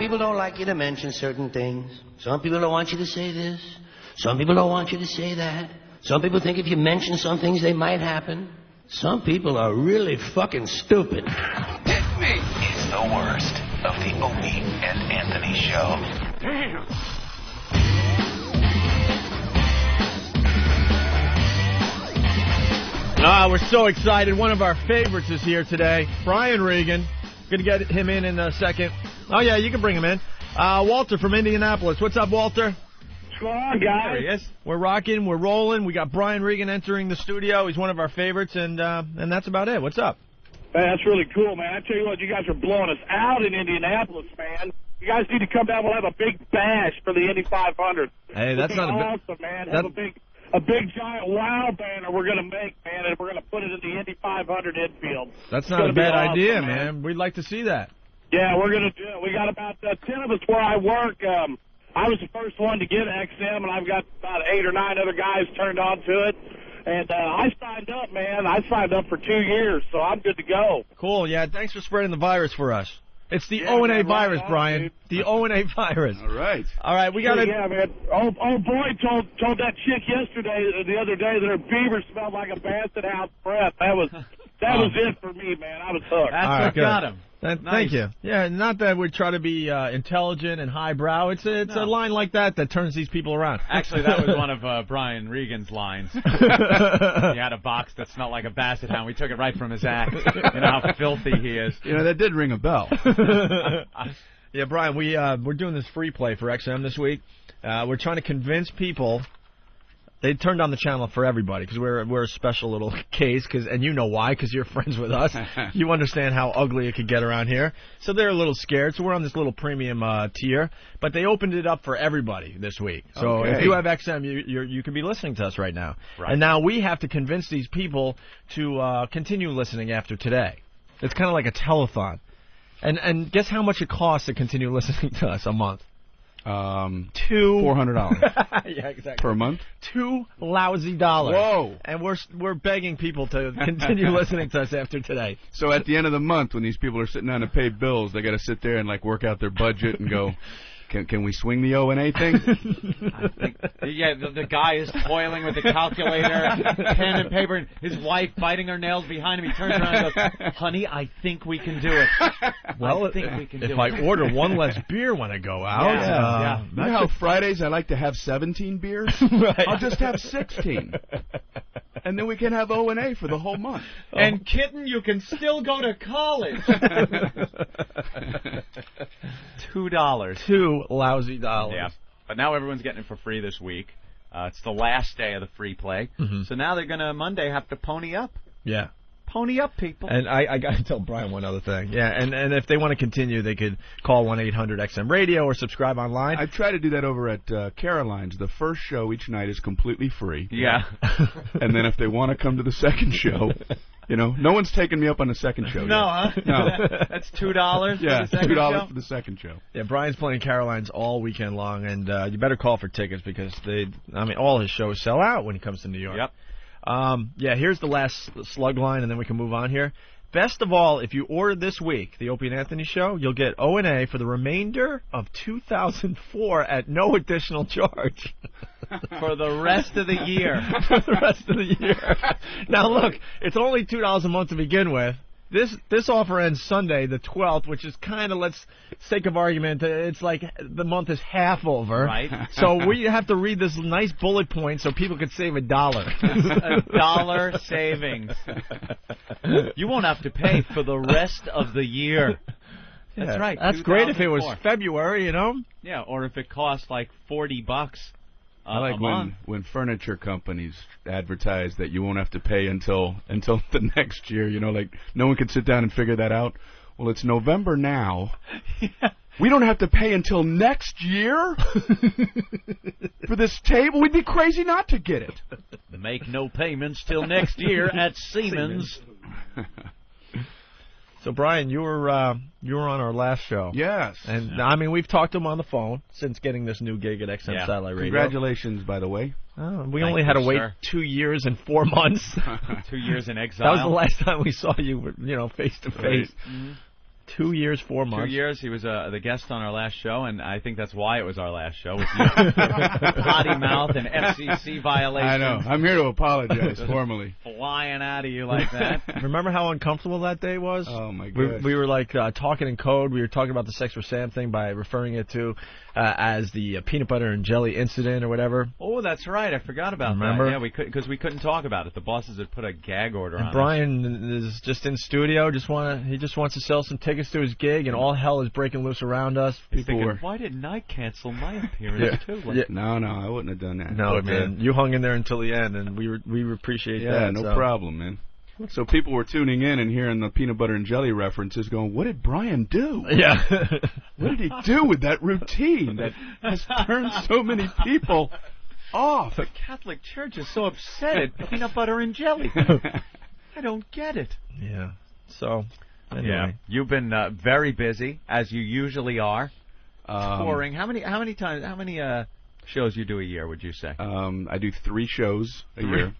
people don't like you to mention certain things. Some people don't want you to say this. Some people don't want you to say that. Some people think if you mention some things, they might happen. Some people are really fucking stupid. This is the worst of the Opie and Anthony Show. Damn. We're so excited. One of our favorites is here today, Brian Regan. Going to get him in a second. Oh, yeah, you can bring him in. Walter from Indianapolis. What's up, Walter? What's going on, guys? There he is. We're rocking. We're rolling. We got Brian Regan entering the studio. He's one of our favorites, and that's about it. What's up? Man, that's really cool, man. I tell you what, you guys are blowing us out in Indianapolis, man. You guys need to come down. We'll have a big bash for the Indy 500. Hey, that's not awesome, man. Have a big giant wow banner we're going to make, man, and we're going to put it in the Indy 500 infield. That's not a bad idea, man. We'd like to see that. Yeah, we're going to do it. We got about 10 of us where I work. I was the first one to get XM, and I've got about 8 or 9 other guys turned on to it. And I signed up, man. I signed up for 2 years, so I'm good to go. Cool, yeah. Thanks for spreading the virus for us. It's the O&A virus, Brian. Dude. The O&A virus. All right. All right, we got to... Yeah, man. Old boy told that chick the other day, that her beaver smelled like a Basset House breath. That was it for me, man. I was hooked. That's what got him. Nice. Thank you. Yeah, not that we try to be intelligent and highbrow. It's a line like that turns these people around. Actually, that was one of Brian Regan's lines. He had a box that smelled like a Basset Hound. We took it right from his act. You know how filthy he is. You know, that did ring a bell. Yeah, Brian, we're doing this free play for XM this week. We're trying to convince people. They turned on the channel for everybody because we're a special little case. And you know why, because you're friends with us. You understand how ugly it could get around here. So they're a little scared. So we're on this little premium tier. But they opened it up for everybody this week. So if you have XM, you can be listening to us right now. Right. And now we have to convince these people to continue listening after today. It's kind of like a telethon. And guess how much it costs to continue listening to us a month? $400. Yeah, exactly. Per month? $2 lousy. Whoa! And we're begging people to continue listening to us after today. So at the end of the month, when these people are sitting down to pay bills, they got to sit there and work out their budget and go, can we swing the O&A thing? I think, yeah, the guy is toiling with the calculator, pen and paper, and his wife biting her nails behind him. He turns around and goes, "Honey, I think we can do it." Well, I think we can do it. If I order one less beer when I go out, yeah. You know how Fridays I like to have 17 beers? Right. I'll just have 16. And then we can have O&A for the whole month. And kitten, you can still go to college. $2. $2 lousy. Yeah, but now everyone's getting it for free this week. It's the last day of the free play. Mm-hmm. So now they're going to Monday have to pony up. Yeah. Pony up, people. And I got to tell Brian one other thing. Yeah, and if they want to continue, they could call 1-800-XM-RADIO or subscribe online. I try to do that over at Caroline's. The first show each night is completely free. Yeah. And then if they want to come to the second show, no one's taking me up on the second show. No, yet. huh? No. That's $2 yeah, for the second $2 show? for the second show. Yeah, Brian's playing Caroline's all weekend long, and you better call for tickets because all his shows sell out when he comes to New York. Yep. Here's the last slug line, and then we can move on here. Best of all, if you order this week, the Opie and Anthony Show, you'll get O&A for the remainder of 2004 at no additional charge. For the rest of the year. For the rest of the year. Now, look, it's only $2 a month to begin with. This offer ends Sunday, the 12th, which is kind of, let's sake of argument, it's like the month is half over. Right. So we have to read this nice bullet point so people could save $1. It's $1 savings. You won't have to pay for the rest of the year. That's right. That's great if it was February, Yeah, or if it cost like $40 I like when furniture companies advertise that you won't have to pay until the next year. No one can sit down and figure that out. Well, it's November now. Yeah. We don't have to pay until next year for this table. We'd be crazy not to get it. Make no payments till next year at Siemens. So, Brian, you were on our last show. Yes. And, we've talked to him on the phone since getting this new gig at XM Satellite Radio. Congratulations, by the way. We only had to wait 2 years and 4 months. 2 years in exile. That was the last time we saw you, face to face. 2 years, 4 months. 2 years. He was the guest on our last show, and I think that's why it was our last show with you. Potty mouth and FCC violations. I know. I'm here to apologize formally. Flying out of you like that. Remember how uncomfortable that day was? Oh, my God. We were like talking in code. We were talking about the Sex for Sam thing by referring it to as the peanut butter and jelly incident or whatever. Oh, that's right. I forgot about Remember? that. Yeah, we couldn't because we couldn't talk about it. The bosses had put a gag order on us. Brian is just in studio. He just wants to sell some tickets to his gig, and all hell is breaking loose around us. He's thinking, why didn't I cancel my appearance too? Like, No, I wouldn't have done that. No, man, you hung in there until the end, and we appreciate that. Yeah, no problem, man. So people were tuning in and hearing the peanut butter and jelly references going, what did Brian do? Yeah. What did he do with that routine that has turned so many people off? The Catholic Church is so upset at peanut butter and jelly. I don't get it. Yeah. So, anyway. Yeah. You've been very busy, as you usually are, touring. How many shows you do a year, would you say? I do 3 shows a year.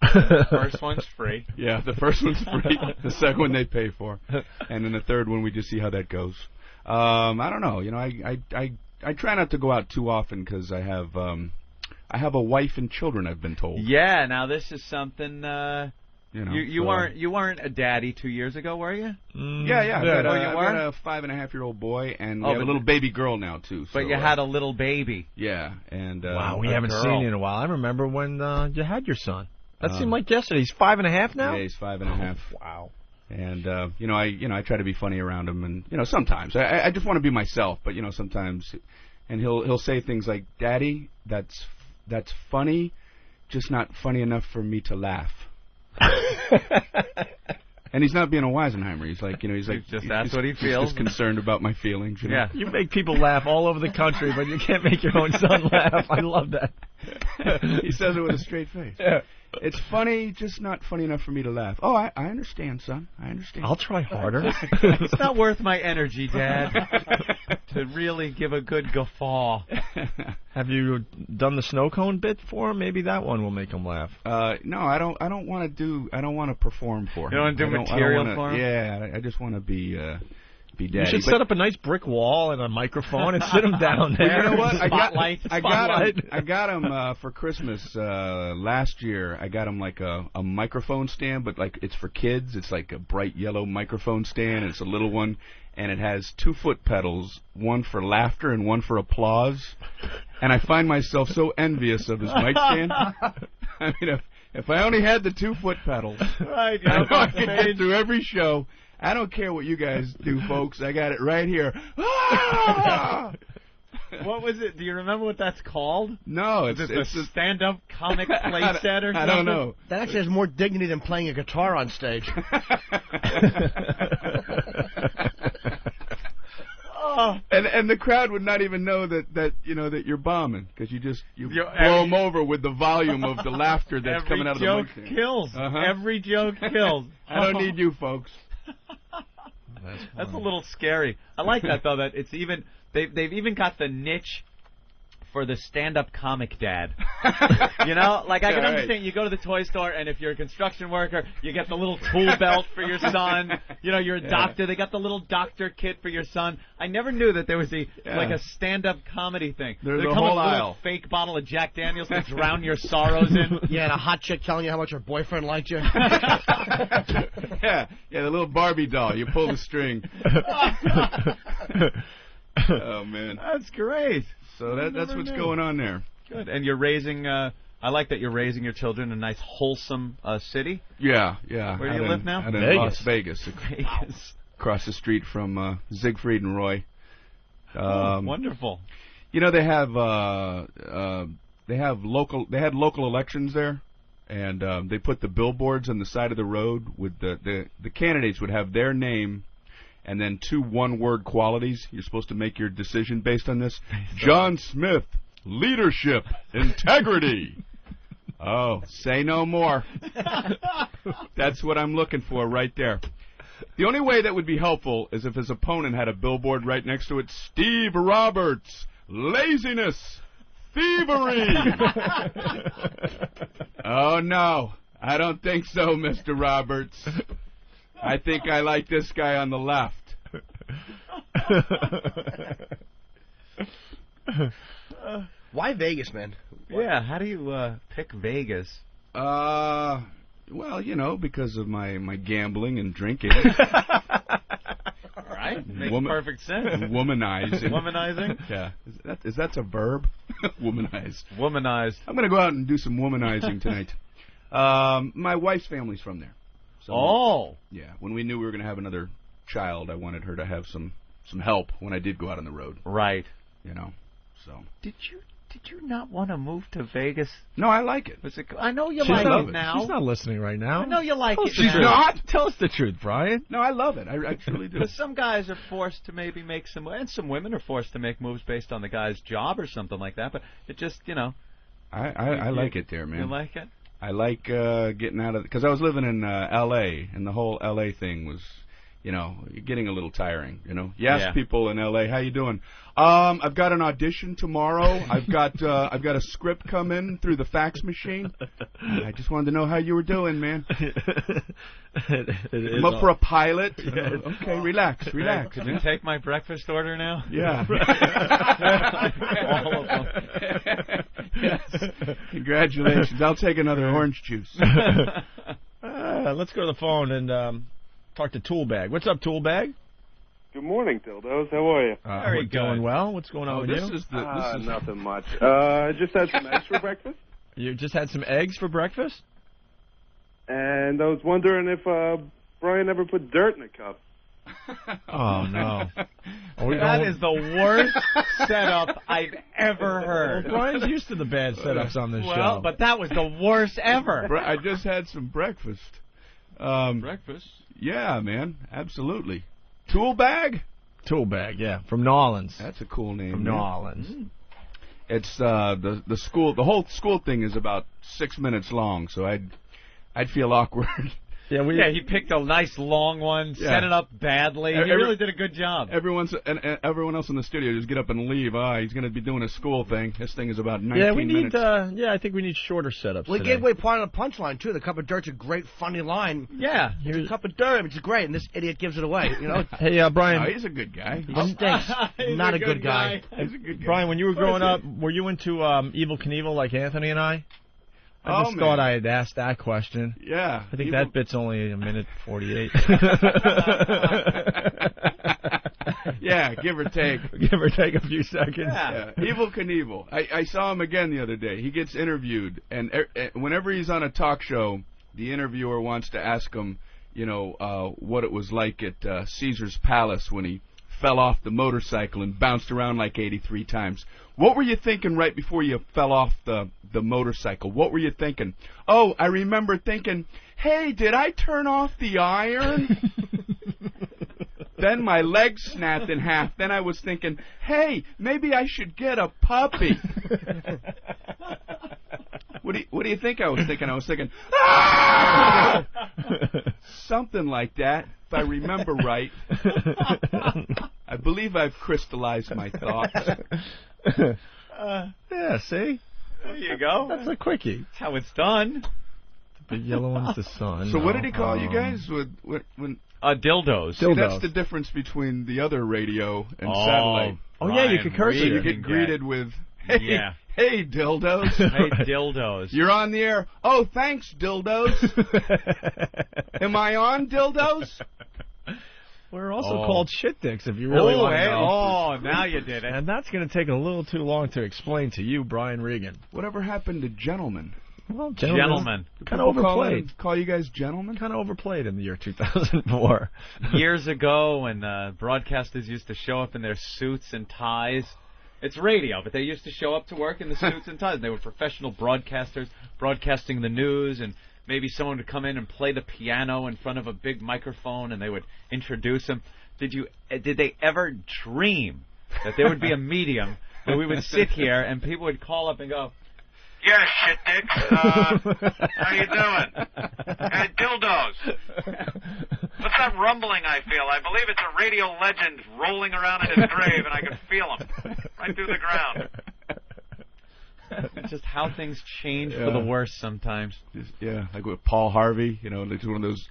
First one's free. Yeah, the first one's free. The second one they pay for. And then the third one we just see how that goes. I don't know. You know, I try not to go out too often because I have a wife and children, I've been told. Yeah, now this is something You know, you weren't a daddy 2 years ago, were you? Yeah. You I've were? got a 5.5-year-old boy, and we have a little baby girl now too. So, But you had a little baby. Yeah, and wow, we a haven't girl. seen you in a while. I remember when you had your son. That seemed like yesterday. He's 5.5 now. Yeah, he's 5.5. Wow. And I try to be funny around him, and sometimes I just want to be myself, but sometimes, and he'll say things like, "Daddy, that's funny, just not funny enough for me to laugh." And he's not being a Weisenheimer. He's like, that's what he feels. He's just concerned about my feelings. You know? Yeah. You make people laugh all over the country, but you can't make your own son laugh. I love that. He says it with a straight face. Yeah. It's funny, just not funny enough for me to laugh. Oh, I understand, son. I understand. I'll try harder. It's not worth my energy, Dad, to really give a good guffaw. Have you done the snow cone bit for him? Maybe that one will make him laugh. No, I don't want to perform for him. You don't want to do material for him? Yeah, I just want to be daddy. You should set up a nice brick wall and a microphone and sit him down there. Well, you know what? Spotlight. I got him for Christmas last year. I got him like a microphone stand, but like it's for kids. It's like a bright yellow microphone stand. It's a little one, and it has 2 foot pedals, one for laughter and one for applause. And I find myself so envious of his mic stand. I mean, if I only had the 2 foot pedals, Right, I know I could get through every show. I don't care what you guys do, folks. I got it right here. Ah! What was it? Do you remember what that's called? No, Is it it's the stand-up comic play set or something? I don't know. That actually has more dignity than playing a guitar on stage. And the crowd would not even know that you're bombing because you blow them over with the volume of the laughter that's coming out of the mic stand. Every joke kills. Uh-huh. Every joke kills. I don't need you, folks. That's a little scary. I like that though. That it's even they've even got the niche for the stand-up comic dad. You know, like I can understand. You go to the toy store, and if you're a construction worker, you get the little tool belt for your son. You know, you're a doctor. They got the little doctor kit for your son. I never knew that there was like a stand-up comedy thing. There's they a come whole with a little aisle. fake bottle of Jack Daniels to drown your sorrows in. Yeah, and a hot chick telling you how much her boyfriend liked you. Yeah, the little Barbie doll. You pull the string. Oh man, That's great. so that's what's going on there. Good. And you're raising. I like that you're raising your children in a nice, wholesome city. Yeah. Where do you live now? Out in Vegas. Las Vegas, Vegas. across the street from Siegfried and Roy. Wonderful. You know, they had local elections there, and they put the billboards on the side of the road with the candidates would have their name and then 2 one-word qualities. You're supposed to make your decision based on this. John Smith, leadership, integrity. Oh, say no more. That's what I'm looking for right there. The only way that would be helpful is if his opponent had a billboard right next to it. Steve Roberts, laziness, thievery. Oh, no. I don't think so, Mr. Roberts. I think I like this guy on the left. Why Vegas, man? Yeah, how do you pick Vegas? Well, because of my gambling and drinking. All right, makes Woman- perfect sense. Womanizing. Womanizing? Yeah. Is that a verb? Womanize. Womanized. I'm going to go out and do some womanizing tonight. My wife's family's from there. So, Oh. yeah. When we knew we were going to have another child, I wanted her to have some help when I did go out on the road. Right. So. Did you not want to move to Vegas? No, I like it. I know you She's like not, it now. She's not listening right now. I know you like it She's now. not? Tell us the truth, Brian. No, I love it. I truly do. Because some guys are forced to maybe make some, and some women are forced to make moves based on the guy's job or something like that. But it just, I like it there, man. You like it? I like getting out of because I was living in L.A. and the whole L.A. thing was, getting a little tiring. You ask people in L.A. how you doing. I've got an audition tomorrow. I've got a script come in through the fax machine. I just wanted to know how you were doing, man. I'm up for a pilot. Okay, relax. Could you take my breakfast order now? Yeah. All of them. Yes. Congratulations. I'll take another orange juice. Let's go to the phone and talk to Toolbag. What's up, Toolbag? Good morning, Dildos. How are you? We're doing well. What's going on with you? This is nothing much. I just had some eggs for breakfast. You just had some eggs for breakfast? And I was wondering if Brian ever put dirt in a cup. Oh, no. That is the worst setup I've ever heard. Well, Brian's used to the bad setups on this show. Well, but that was the worst ever. I just had some breakfast. Breakfast? Yeah, man. Absolutely. Toolbag? Toolbag, yeah. From Nolans. That's a cool name. From man. Nolans. It's the school. The whole school thing is about 6 minutes long, so I'd feel awkward. Yeah, he picked a nice long one, set it up badly. He really did a good job. Everyone else in the studio just get up and leave. He's going to be doing a school thing. This thing is about 19 minutes. I think we need shorter setups. We gave away part of the punchline too. The cup of dirt's a great, funny line. Yeah, Here's a cup of dirt. It's great, and this idiot gives it away. Hey, Brian. No, he's a good guy. He stinks. Not a good guy. He's a good guy. Brian, when you were growing up, were you into Evel Knievel like Anthony and I? I just man. thought I had asked that question. Yeah. I think that bit's only 1:48. Yeah, give or take. Give or take a few seconds. Yeah. Evel Knievel. I saw him again the other day. He gets interviewed, and whenever he's on a talk show, the interviewer wants to ask him, what it was like at Caesar's Palace when he fell off the motorcycle and bounced around like 83 times. What were you thinking right before you fell off the motorcycle? What were you thinking? Oh, I remember thinking, hey, did I turn off the iron? Then my leg snapped in half. Then I was thinking, hey, maybe I should get a puppy. What do you think I was thinking? I was thinking, ah! Something like that, if I remember right. I believe I've crystallized my thoughts. Yeah, see? There you go. That's a quickie. That's how it's done. The big yellow one's the sun. So what did he call you guys? When dildos. See, that's the difference between the other radio and satellite. Oh, yeah, you could curse So it. you get greeted with, hey, hey, dildos. Hey, dildos. You're on the air. Oh, thanks, dildos. Am I on, dildos? We're also called shit dicks, if you really want to know. Oh, now you did it. And that's going to take a little too long to explain to you, Brian Regan. Whatever happened to gentlemen? Well, gentlemen. Kind of overplayed. Call you guys gentlemen? Kind of overplayed in the year 2004. Years ago, when broadcasters used to show up in their suits and ties. It's radio, but they used to show up to work in the suits and ties. They were professional broadcasters, broadcasting the news, and maybe someone would come in and play the piano in front of a big microphone, and they would introduce them. Did they ever dream that there would be a medium where we would sit here and people would call up and go, yeah, shit dicks. How you doing? Hey, dildos. What's that rumbling I feel? I believe it's a radio legend rolling around in his grave, and I can feel him right through the ground. Just how things change for the worse sometimes. Yeah, like with Paul Harvey, it's one of those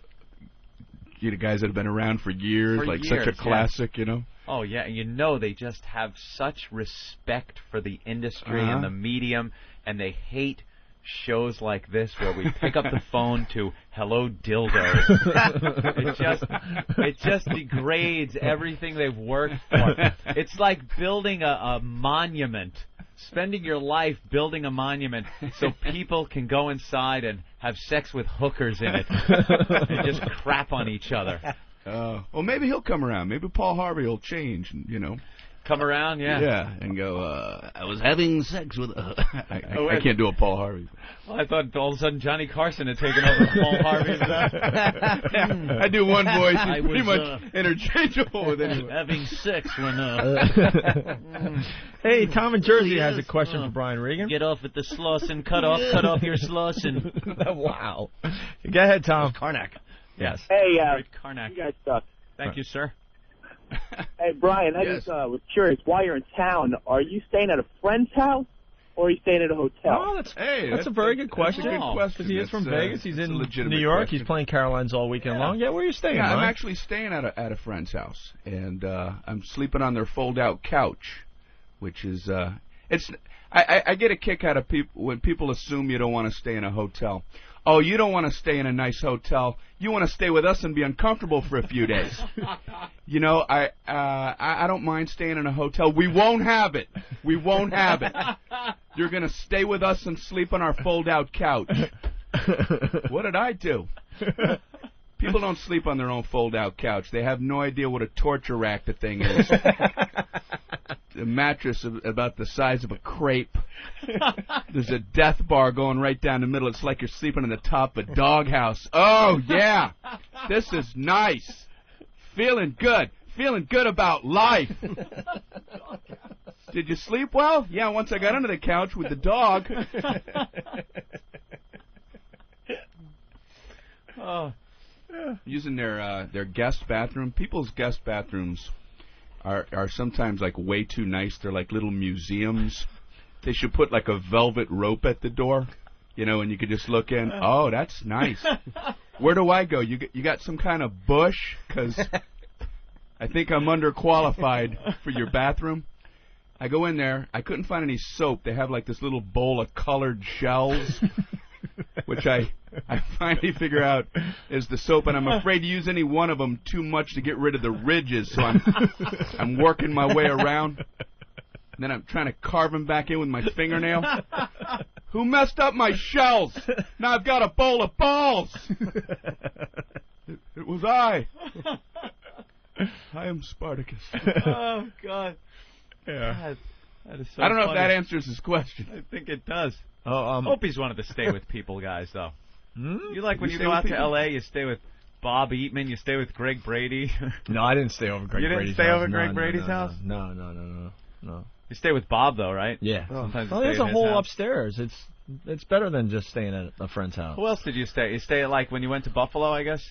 guys that have been around for years, For like years, such a classic, you know. Oh, yeah, and they just have such respect for the industry and the medium, and they hate shows like this where we pick up the phone to "Hello, dildos." it just degrades everything they've worked for. It's like building a monument, spending your life building a monument so people can go inside and have sex with hookers in it and just crap on each other. Well, maybe he'll come around. Maybe Paul Harvey will change, Come around, yeah. Yeah, and go, I was having sex with... I can't do a Paul Harvey. Well, I thought all of a sudden Johnny Carson had taken over Paul Harvey's... I do one voice. He's pretty much interchangeable with anyone. Having sex when... Hey, Tom in Jersey has a question for Brian Regan. Get off at the Slauson. Cut off your Slauson. Wow. Go ahead, Tom. Karnak. Yes. Hey, Karnak. you guys suck. Thank you, sir. Hey, Brian, I just was curious. While you're in town, are you staying at a friend's house or are you staying at a hotel? Oh, that's a very good question. That's a good question. Because he is from Vegas. He's in legitimate New York. question. He's playing Caroline's all weekend long. Yeah, where are you staying, Yeah, Brian? I'm actually staying at a friend's house, and I'm sleeping on their fold-out couch, which is I get a kick out of people when people assume you don't want to stay in a hotel. Oh, you don't want to stay in a nice hotel. You want to stay with us and be uncomfortable for a few days. I don't mind staying in a hotel. We won't have it. We won't have it. You're going to stay with us and sleep on our fold-out couch. What did I do? People don't sleep on their own fold-out couch. They have no idea what a torture rack the thing is. A mattress about the size of a crepe. There's a death bar going right down the middle. It's like you're sleeping on the top of a doghouse. Oh, yeah. This is nice. Feeling good. Feeling good about life. Did you sleep well? Yeah, once I got under the couch with the dog. Using their guest bathroom. People's guest bathrooms are sometimes like way too nice. They're like little museums. They should put like a velvet rope at the door, and you could just look in. Oh, that's nice. Where do I go? You got some kind of bush? Because I think I'm underqualified for your bathroom. I go in there. I couldn't find any soap. They have like this little bowl of colored shells, which I finally figure out is the soap, and I'm afraid to use any one of them too much to get rid of the ridges, so I'm working my way around, and then I'm trying to carve them back in with my fingernail. Who messed up my shells? Now I've got a bowl of balls. It was I. I am Spartacus. Oh, God. Yeah. That is so I don't know funny. if that answers his question. I think it does. Oh, Opie's wanted to stay with people, guys, though. You like when you stay go with out to people? L.A., you stay with Bob Eatman, you stay with Greg Brady. No, I didn't stay over Greg You didn't Brady's stay house. over Greg No, Brady's no, house? No. You stay with Bob, though, right? Yeah. Sometimes Well, you there's stay a at his whole house. upstairs. It's better than just staying at a friend's house. Who else did you stay? You stay like when you went to Buffalo, I guess?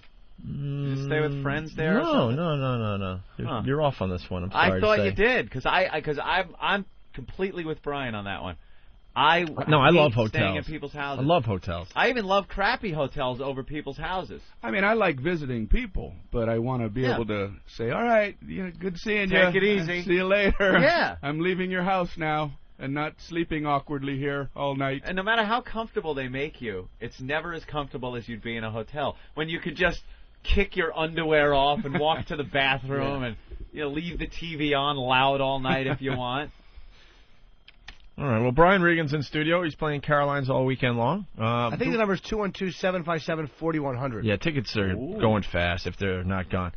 Did you stay with friends there? or something? No. Huh. You're off on this one. I'm sorry I thought to say. you did, because I'm completely with Brian on that one. I I hate love staying hotels. at people's houses. I love hotels. I even love crappy hotels over people's houses. I mean, I like visiting people, but I want to be able to say, all right, good seeing you. Take it easy. See you later. Yeah. I'm leaving your house now and not sleeping awkwardly here all night. And no matter how comfortable they make you, it's never as comfortable as you'd be in a hotel. When you could just kick your underwear off and walk to the bathroom and leave the TV on loud all night if you want. All right. Well, Brian Regan's in studio. He's playing Caroline's all weekend long. I think the number is 212-757-4100. Yeah, tickets are going fast if they're not gone.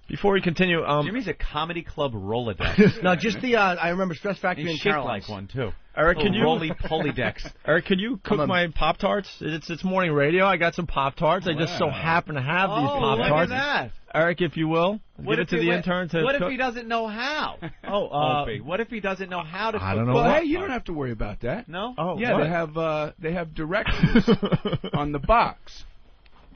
Before we continue, Jimmy's a comedy club Rolodex. No, just the I remember Stress Factory He's and shaped Caroline's. like one too. Eric, can you roly-poly decks? Eric, could you cook my Pop-Tarts? It's morning radio. I got some Pop-Tarts. I just so happen to have these Pop-Tarts. Look at that. Eric, if you will, give it to the intern to What cook. if he doesn't know how? Opie, what if he doesn't know how to cook? I don't know. Well, what. hey, you don't have to worry about that. No? Oh, Yeah, what? they have directions on the box.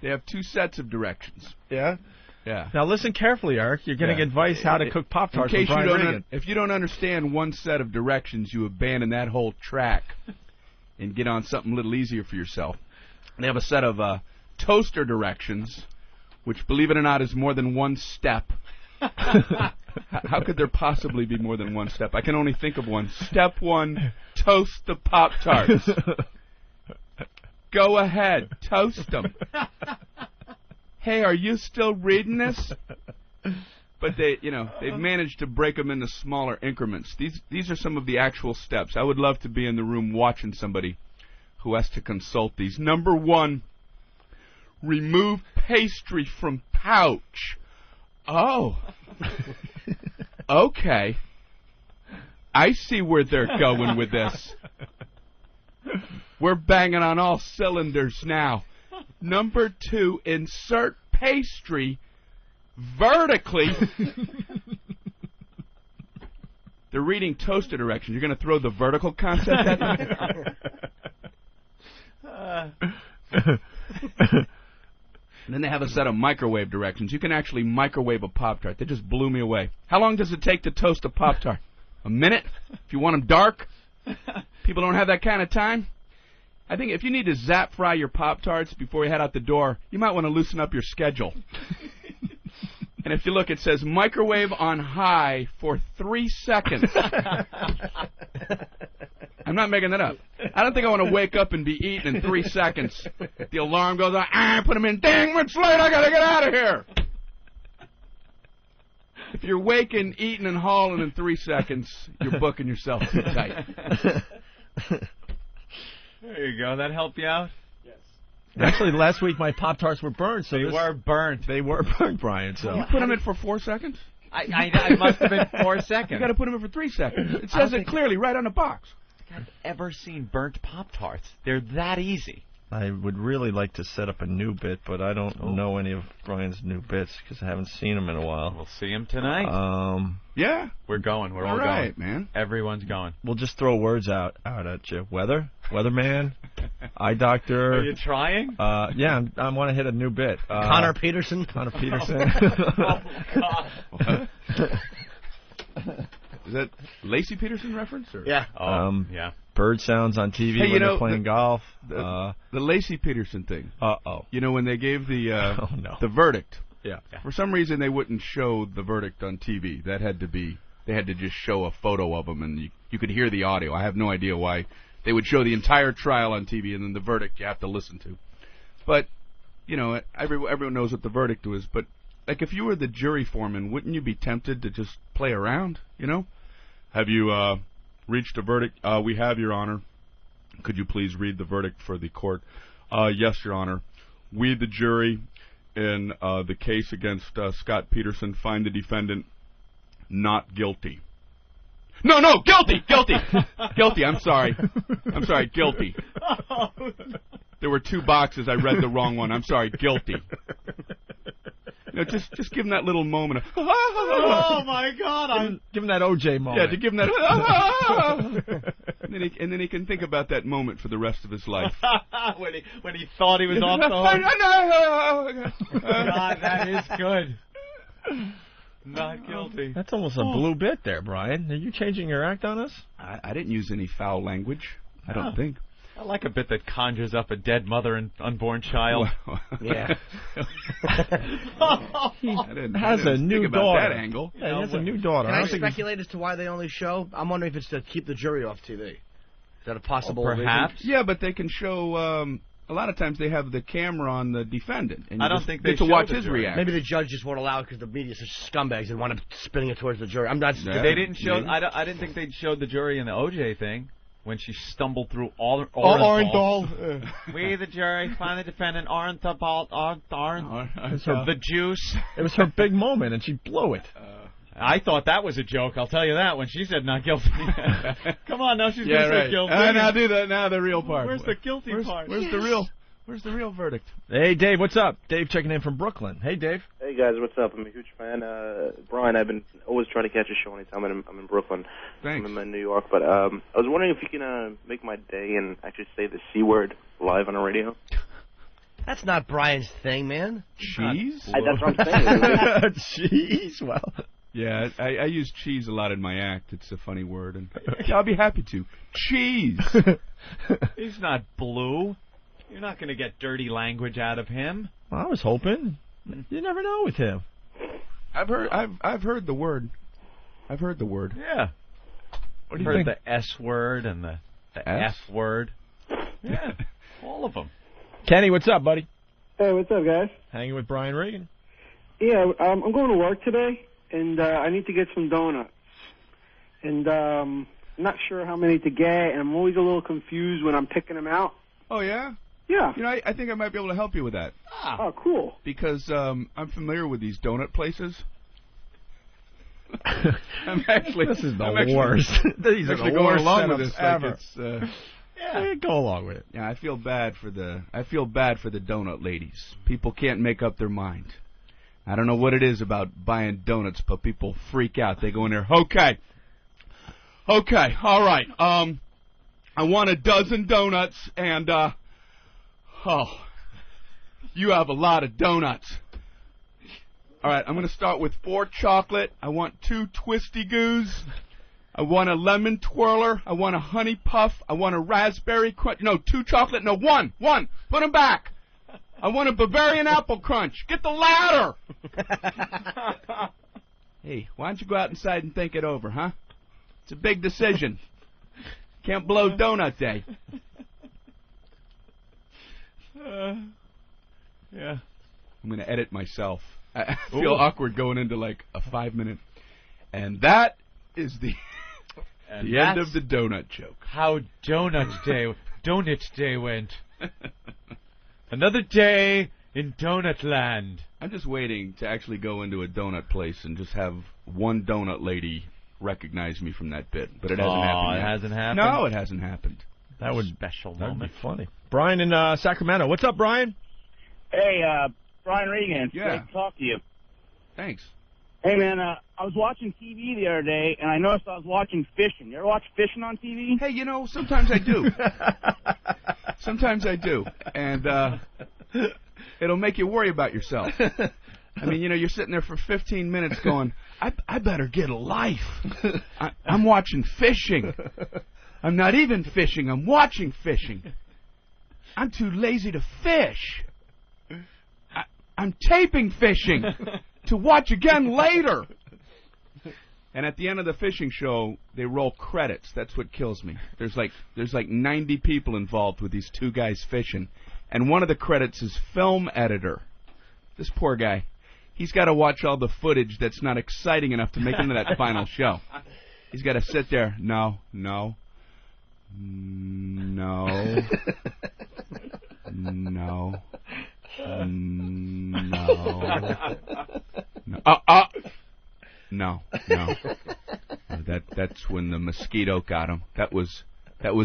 They have 2 sets of directions. Yeah. Yeah. Now listen carefully, Eric. You're getting advice how to cook Pop-Tarts In case from Brian Regan. if you don't understand one set of directions, you abandon that whole track and get on something a little easier for yourself. They have a set of toaster directions, which, believe it or not, is more than one step. How could there possibly be more than one step? I can only think of one. Step 1, toast the Pop-Tarts. Go ahead, toast them. Hey, are you still reading this? But they've managed to break them into smaller increments. These are some of the actual steps. I would love to be in the room watching somebody who has to consult these. Number 1, remove pastry from pouch. Oh. Okay. I see where they're going with this. We're banging on all cylinders now. Number 2, insert pastry vertically. They're reading toaster directions. You're going to throw the vertical concept at them? And then they have a set of microwave directions. You can actually microwave a Pop-Tart. They just blew me away. How long does it take to toast a Pop-Tart? A minute? If you want them dark? People don't have that kind of time? I think if you need to zap fry your Pop-Tarts before you head out the door, you might want to loosen up your schedule. And if you look, it says microwave on high for 3 seconds. I'm not making that up. I don't think I want to wake up and be eaten in 3 seconds. The alarm goes on. Put them in. Dang, it's late. I got to get out of here. If you're waking, eating, and hauling in 3 seconds, you're booking yourself too tight. There you go. That helped you out? Yes. Actually, last week my Pop-Tarts were burned. So They were burnt. They were burnt, Brian. So You put them in for 4 seconds? I must have been 4 seconds. You got to put them in for 3 seconds. It says it clearly right on the box. I've ever seen burnt Pop-Tarts. They're that easy. I would really like to set up a new bit, but I don't know any of Brian's new bits because I haven't seen him in a while. We'll see him tonight. Yeah. We're going. We're all right, going. Man. Everyone's going. We'll just throw words out at you. Weatherman, eye doctor. Are you trying? Yeah, I want to hit a new bit. Connor Peterson. Connor Peterson. Oh, God. Is that Lacey Peterson reference? Or? Yeah. Yeah. Bird sounds on TV Hey, when they're playing golf. The Lacey Peterson thing. Uh-oh. You know, when they gave the the verdict. Yeah. For some reason, they wouldn't show the verdict on TV. That had to be, they had to just show a photo of them, and you could hear the audio. I have no idea why they would show the entire trial on TV, and then the verdict you have to listen to. But, you know, everyone knows what the verdict was. But, like, if you were the jury foreman, wouldn't you be tempted to just play around, you know? Have you reached a verdict? We have, Your Honor. Could you please read the verdict for the court? Yes, Your Honor. We, the jury, in the case against Scott Peterson, find the defendant not guilty. No, guilty! Guilty, I'm sorry, guilty. There were 2 boxes, I read the wrong one. I'm sorry, guilty. You know, just give him that little moment of, oh, my God. Give him that OJ moment. Yeah, to give him that, and then he can think about that moment for the rest of his life. when he thought he was off the hook. God, that is good. Not guilty. That's almost a blue bit there, Brian. Are you changing your act on us? I didn't use any foul language. I don't think. I like a bit that conjures up a dead mother and unborn child. Yeah. He has a new daughter. That angle. Yeah, he has a new daughter. Can I speculate as to why they only show? I'm wondering if it's to keep the jury off TV. Is that a possible perhaps? reason? Yeah, but they can show. A lot of times they have the camera on the defendant, and I don't think they get to show watch the his jury. reaction. Maybe the judge just won't allow it because the media's such scumbags and want to spinning it towards the jury. I'm not. Yeah. They didn't show. I didn't think they'd showed the jury in the OJ thing when she stumbled through all Orenthal. We, the jury, find the defendant Orenthal. The juice. It was her big moment, and she blew it. I thought that was a joke. I'll tell you that when she said not guilty. Come on, now she's going to say guilty. Now do that. Now the real part. Where's the guilty part? Where's the real verdict? Hey, Dave, what's up? Dave checking in from Brooklyn. Hey, Dave. Hey, guys, what's up? I'm a huge fan. Brian, I've been always trying to catch a show anytime I'm in Brooklyn. Thanks. I'm in New York, but I was wondering if you can make my day and actually say the C word live on the radio. That's not Brian's thing, man. Cheese? That's what I'm saying. Cheese? Well... Yeah, I use cheese a lot in my act. It's a funny word, and I'll be happy to. Cheese! He's not blue. You're not going to get dirty language out of him. Well, I was hoping. You never know with him. I've heard the word. I've heard the word. Yeah. What do you heard think? the S word and the S? F word. Yeah, all of them. Kenny, what's up, buddy? Hey, what's up, guys? Hanging with Brian Regan. Yeah, I'm going to work today, and I need to get some donuts. And I'm not sure how many to get, and I'm always a little confused when I'm picking them out. Oh, yeah? Yeah. You know, I think I might be able to help you with that. Oh, cool. Because I'm familiar with these donut places. I'm actually This is the I'm actually- worst. These are actually the going worst along with setups this. ever. Like it's, Yeah, go along with it. yeah, I feel bad for the donut ladies. People can't make up their mind. I don't know what it is about buying donuts, but people freak out. They go in there, okay, all right. I want a dozen donuts, and you have a lot of donuts. All right, I'm going to start with 4 chocolate. I want 2 twisty goos. I want a lemon twirler. I want a honey puff. I want a raspberry crunch. No, 2 chocolate. No, one. Put them back. I want a Bavarian apple crunch. Get the ladder. Hey, why don't you go out inside and think it over, huh? It's a big decision. Can't blow donut day. Yeah. I'm going to edit myself. I feel awkward going into like a 5-minute. And that is the the end of the donut joke. How Donut Day went. Another day in Donut Land. I'm just waiting to actually go into a donut place and just have one donut lady recognize me from that bit. But it hasn't happened yet. It hasn't happened? No, it hasn't happened. That would special That'd moment. be funny. Brian in Sacramento. What's up, Brian? Hey, Brian Regan. It's Yeah. great to talk to you. Thanks. Hey, man, I was watching TV the other day, and I noticed I was watching fishing. You ever watch fishing on TV? Hey, you know, sometimes I do. Sometimes I do. And it'll make you worry about yourself. I mean, you know, you're sitting there for 15 minutes going, I better get a life. I'm watching fishing. I'm not even fishing. I'm watching fishing. I'm too lazy to fish. I'm taping fishing to watch again later. And at the end of the fishing show, they roll credits. That's what kills me. There's like 90 people involved with these 2 guys fishing, and one of the credits is film editor. This poor guy. He's got to watch all the footage that's not exciting enough to make it into that final show. He's got to sit there. No. That's when the mosquito got him. That was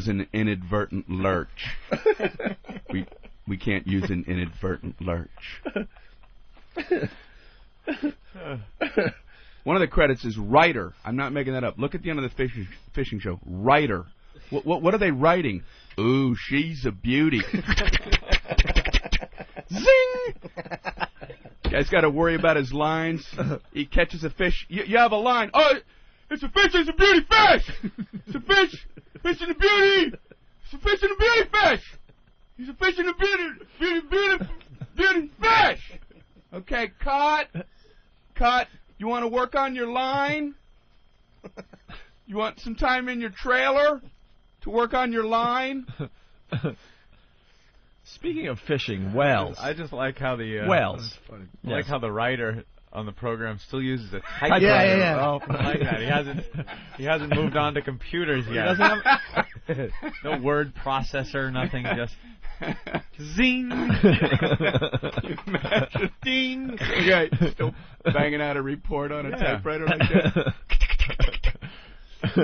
an inadvertent lurch. We can't use an inadvertent lurch. One of the credits is writer. I'm not making that up. Look at the end of the fishing show. Writer. What are they writing? Ooh, she's a beauty. Zing! Guy's got to worry about his lines. He catches a fish. You have a line. Oh, it's a fish. It's a beauty fish. It's a fish. Fish and a beauty. It's a fish and a beauty fish. He's a fish and a beauty fish. Okay, cut. You want to work on your line? You want some time in your trailer to work on your line? Speaking of fishing, whales. I just like how the whales. I like how the writer on the program still uses a Yeah. typewriter. Oh, I like that. He hasn't moved on to computers yet. He doesn't have no word processor, nothing. Just zing. Imagine. Ding. Okay, still banging out a report on a typewriter like that.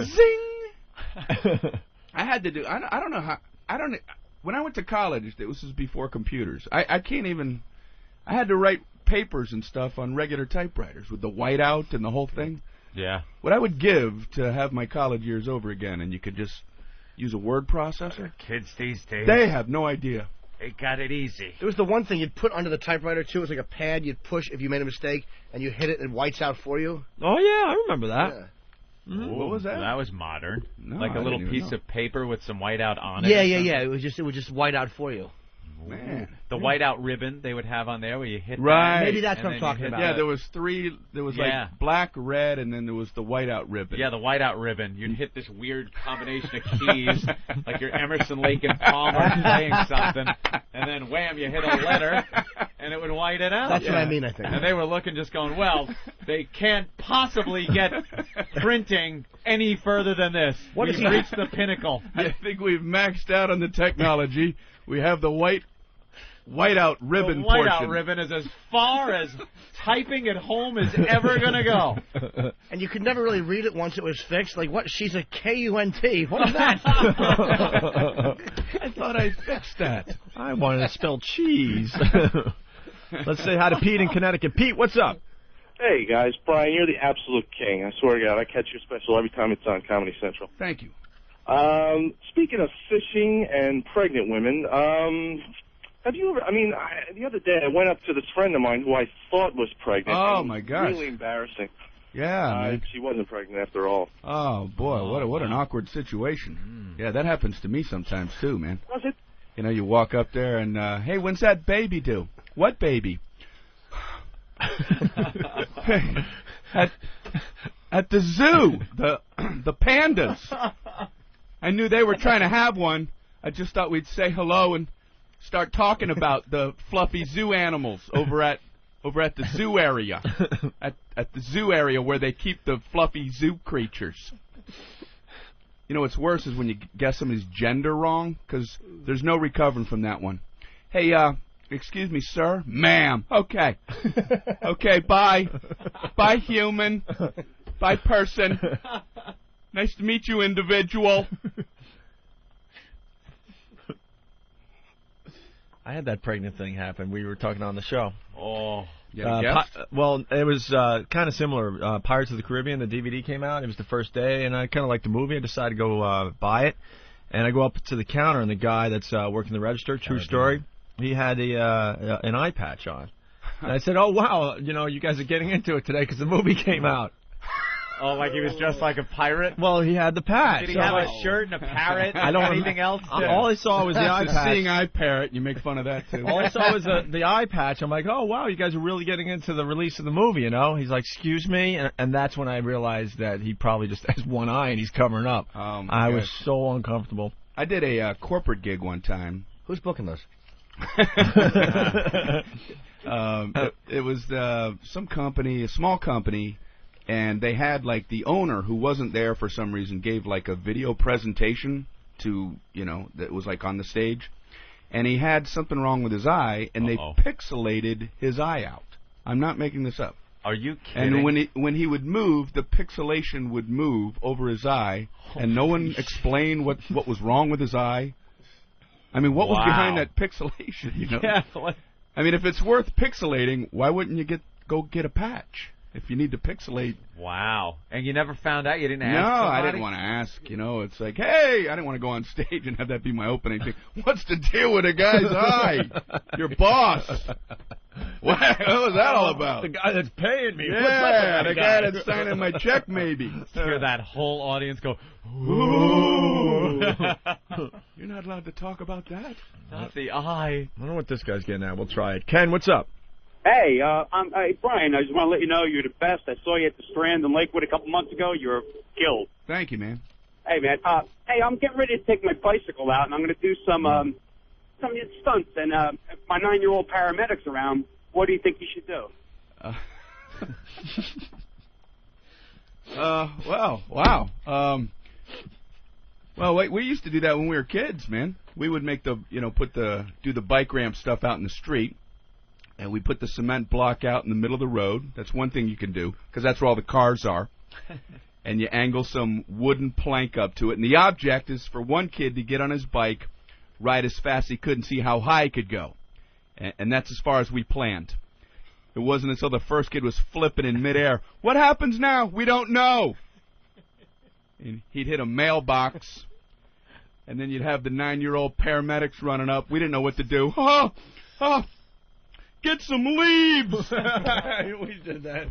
Zing. I had to do. I don't know how. When I went to college, this was before computers. I can't even. I had to write papers and stuff on regular typewriters with the whiteout and the whole thing. Yeah. What I would give to have my college years over again, and you could just use a word processor. Kids these days. They have no idea. They got it easy. There was the one thing you'd put under the typewriter, too. It was like a pad you'd push if you made a mistake, and you hit it and it whites out for you. Oh, yeah, I remember that. Yeah. Ooh, what was that? Well, that was modern. No, like I a little didn't even piece know. of paper with some whiteout on it. Yeah. It would just white out for you. man. The whiteout ribbon they would have on there where you hit Right. that. Maybe that's what I'm talking about. Yeah, there was three. There was Yeah. like black, red, and then there was the whiteout ribbon. Yeah, the whiteout ribbon. You'd hit this weird combination of keys, like you're Emerson, Lake, and Palmer playing something, and then wham, you hit a letter, and it would white it out. That's what I mean, I think. And they were looking, just going, well, they can't possibly get printing any further than this. We've reached the pinnacle. I think we've maxed out on the technology. We have the whiteout ribbon The whiteout portion. ribbon is as far as typing at home is ever going to go. And you could never really read it once it was fixed. Like, what? She's a K-U-N-T. What is that? I thought I fixed that. I wanted to spell cheese. Let's say hi to Pete in Connecticut. Pete, what's up? Hey, guys. Brian, you're the absolute king. I swear to God, I catch your special every time it's on Comedy Central. Thank you. Speaking of fishing and pregnant women, have you ever, the other day I went up to this friend of mine who I thought was pregnant. Oh, and my gosh. Really embarrassing. Yeah, man. She wasn't pregnant after all. Oh, boy, what an awkward situation. Yeah, that happens to me sometimes, too, man. Was it? You know, you walk up there and, hey, when's that baby due? What baby? At the zoo, the pandas. I knew they were trying to have one. I just thought we'd say hello and start talking about the fluffy zoo animals over at the zoo area. At the zoo area where they keep the fluffy zoo creatures. You know what's worse is when you guess somebody's gender wrong, because there's no recovering from that one. Hey, excuse me, sir? Ma'am. Okay. Okay, bye. Bye, human. Bye, person. Nice to meet you, individual. I had that pregnant thing happen. We were talking on the show. Oh. Well, it was kind of similar. Pirates of the Caribbean, the DVD came out. It was the first day, and I kind of liked the movie. I decided to go buy it. And I go up to the counter, and the guy that's working the register, true story, he had an eye patch on. And I said, oh, wow, you guys are getting into it today because the movie came out. Oh, like he was dressed like a pirate? Well, he had the patch. Did he have a shirt and a parrot? I don't anything else? All I saw was the eye patch. Seeing eye parrot, you make fun of that too. All I saw was the eye patch. I'm like, oh wow, you guys are really getting into the release of the movie, He's like, excuse me, and that's when I realized that he probably just has one eye and he's covering up. I was so uncomfortable. I did a corporate gig one time. Who's booking those? It was some company, a small company. And they had, like, the owner who wasn't there for some reason gave, like, a video presentation to, that was, like, on the stage. And he had something wrong with his eye, and they pixelated his eye out. I'm not making this up. Are you kidding? And when he would move, the pixelation would move over his eye, and no one explained what was wrong with his eye. I mean, what was behind that pixelation, Yeah. I mean, if it's worth pixelating, why wouldn't you go get a patch? If you need to pixelate. Wow. And you never found out? You didn't ask No, somebody? I didn't want to ask. It's like, hey, I didn't want to go on stage and have that be my opening thing. What's the deal with a guy's eye? Your boss. What was that all about? The guy that's paying me. Yeah, the guy that's signing my check, maybe. Hear that whole audience go, ooh. You're not allowed to talk about that? Not the eye. I don't know what this guy's getting at. We'll try it. Ken, what's up? Hey, hey, Brian, I just want to let you know you're the best. I saw you at the Strand in Lakewood a couple months ago. You were killed. Thank you, man. Hey, man. Hey, I'm getting ready to take my bicycle out, and I'm going to do some stunts. And if my 9-year-old paramedic's around, what do you think you should do? Well, wow. Well, we used to do that when we were kids, man. We would make do the bike ramp stuff out in the street. And we put the cement block out in the middle of the road. That's one thing you can do, because that's where all the cars are. And you angle some wooden plank up to it. And the object is for one kid to get on his bike, ride as fast as he could, and see how high he could go. And that's as far as we planned. It wasn't until the first kid was flipping in midair. What happens now? We don't know. And he'd hit a mailbox. And then you'd have the 9-year-old paramedics running up. We didn't know what to do. Get some leaves! We did that.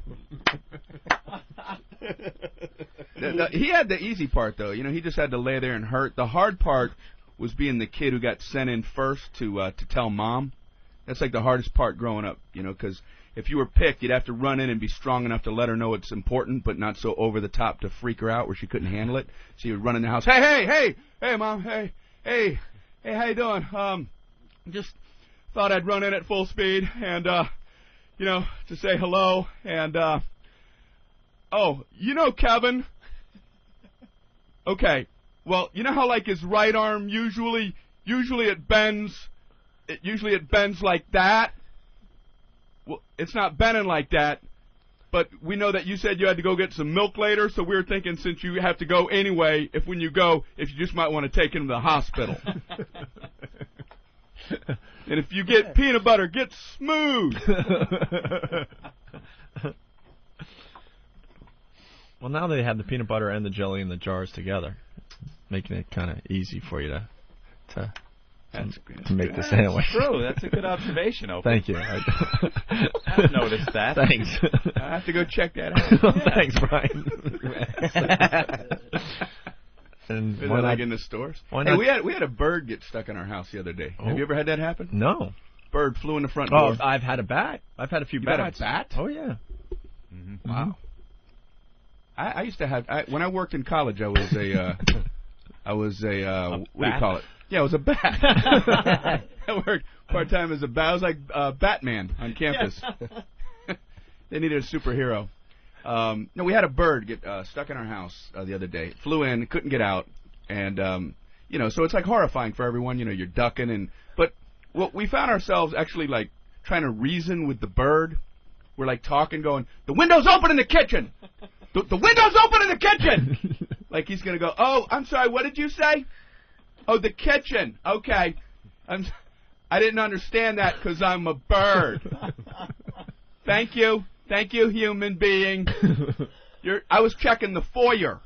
He had the easy part, though. He just had to lay there and hurt. The hard part was being the kid who got sent in first to tell mom. That's like the hardest part growing up, you know, because if you were picked, you'd have to run in and be strong enough to let her know it's important, but not so over the top to freak her out where she couldn't handle it. So you would run in the house, hey, mom, hey, how you doing? Just thought I'd run in at full speed and, you know, to say hello. And, oh, you know Kevin? Okay, well, you know how like his right arm usually it bends like that? Well, it's not bending like that, but we know that you said you had to go get some milk later, so we were thinking since you have to go anyway, if when you go, if you just might want to take him to the hospital. And if you get peanut butter, get smooth. Well, now they have the peanut butter and the jelly in the jars together, making it kind of easy for you to make the sandwich. That's true. That's a good observation, Opie. Thank you. I've noticed that. Thanks. I have to go check that out. Thanks, Brian. And Isn't why that like not- in the stores? why Hey, not- we had a bird get stuck in our house the other day. Oh. Have you ever had that happen? No. Bird flew in the front Oh, door. I've had a bat. I've had a few You've had bats. a bat? Oh, yeah. Mm-hmm. Wow. I used to have when I worked in college. I was a what do you call it? Yeah, I was a bat. I worked part time as a bat. I was like Batman on campus. They needed a superhero. No, we had a bird get stuck in our house the other day. It flew in, couldn't get out, and you know, so it's like horrifying for everyone. You know, you're ducking, but what we found ourselves actually like trying to reason with the bird. We're like talking, going, "The window's open in the kitchen. The window's open in the kitchen." Like he's gonna go, "Oh, I'm sorry. What did you say? Oh, the kitchen. Okay. I didn't understand that because I'm a bird. Thank you, human being. I was checking the foyer.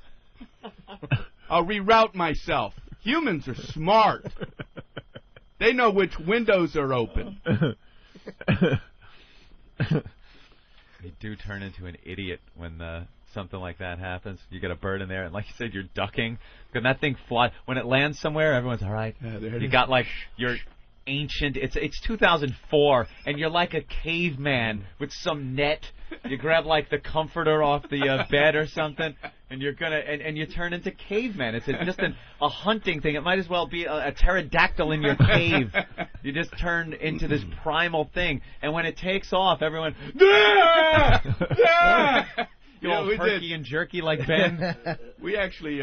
I'll reroute myself. Humans are smart. They know which windows are open." You do turn into an idiot when something like that happens. You get a bird in there, and like you said, you're ducking. When that thing flies, when it lands somewhere, everyone's all right. You got like your ancient. It's 2004, and you're like a caveman with some net. You grab like the comforter off the bed or something, and you're gonna and you turn into caveman. It's just a hunting thing. It might as well be a pterodactyl in your cave. You just turn into this primal thing, and when it takes off, everyone. You all perky and jerky like Ben. We actually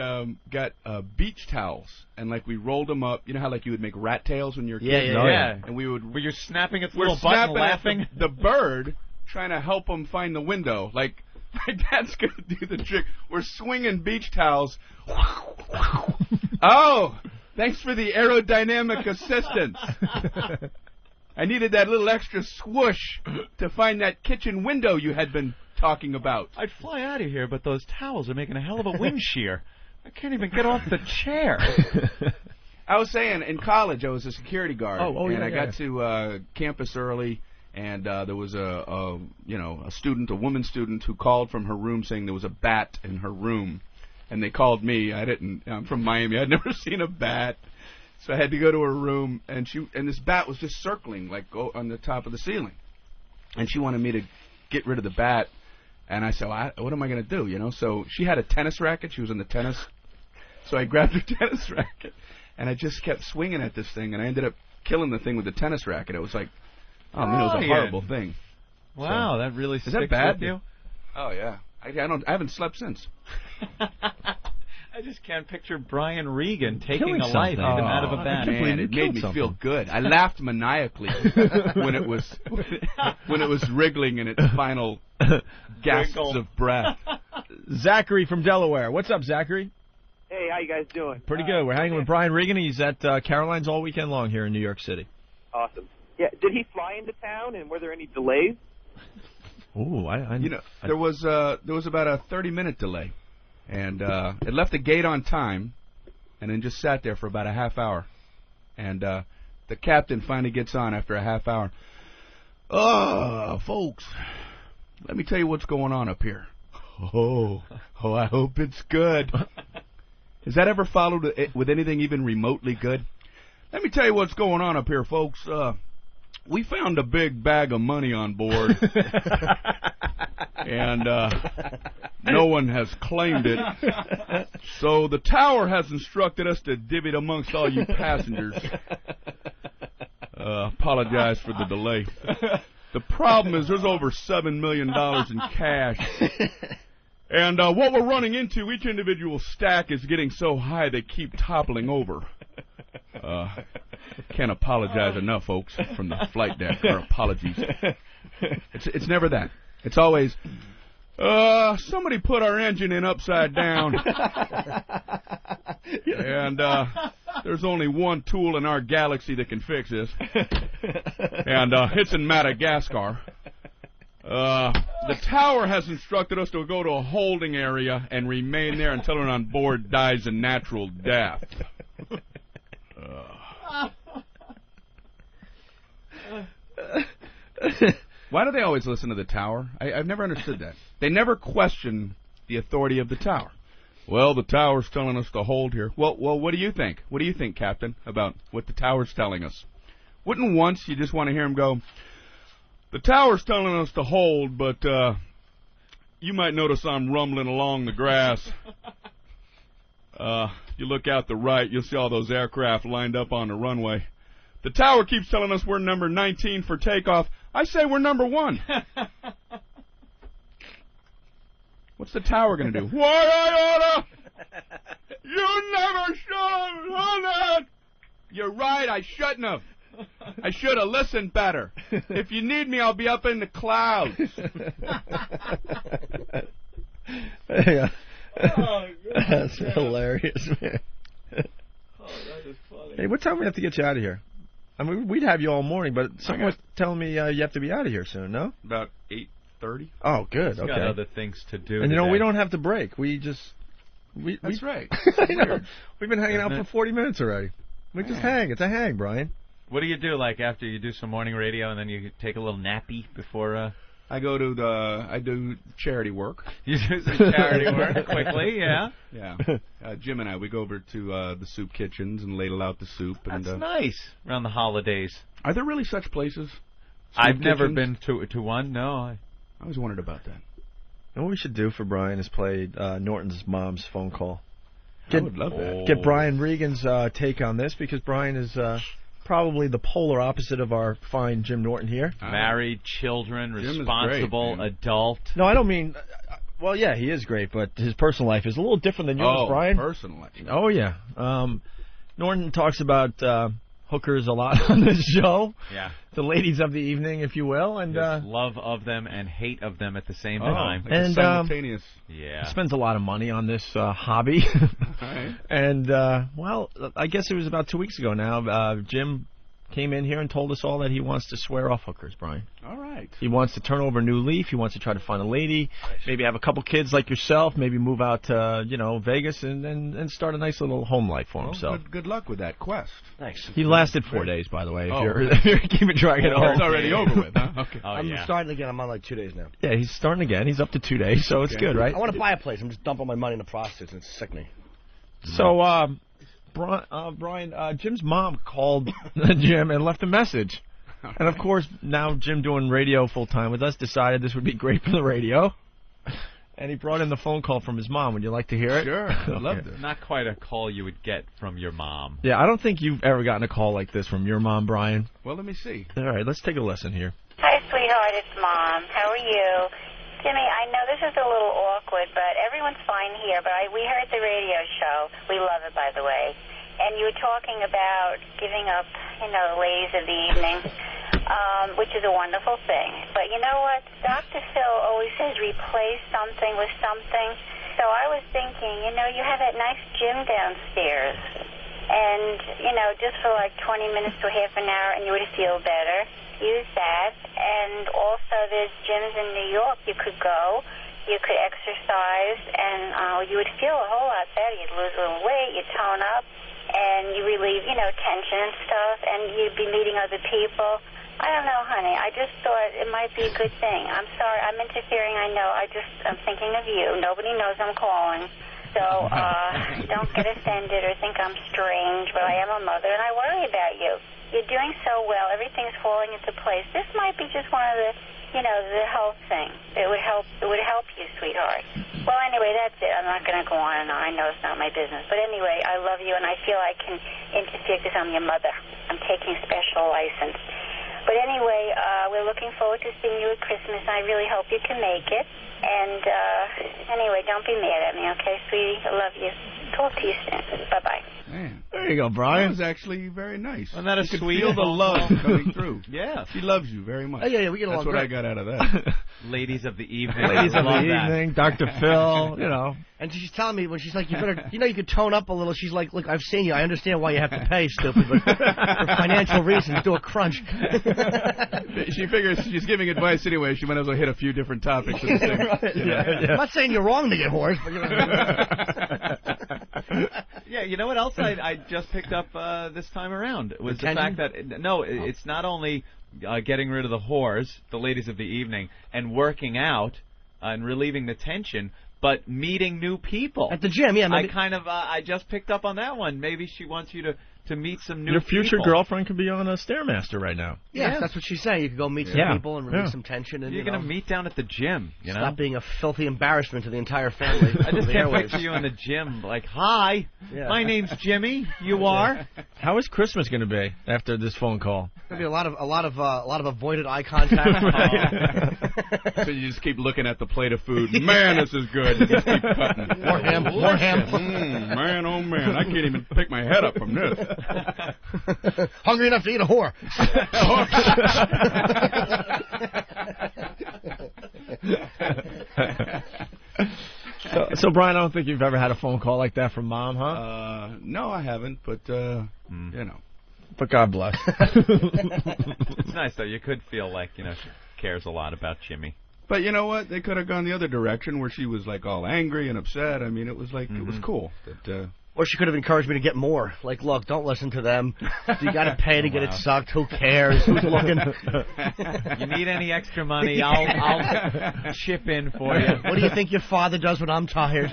got beach towels, and like we rolled them up. You know how like you would make rat tails when you're a kid? Yeah. And we would. Were you snapping its We're little butt and snapping at laughing? the bird, trying to help him find the window. Like my dad's gonna do the trick. We're swinging beach towels. Oh, thanks for the aerodynamic assistance. I needed that little extra swoosh to find that kitchen window you had been talking about. I'd fly out of here, but those towels are making a hell of a wind shear. I can't even get off the chair. I was saying, in college, I was a security guard, and I got to campus early, and there was a woman student who called from her room saying there was a bat in her room, and they called me. I'm from Miami. I'd never seen a bat, so I had to go to her room, and this bat was just circling like on the top of the ceiling, and she wanted me to get rid of the bat. And I said, what am I going to do, you know? So she had a tennis racket. She was into tennis. So I grabbed her tennis racket, and I just kept swinging at this thing, and I ended up killing the thing with the tennis racket. It was like, oh, man, it was a horrible thing. Wow, So, that really is sticks that bad? with you? Oh, yeah. I haven't slept since. I just can't picture Brian Regan taking Killing a life something. even out of a bat. Man, it made me feel good. I laughed maniacally when it was wriggling in its final gasps of breath. Zachary from Delaware. What's up, Zachary? Hey, how you guys doing? Pretty good. We're hanging with Brian Regan. He's at Caroline's all weekend long here in New York City. Awesome. Yeah, did he fly into town, and were there any delays? Ooh, there was about a 30-minute delay, and it left the gate on time, and then just sat there for about a half hour, and the captain finally gets on after a half hour. Oh, folks, let me tell you what's going on up here. Oh, I hope it's good. Has that ever followed with anything even remotely good? Let me tell you what's going on up here, folks. We found a big bag of money on board, and no one has claimed it. So the tower has instructed us to divvy it amongst all you passengers. Apologize for the delay. The problem is there's over $7 million in cash. And what we're running into, each individual stack is getting so high they keep toppling over. Can't apologize enough, folks, from the flight deck. Our apologies. It's never that. It's always, somebody put our engine in upside down. And there's only one tool in our galaxy that can fix this. And it's in Madagascar. The tower has instructed us to go to a holding area and remain there until anyone on board dies a natural death. Why do they always listen to the tower? I've never understood that. They never question the authority of the tower. Well, the tower's telling us to hold here. Well, what do you think? What do you think, Captain, about what the tower's telling us? Wouldn't once you just want to hear him go, the tower's telling us to hold, but you might notice I'm rumbling along the grass. You look out the right, you'll see all those aircraft lined up on the runway. The tower keeps telling us we're number 19 for takeoff. I say we're number 1. What's the tower going to do? Why, Iota? You never should have done that. You're right, I shouldn't have. I should have listened better. If you need me, I'll be up in the clouds. Yeah. Oh, that's hilarious, man. Oh, that is funny. Hey, what time do we have to get you out of here? I mean, we'd have you all morning, but someone's telling me you have to be out of here soon, no? About 8:30. Oh, good. He's okay. got other things to do. And today. we don't have to break. We just... That's right. I know. We've been hanging out for 40 minutes already. We just hang. It's a hang, Brian. What do you do, like, after you do some morning radio and then you take a little nappy before... I do charity work. You do some charity work quickly, yeah? Yeah. Jim and I, we go over to the soup kitchens and ladle out the soup. That's and, nice, around the holidays. Are there really such places? I've never been to one, no. I always wondered about that. And what we should do for Brian is play Norton's mom's phone call. I would love that. Get Brian Regan's take on this, because Brian is... probably the polar opposite of our fine Jim Norton here. Married, children, responsible, great, adult. No, I don't mean... well, yeah, he is great, but his personal life is a little different than yours, Brian. Personal life. Oh, yeah. Norton talks about hookers a lot on this show. Yeah. The ladies of the evening, if you will. And love of them and hate of them at the same time. Like and simultaneous. Yeah. He spends a lot of money on this hobby. Right. And, well, I guess it was about 2 weeks ago now. Jim came in here and told us all that he wants to swear off hookers, Brian. All right. He wants to turn over a new leaf. He wants to try to find a lady, maybe have a couple kids like yourself, maybe move out to, Vegas and start a nice little home life for himself. Good luck with that quest. Thanks. He lasted 4 days, by the way, if you're keeping track at all. It's already over with, huh? Okay. I'm starting again. I'm on like 2 days now. Yeah, he's starting again. He's up to 2 days, so it's good, right? I want to buy a place. I'm just dumping my money into prostitutes, and it's sickening. So, Brian, Jim's mom called Jim and left a message. And, of course, now Jim doing radio full-time with us decided this would be great for the radio. And he brought in the phone call from his mom. Would you like to hear it? Sure. I'd love it. Not quite a call you would get from your mom. Yeah, I don't think you've ever gotten a call like this from your mom, Brian. Well, let me see. All right, let's take a listen here. Hi, sweetheart. It's Mom. How are you? Jimmy, I know this is a little awkward, but everyone's fine here. But we heard the radio show. We love it, by the way. And you were talking about giving up, the ladies of the evening, which is a wonderful thing. But you know what? Dr. Phil always says replace something with something. So I was thinking, you have that nice gym downstairs. And, just for like 20 minutes to half an hour, and you would feel better. Use that. And also there's gyms in New York you could go. You could exercise, and you would feel a whole lot better. You'd lose a little weight, you'd tone up, and you relieve, tension and stuff, and you'd be meeting other people. I don't know, honey. I just thought it might be a good thing. I'm sorry. I'm interfering, I know. I'm thinking of you. Nobody knows I'm calling. So don't get offended or think I'm strange, but I am a mother, and I worry about you. You're doing so well. Everything's falling into place. This might be just one of the, the health thing. It would help you, sweetheart. Well, anyway, that's it. I'm not going to go on and on. I know it's not my business. But anyway, I love you, and I feel I can interfere because I'm your mother. I'm taking special license. But anyway, we're looking forward to seeing you at Christmas. I really hope you can make it. And anyway, don't be mad at me, okay, sweetie? I love you. Talk to you soon. Bye-bye. Man, there you go, Brian. That was actually very nice. Wasn't that a you could sweet feel the love coming through. Yeah. She loves you very much. Oh, yeah, we get along That's what great. I got out of that. Ladies of the evening. Ladies I of the love that. evening, Dr. Phil, And she's telling me when she's like, you better, you could tone up a little. She's like, look, I've seen you. I understand why you have to pay, stupid, but for financial reasons, do a crunch. She figures she's giving advice anyway. She might as well hit a few different topics. At the same, Right. I'm not saying you're wrong to get horse, but Yeah, you know what else I just picked up this time around was the fact that it's not only getting rid of the whores, the ladies of the evening, and working out and relieving the tension, but meeting new people at the gym. Yeah, maybe. I just picked up on that one. Maybe she wants you to meet some new Your future people. girlfriend could be on a Stairmaster right now. Yeah, that's what she's saying. You could go meet some people and release some tension. And You're going to meet down at the gym, Stop being a filthy embarrassment to the entire family. I just can't picture you in the gym like, hi, my name's Jimmy. You are? How is Christmas going to be after this phone call? There'll be a lot of avoided eye contact. So you just keep looking at the plate of food. Man, this is good. You just keep cutting. More ham. Man, oh man, I can't even pick my head up from this. Hungry enough to eat a whore. So, Brian, I don't think you've ever had a phone call like that from Mom, huh? No, I haven't, but, you know. But God bless. It's nice, though. You could feel like, she cares a lot about Jimmy. But you know what? They could have gone the other direction where she was, like, all angry and upset. I mean, it was like, it was cool. That, or she could have encouraged me to get more. Like, look, don't listen to them. You got to pay to get it sucked. Who cares? Who's looking? You need any extra money? I'll chip in for you. What do you think your father does when I'm tired?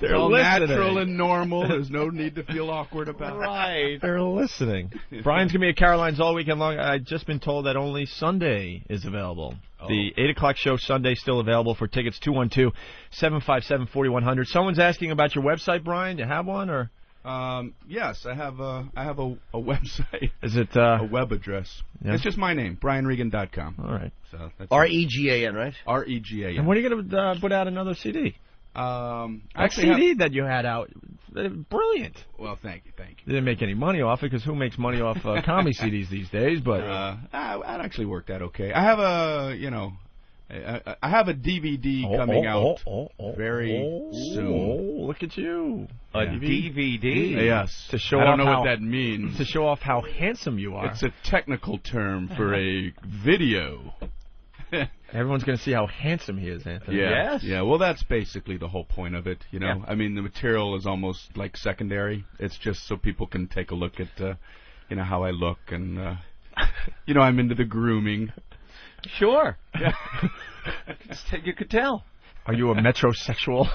They're all natural and normal. There's no need to feel awkward about it. Right. They're listening. Brian's going to be at Caroline's all weekend long. I've just been told that only Sunday is available. The 8 o'clock show Sunday still available for tickets, 212-757-4100. Someone's asking about your website, Brian. Do you have one? Or? Yes, I have a website. Is it a web address? Yeah. It's just my name, BrianRegan.com. All right. So that's REGAN, right? REGAN. And when are you going to put out another CD? That CD that you had out, brilliant. Well, thank you. You didn't make any money off it, because who makes money off comedy CDs these days? But that actually worked out okay. I have I have a DVD coming out very soon. Oh, look at you! A DVD? Yes. To show I don't off know what that means. To show off how handsome you are. It's a technical term for a video. Everyone's going to see how handsome he is, Anthony. Yeah. Yes. Yeah, well, that's basically the whole point of it, Yeah. I mean, the material is almost like secondary. It's just so people can take a look at, how I look and, I'm into the grooming. Sure. Yeah. You could tell. Are you a metrosexual?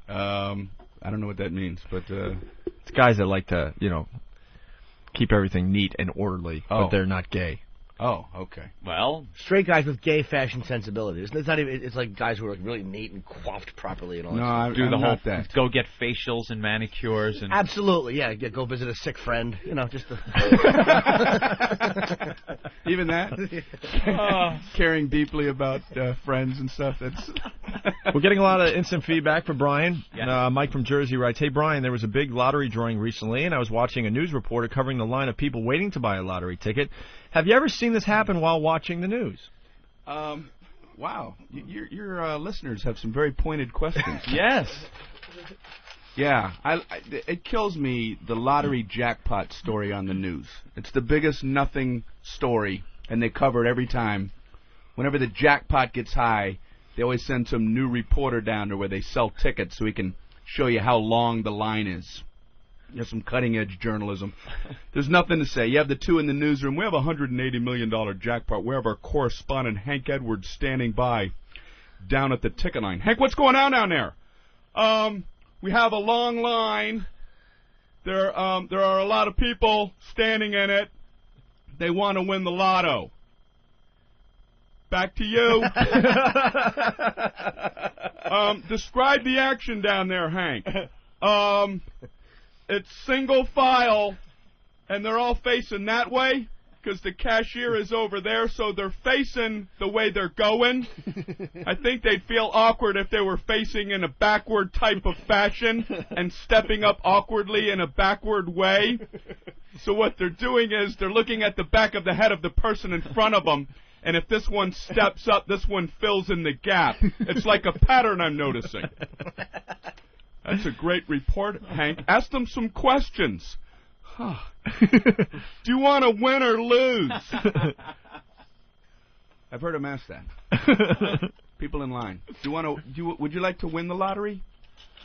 I don't know what that means, but it's guys that like to, keep everything neat and orderly, but they're not gay. Oh, okay. Well, straight guys with gay fashion sensibilities. It's not even. It's like guys who are like really neat and coiffed properly and all. No, that do the whole that. Go get facials and manicures and. Absolutely, yeah. Go visit a sick friend. Just. Even that. Caring deeply about friends and stuff. That's. We're getting a lot of instant feedback for Brian. Yeah. Mike from Jersey writes, "Hey Brian, there was a big lottery drawing recently, and I was watching a news reporter covering the line of people waiting to buy a lottery ticket. Have you ever seen this happen while watching the news?" Wow. Your listeners have some very pointed questions. Yes. Yeah. It kills me, the lottery jackpot story on the news. It's the biggest nothing story, and they cover it every time. Whenever the jackpot gets high, they always send some new reporter down there where they sell tickets so he can show you how long the line is. Some cutting-edge journalism. There's nothing to say. You have the two in the newsroom. We have a $180 million jackpot. We have our correspondent, Hank Edwards, standing by. down at the ticket line. Hank, what's going on down there? We have a long line. There are a lot of people standing in it. They want to win the lotto. Back to you. Describe the action down there, Hank. It's single file, and they're all facing that way because the cashier is over there, so they're facing the way they're going. I think they'd feel awkward if they were facing in a backward type of fashion and stepping up awkwardly in a backward way. So what they're doing is they're looking at the back of the head of the person in front of them, and if this one steps up, this one fills in the gap. It's like a pattern I'm noticing. That's a great report, Hank. Ask them some questions. Do you want to win or lose? I've heard him ask that. People in line. Would you like to win the lottery?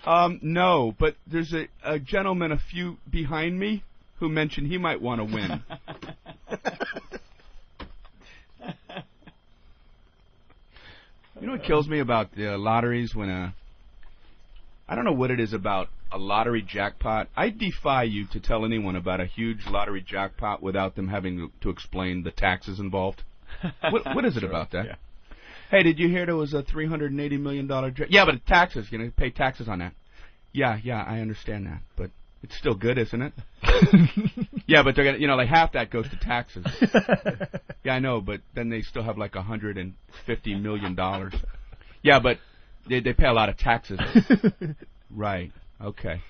No, but there's a gentleman a few behind me who mentioned he might want to win. You know what kills me about the lotteries when I don't know what it is about a lottery jackpot. I defy you to tell anyone about a huge lottery jackpot without them having to explain the taxes involved. What is it about that? Yeah. Hey, did you hear there was a $380 million yeah, but taxes, you pay taxes on that. Yeah, I understand that, but it's still good, isn't it? Yeah, but they're gonna, like half that goes to taxes. Yeah, I know, but then they still have like $150 million. Yeah, but they pay a lot of taxes. Right. Okay.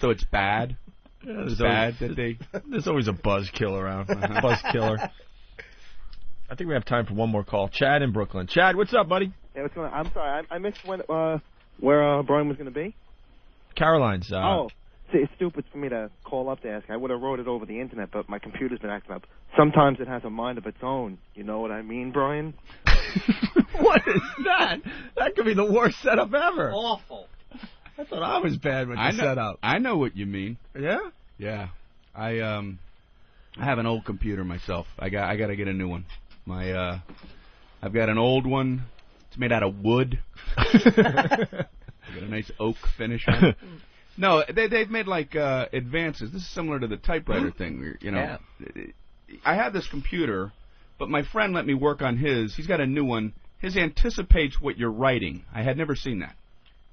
So it's bad. Yeah, it's bad that they. There's always a buzzkill around. Buzzkiller. I think we have time for one more call. Chad in Brooklyn. Chad, what's up, buddy? Yeah, what's going on? I'm sorry, I missed where Brian was going to be. Caroline's. See, it's stupid for me to call up to ask. I would have wrote it over the internet, but my computer's been acting up. Sometimes it has a mind of its own. You know what I mean, Brian? What is that? That could be the worst setup ever. Awful. I thought I was bad with the setup. I know what you mean. Yeah? Yeah. I have an old computer myself. I got to get a new one. I've got an old one. It's made out of wood. I got a nice oak finish on it. No, they've made like advances. This is similar to the typewriter thing. Yeah. I have this computer, but my friend let me work on his. He's got a new one. His anticipates what you're writing. I had never seen that.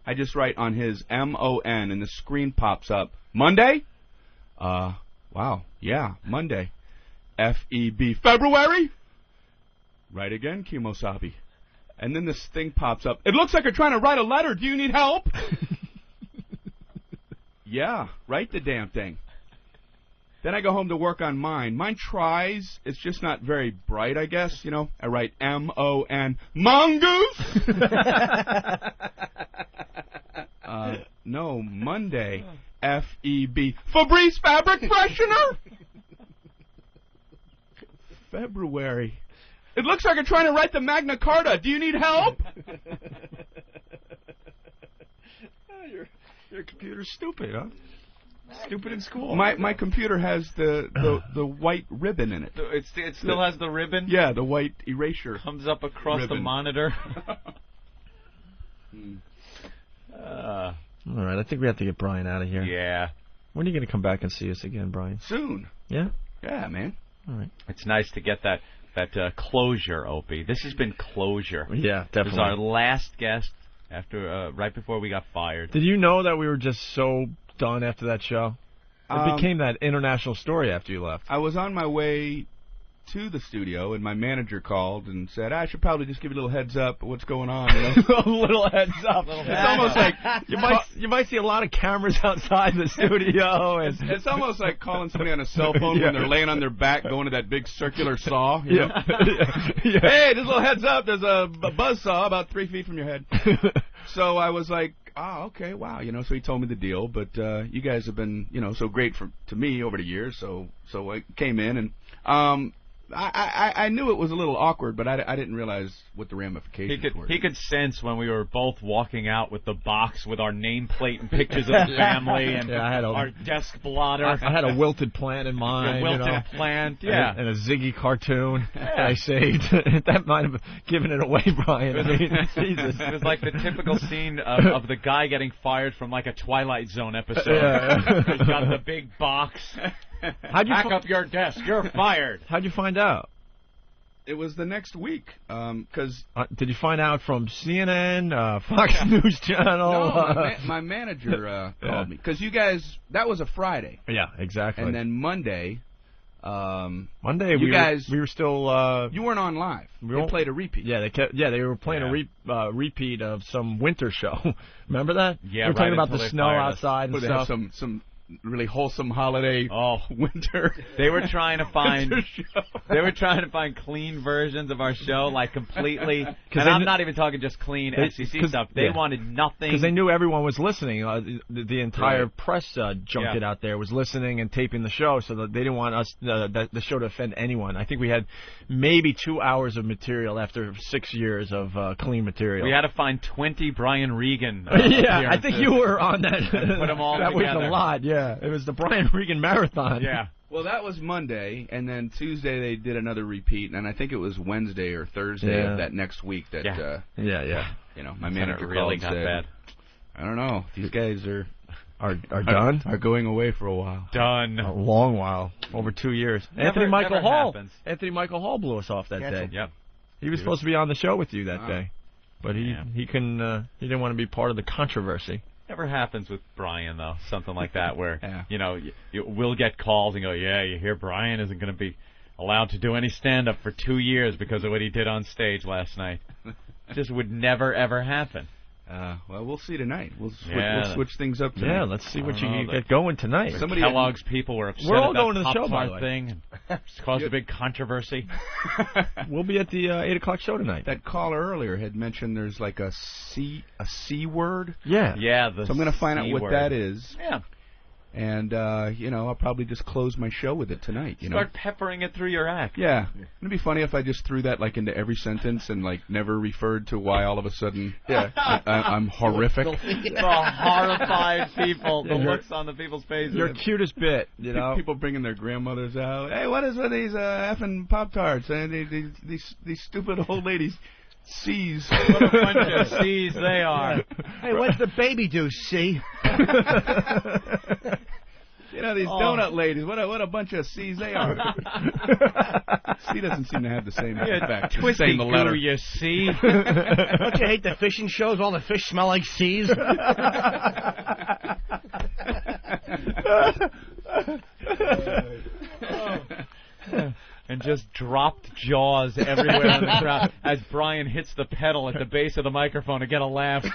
I just write on his MON, and the screen pops up. Monday? Wow. Yeah, Monday. FEB. February? Right again, Kimosabi. And then this thing pops up. It looks like you're trying to write a letter. Do you need help? Yeah, write the damn thing. Then I go home to work on mine. Mine tries. It's just not very bright, I guess. I write MON. Mongoose? No, Monday. FEB. Febreze fabric freshener? February. It looks like you're trying to write the Magna Carta. Do you need help? Your computer's stupid, huh? Stupid in school. My computer has the white ribbon in it. It still has the ribbon? Yeah, the white erasure. Comes up across ribbon. The monitor. All right, I think we have to get Brian out of here. Yeah. When are you going to come back and see us again, Brian? Soon. Yeah? Yeah, man. All right. It's nice to get that closure, Opie. This has been closure. Yeah, definitely. This is our last guest after right before we got fired. Did you know that we were just so done after that show? It became that international story after you left. I was on my way to the studio, and my manager called and said, I should probably just give you a little heads up of what's going on. A little heads up. It's almost like you might see a lot of cameras outside the studio. And it's almost like calling somebody on a cell phone when they're laying on their back going to that big circular saw. You know? Yeah. Hey, just a little heads up. There's a buzz saw about 3 feet from your head. So I was like, oh, okay, wow. So he told me the deal. But you guys have been, so great to me over the years. So I came in and I knew it was a little awkward, but I didn't realize what the ramifications were. He could sense when we were both walking out with the box with our nameplate and pictures of the family and I had our desk blotter. I had a wilted plant in mind. A wilted plant, yeah. And a Ziggy cartoon that I saved. That might have given it away, Brian. I mean, Jesus. It was like the typical scene of the guy getting fired from like a Twilight Zone episode. He's got the big box. How'd you Pack up your desk. You're fired. How'd you find out? It was the next week. Because did you find out from CNN, Fox News Channel? No, my manager called me. Because you guys, that was a Friday. Yeah, exactly. And then Monday, we were still. You weren't on live. They played a repeat. Yeah, they were playing a repeat of some winter show. Remember that? Yeah, they were talking about the snow outside and stuff. They have some really wholesome holiday winter. They were trying to find clean versions of our show, like completely. And I'm not even talking just clean FCC stuff. They wanted nothing because they knew everyone was listening. The entire press junket out there was listening and taping the show, so that they didn't want us the show to offend anyone. I think we had maybe 2 hours of material after 6 years of clean material. We had to find 20 Brian Regan. I think you were on that. Put them all that together. was a lot. Yeah, it was the Brian Regan marathon. Yeah. Well, that was Monday, and then Tuesday they did another repeat, and I think it was Wednesday or Thursday of that next week that. You know, my manager really called and said, bad. I don't know. These guys are done. Are going away for a while. Done. A long while, over 2 years. Anthony Michael Hall blew us off that day. Yep. He was supposed to be on the show with you that day, but he didn't want to be part of the controversy. Never happens with Brian, though, something like that, where, we'll get calls and go, you hear Brian isn't going to be allowed to do any stand-up for 2 years because of what he did on stage last night. Just would never, ever happen. Well, we'll see tonight. We'll switch things up tonight. Yeah, let's see what you get going tonight. Kellogg's people were upset we're all at going to the show, by the Pop-Tart way. thing. It's caused a big controversy. We'll be at the 8 o'clock show tonight. That caller earlier had mentioned there's like a C word. Yeah. Yeah, so I'm going to find out what that is. Yeah. And, I'll probably just close my show with it tonight. Start peppering it through your act. Yeah. It'd be funny if I just threw that, like, into every sentence and, like, never referred to why all of a sudden I'm horrific. The horrified people, the looks on the people's faces. Your cutest bit, People bringing their grandmothers out. Hey, what is with these effing Pop-Tarts? These stupid old ladies. C's. What a bunch of C's they are. Hey, what's the baby do, C? These donut ladies, what a bunch of C's they are. C doesn't seem to have the same effect. Twisty goo, you see. Don't you hate the fishing shows? All the fish smell like C's. And just dropped jaws everywhere on the crowd as Brian hits the pedal at the base of the microphone to get a laugh.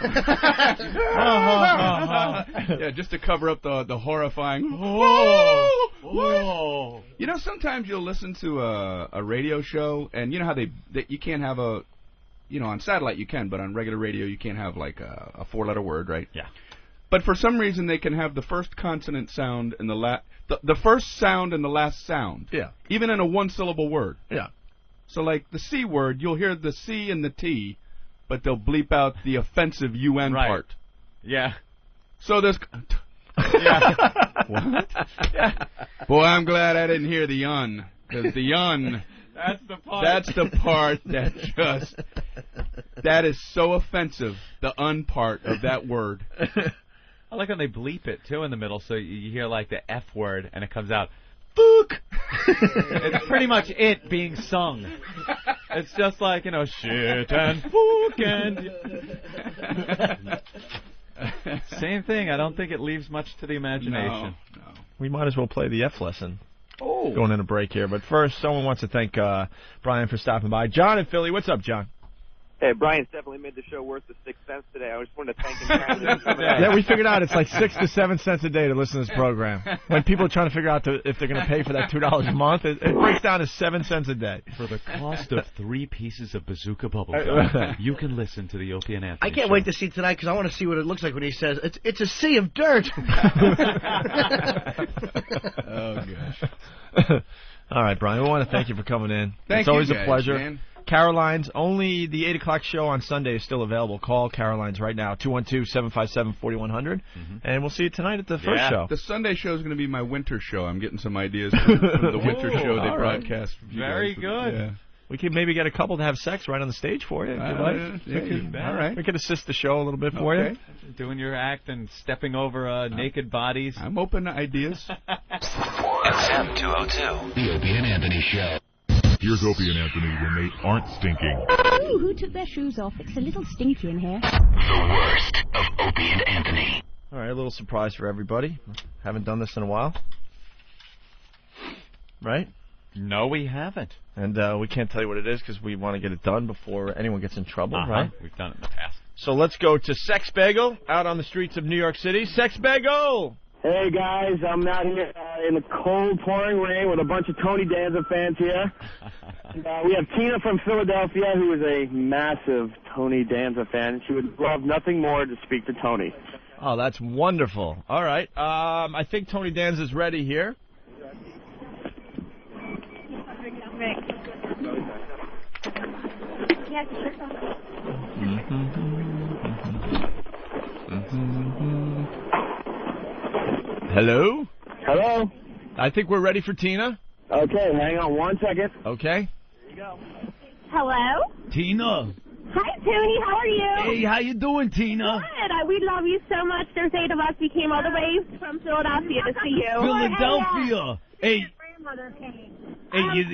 Yeah, just to cover up the horrifying. Whoa. Sometimes you'll listen to a radio show, and you know how you can't have on satellite you can, but on regular radio you can't have like a 4-letter word, right? Yeah. But for some reason they can have the first consonant sound and the first sound and the last sound. Yeah. Even in a 1-syllable word. Yeah. So like the C word, you'll hear the C and the T, but they'll bleep out the offensive UN part. Yeah. So there's. Yeah. What? Yeah. Boy, I'm glad I didn't hear the un, because the un. That's the part. That's the part that is so offensive. The un part of that word. I like when they bleep it, too, in the middle, so you hear, like, the F word, and it comes out, fuck! It's pretty much it being sung. It's just like, shit and fuck and... Same thing. I don't think it leaves much to the imagination. No. We might as well play the F lesson. Oh. Going in a break here. But first, someone wants to thank Brian for stopping by. John in Philly. What's up, John? Hey, Brian's definitely made the show worth the 6 cents today. I just wanted to thank him kindly for coming out. Yeah, we figured out it's like 6 to 7 cents a day to listen to this program. When people are trying to figure out if they're going to pay for that $2 a month, it breaks down to 7 cents a day. For the cost of 3 pieces of Bazooka bubblegum, you can listen to the Opie and Anthony I can't show. wait to see tonight because I want to see what it looks like when he says it's a sea of dirt. Oh gosh. All right, Brian, we want to thank you for coming in. Thank it's you always guys, a pleasure. man. Caroline's, only the 8 o'clock show on Sunday is still available. Call Caroline's right now, 212-757-4100. And we'll see you tonight at the first show. The Sunday show is going to be my winter show. I'm getting some ideas from the winter show they broadcast. Very good. Yeah. We could maybe get a couple to have sex right on the stage for you. If you'd like. All right. We could assist the show a little bit for you. Doing your act and stepping over naked bodies. I'm open to ideas. XM 202. The Opie and Anthony Show. Here's Opie and Anthony when they aren't stinking. Ooh, who took their shoes off? It's a little stinky in here. The worst of Opie and Anthony. All right, a little surprise for everybody. Haven't done this in a while. Right? No, we haven't. And we can't tell you what it is because we want to get it done before anyone gets in trouble, right? We've done it in the past. So let's go to Sex Bagel out on the streets of New York City. Sex Bagel! Hey guys, I'm out here in the cold, pouring rain with a bunch of Tony Danza fans here. And, we have Tina from Philadelphia, who is a massive Tony Danza fan. She would love nothing more to speak to Tony. Oh, that's wonderful. All right, I think Tony Danza's ready here. Hello? Hello? I think we're ready for Tina. Okay, hang on 1 second. Okay. Here you go. Hello? Tina. Hi, Tony. How are you? Hey, how you doing, Tina? Good. We love you so much. There's 8 of us. We came all the way from Philadelphia to see you. Philadelphia. Hey,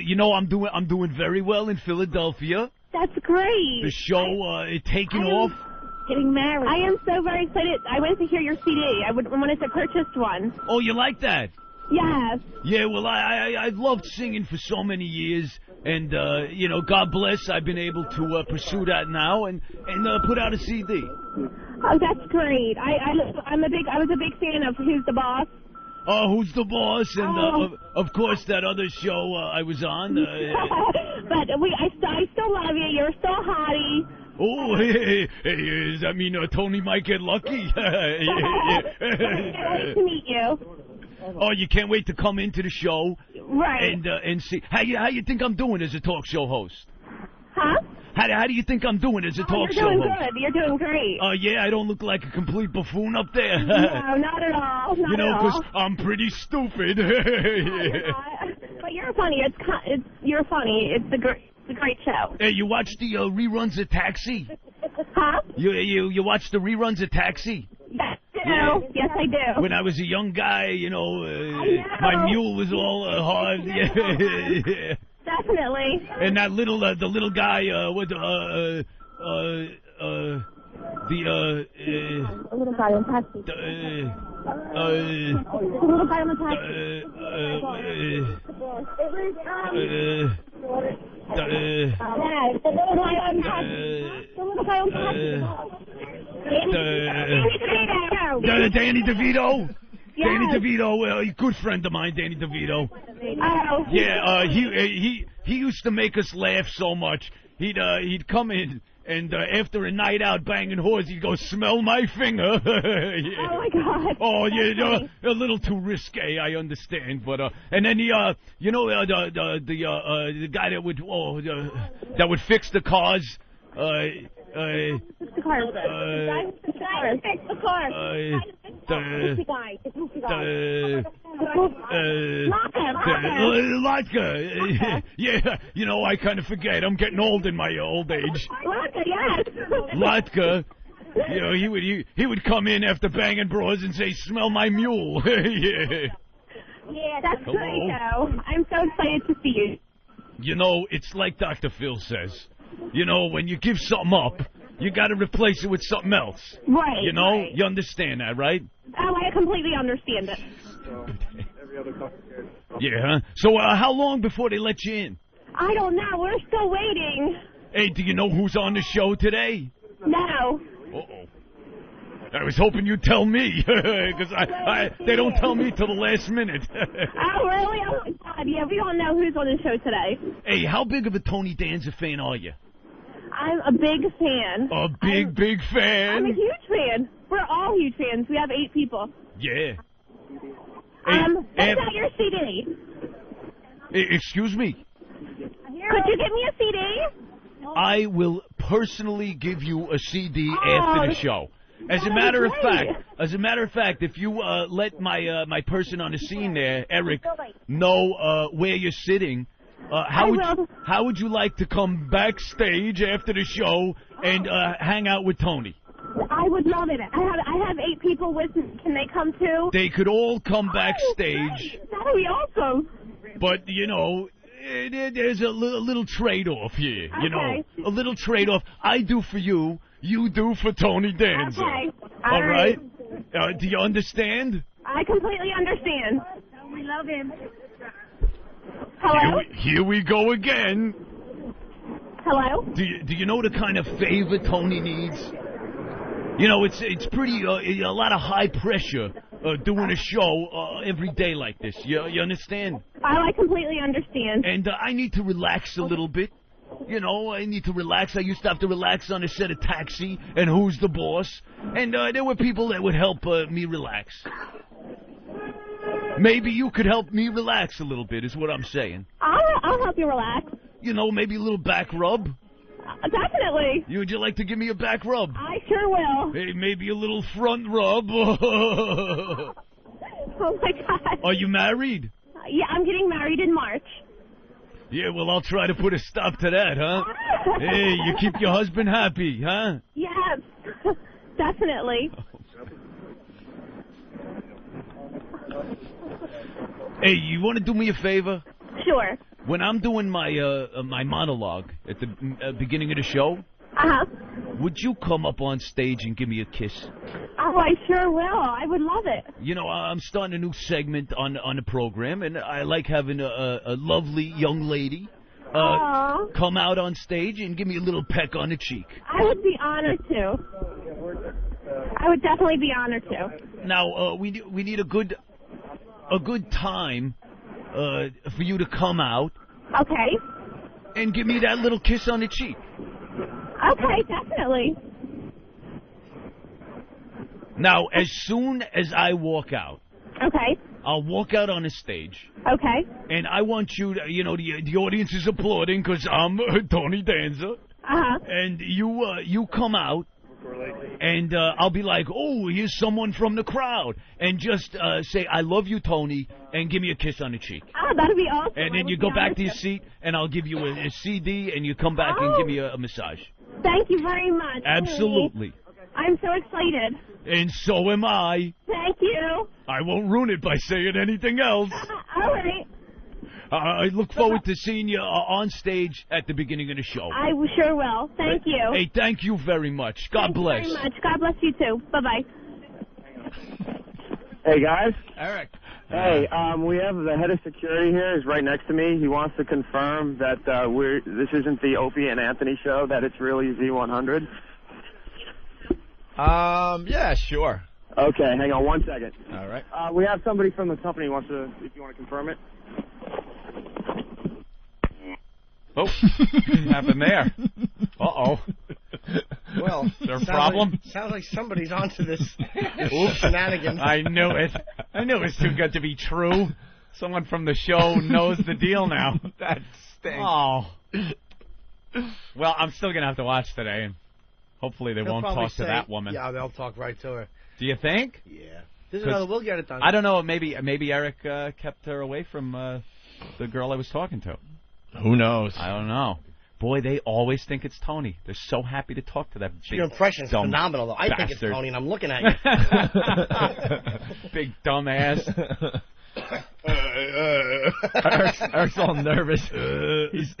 you know I'm doing very well in Philadelphia. That's great. The show taking off. Getting married. I am so very excited. I went to hear your CD. I wanted to purchase one. Oh, you like that? Yes. Yeah, well, I loved singing for so many years, and you know, God bless, I've been able to pursue that now and put out a CD. Oh, that's great. I was a big fan of Who's the Boss. Oh, Who's the Boss, and of course that other show I was on. But I still love you. You're so hottie. Oh, hey, does that mean Tony might get lucky? Can't wait to meet you. Oh, you can't wait to come into the show, right? And see how you think I'm doing as a talk show host? Huh? How do you think I'm doing as a talk show host? You're doing good. You're doing great. Oh yeah, I don't look like a complete buffoon up there. No, not at all. Not you know, at all. because I'm pretty stupid. But you're funny. You're funny. It's a great show. Hey, you watch the reruns of Taxi? Huh? You watch the reruns of Taxi? Yes, I do. Yes, I do. When I was a young guy, you know, my mule was all hard. Definitely. And that little, the little guy with the little guy on Taxi. The little guy on the Taxi. Danny DeVito. Yes. Danny DeVito, a good friend of mine, Danny DeVito. Oh. Yeah, he used to make us laugh so much. He'd come in and after a night out banging whores, he'd go, "Smell my finger." Yeah. Oh my God. Oh yeah, a little too risque, I understand, but and then the guy that would fix the cars. The Latka. Yeah, you know, I kind of forget. I'm getting old in my old age. Latka, yes. Latka. You know, he would come in after banging bras and say, "Smell my mule." Yeah. Yeah, that's great, though. I'm so excited to see you. You know, it's like Dr. Phil says. You know, when you give something up, you got to replace it with something else. Right. You know, right. You understand that, right? Oh, I completely understand it. Yeah, huh? So how long before they let you in? I don't know. We're still waiting. Hey, do you know who's on the show today? No. Uh-oh. I was hoping you'd tell me, because they don't tell me till the last minute. Oh, really? Oh, my God. Yeah, we don't know who's on the show today. Hey, how big of a Tony Danza fan are you? I'm a big fan. A big fan? I'm a huge fan. We're all huge fans. We have 8 people. Yeah. What about your CD? Excuse me? Could you give me a CD? I will personally give you a CD after the show. As a matter of fact, if you let my person on the scene there, Eric, know where you're sitting, how would you like to come backstage after the show and hang out with Tony? I would love it. I have 8 people with me. Can they come too? They could all come backstage. That would be awesome. But, you know, there's a little trade-off here. You know, a little trade-off. I do for you, you do for Tony Danza. Okay. All right? Do you understand? I completely understand. We love him. Hello? Here we go again. Hello? Do you know the kind of favor Tony needs? You know, it's pretty a lot of high pressure doing a show every day like this. You understand? I completely understand. And I need to relax a little bit. You know, I need to relax. I used to have to relax on a set of Taxi and Who's the Boss. And there were people that would help me relax. Maybe you could help me relax a little bit, is what I'm saying. I'll help you relax. You know, maybe a little back rub. Definitely. Would you like to give me a back rub? I sure will. Hey, maybe a little front rub. Oh, my God. Are you married? Yeah, I'm getting married in March. Yeah, well, I'll try to put a stop to that, huh? Hey, you keep your husband happy, huh? Yes, definitely. Hey, you want to do me a favor? Sure. When I'm doing my my monologue at the beginning of the show, would you come up on stage and give me a kiss? Oh, I sure will. I would love it. You know, I'm starting a new segment on the program, and I like having a lovely young lady come out on stage and give me a little peck on the cheek. I would be honored to. I would definitely be honored to. Now, we need a good time for you to come out. Okay. And give me that little kiss on the cheek. Okay, definitely. Now, as soon as I walk out, okay, I'll walk out on the stage. Okay. And I want you to, you know, the audience is applauding because I'm Tony Danza. And you come out. And I'll be like, oh, here's someone from the crowd. And just say, I love you, Tony, and give me a kiss on the cheek. Oh, that'd be awesome. And then you go back to your seat, and I'll give you a CD, and you come back and give me a massage. Thank you very much. Absolutely. I'm so excited. And so am I. Thank you. I won't ruin it by saying anything else. All right. I look forward to seeing you on stage at the beginning of the show. I sure will. Thank you. Hey, thank you very much. God bless. Thank you very much. God bless you, too. Bye-bye. Hey, guys. Eric. Hey, we have the head of security here. He's right next to me. He wants to confirm that this isn't the Opie and Anthony show, that it's really Z100. Yeah, sure. Okay, hang on 1 second. All right. We have somebody from the company who wants to, if you want to confirm it. Oh, what happened there? Uh-oh. Well, is there a problem? Sounds like somebody's onto this shenanigans. I knew it. I knew it was too good to be true. Someone from the show knows the deal now. That stinks. Oh. Well, I'm still going to have to watch today, and hopefully they won't talk to that woman. Yeah, they'll talk right to her. Do you think? Yeah. We'll get it done. I don't know. Maybe Eric kept her away from the girl I was talking to. Who knows? I don't know. Boy, they always think it's Tony. They're so happy to talk to that big Your impression's dumb phenomenal, though. I think it's bastard. Tony, and I'm looking at you. Big dumb ass. Eric's all nervous. He's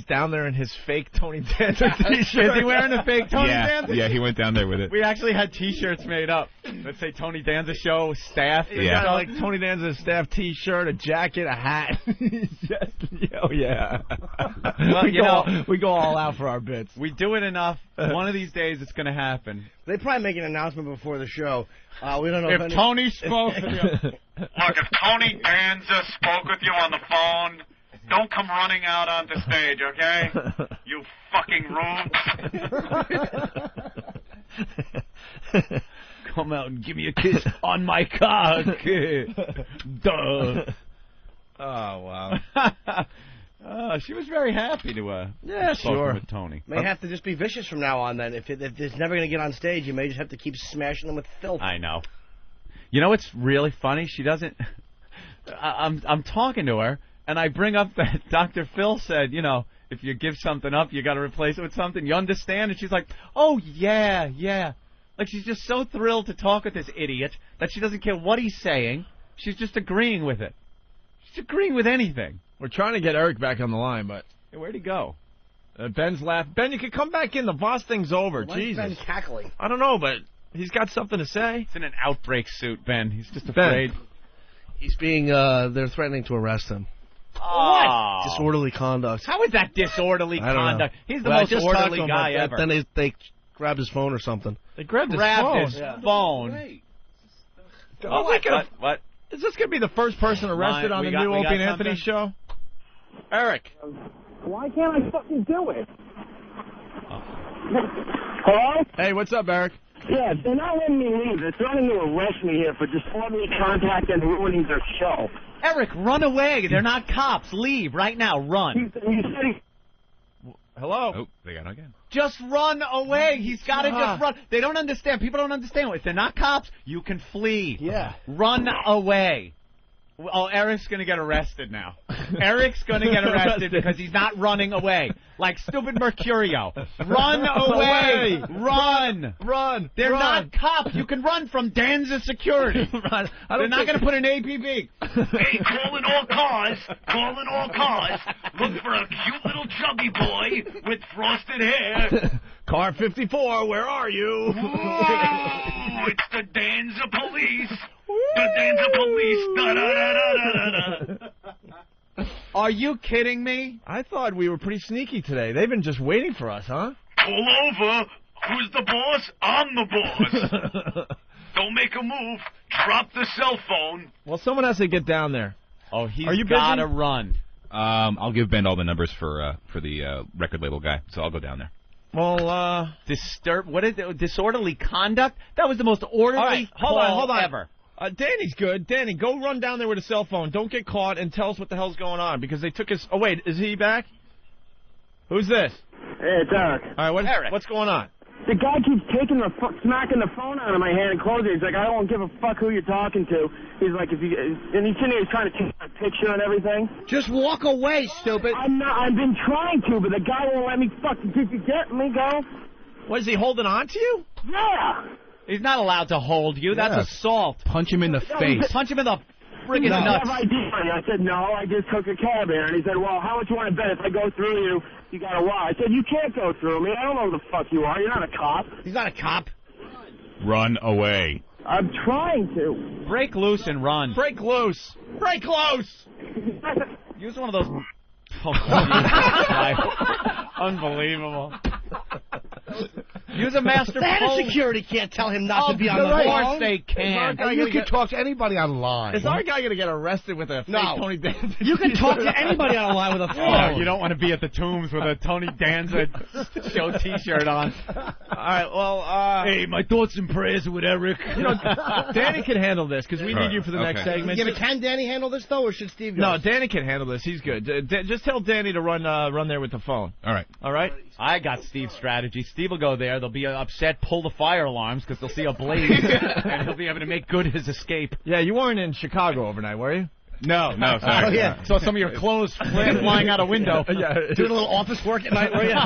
down there in his fake Tony Danza t-shirt. Is he wearing a fake Tony Danza? Yeah, he went down there with it. We actually had T-shirts made up. Let's say Tony Danza Show staff. He's got like Tony Danza staff T-shirt, a jacket, a hat. Oh yeah. Well, we go all out for our bits. We do it enough. One of these days, it's going to happen. They probably make an announcement before the show. We don't know if Tony spoke with you. Look, if Tony Danza spoke with you on the phone, don't come running out onto stage, okay? You fucking rube. Come out and give me a kiss on my cock. Duh. wow. She was very happy to Yeah, talk sure. with Tony. May have to just be vicious from now on. Then, if it's never going to get on stage, you may just have to keep smashing them with filth. I know. You know what's really funny? She doesn't. I'm talking to her, and I bring up that Dr. Phil said, you know, if you give something up, you got to replace it with something. You understand? And she's like, oh yeah. Like she's just so thrilled to talk with this idiot that she doesn't care what he's saying. She's just agreeing with it. She's agreeing with anything. We're trying to get Eric back on the line, but hey, where'd he go? Ben's laughing. Ben, you can come back in. The Voss thing's over. Why is Jesus. Ben cackling? I don't know, but he's got something to say. He's in an outbreak suit, Ben. He's just afraid. He's being. They're threatening to arrest him. What? Disorderly conduct. How is that disorderly I don't know. conduct? He's the Well, I most just talked orderly to him guy about that. ever. Then they grabbed his phone or something. They grabbed his phone. Oh, what? Is this going to be the first person arrested on the new Opie and Anthony show? Eric. Why can't I fucking do it? Hello? Hey, what's up, Eric? Yeah, they're not letting me leave. They're threatening to arrest me here for disorderly conduct and ruining their show. Eric, run away. They're not cops. Leave right now. Run. Hello? Oh, they got again. Just run away. He's got to just run. They don't understand. People don't understand. If they're not cops, you can flee. Yeah. Run away. Oh, Eric's going to get arrested now. Eric's going to get arrested because he's not running away. Like stupid Mercurio. Run away. Run. They're not cops. You can run from Danza Security. They're not going to put an APB. Hey, calling all cars. Look for a cute little chubby boy with frosted hair. Car 54, where are you? Ooh, it's the Danza Police. The Danza Police. Da-da-da-da-da-da. Are you kidding me? I thought we were pretty sneaky today. They've been just waiting for us, huh? Pull over. Who's the boss? I'm the boss. Don't make a move. Drop the cell phone. Well, someone has to get down there. Oh, he's Are you got to busy? run. I'll give Ben all the numbers for the record label guy, so I'll go down there. Well, what is it? Disorderly conduct? That was the most orderly all right, call hold on. ever. Danny's good. Danny, go run down there with a cell phone. Don't get caught and tell us what the hell's going on because they took his... Oh, wait, is he back? Who's this? Hey, it's Eric. All right, what's going on? The guy keeps smacking the phone out of my hand and closing it. He's like, I don't give a fuck who you're talking to. He's like, and he's sitting there trying to take a picture and everything. Just walk away, stupid. I've been trying to, but the guy won't let me fucking. Did you get me, go? What, is he holding on to you? Yeah. He's not allowed to hold you. That's assault. Punch him in the face. Punch him in the friggin' No. nuts. I said, no, I just took a cab here. And he said, well, how much you want to bet if I go through you, you got to lie? I said, you can't go through me. I don't know who the fuck you are. You're not a cop. He's not a cop. Run away. I'm trying to. Break loose and run. Break loose. Break loose. Use one of those... Oh, Jesus Christ. Unbelievable. Use a master The head of phone. security can't tell him not to be on the Of phone. course they can. And you can talk to anybody online. Is our guy going to get arrested with a fake Tony Danza? You can talk to anybody on the line with a phone. Oh, you don't want to be at the Tombs with a Tony Danza show T-shirt on. All right, well, Hey, my thoughts and prayers are with Eric. you know, Danny can handle this because we need you for the next segment. Yeah, but can Danny handle this, though, or should Steve go? No, Danny can handle this. He's good. Just tell Danny to run there with the phone. All right. All right? I got Steve's strategy. Steve will go there. They'll be upset, pull the fire alarms because they'll see a blaze, and he'll be able to make good his escape. Yeah, you weren't in Chicago overnight, were you? No, sorry. Oh, yeah. So some of your clothes flying out a window. Yeah. Doing a little office work at night, were you?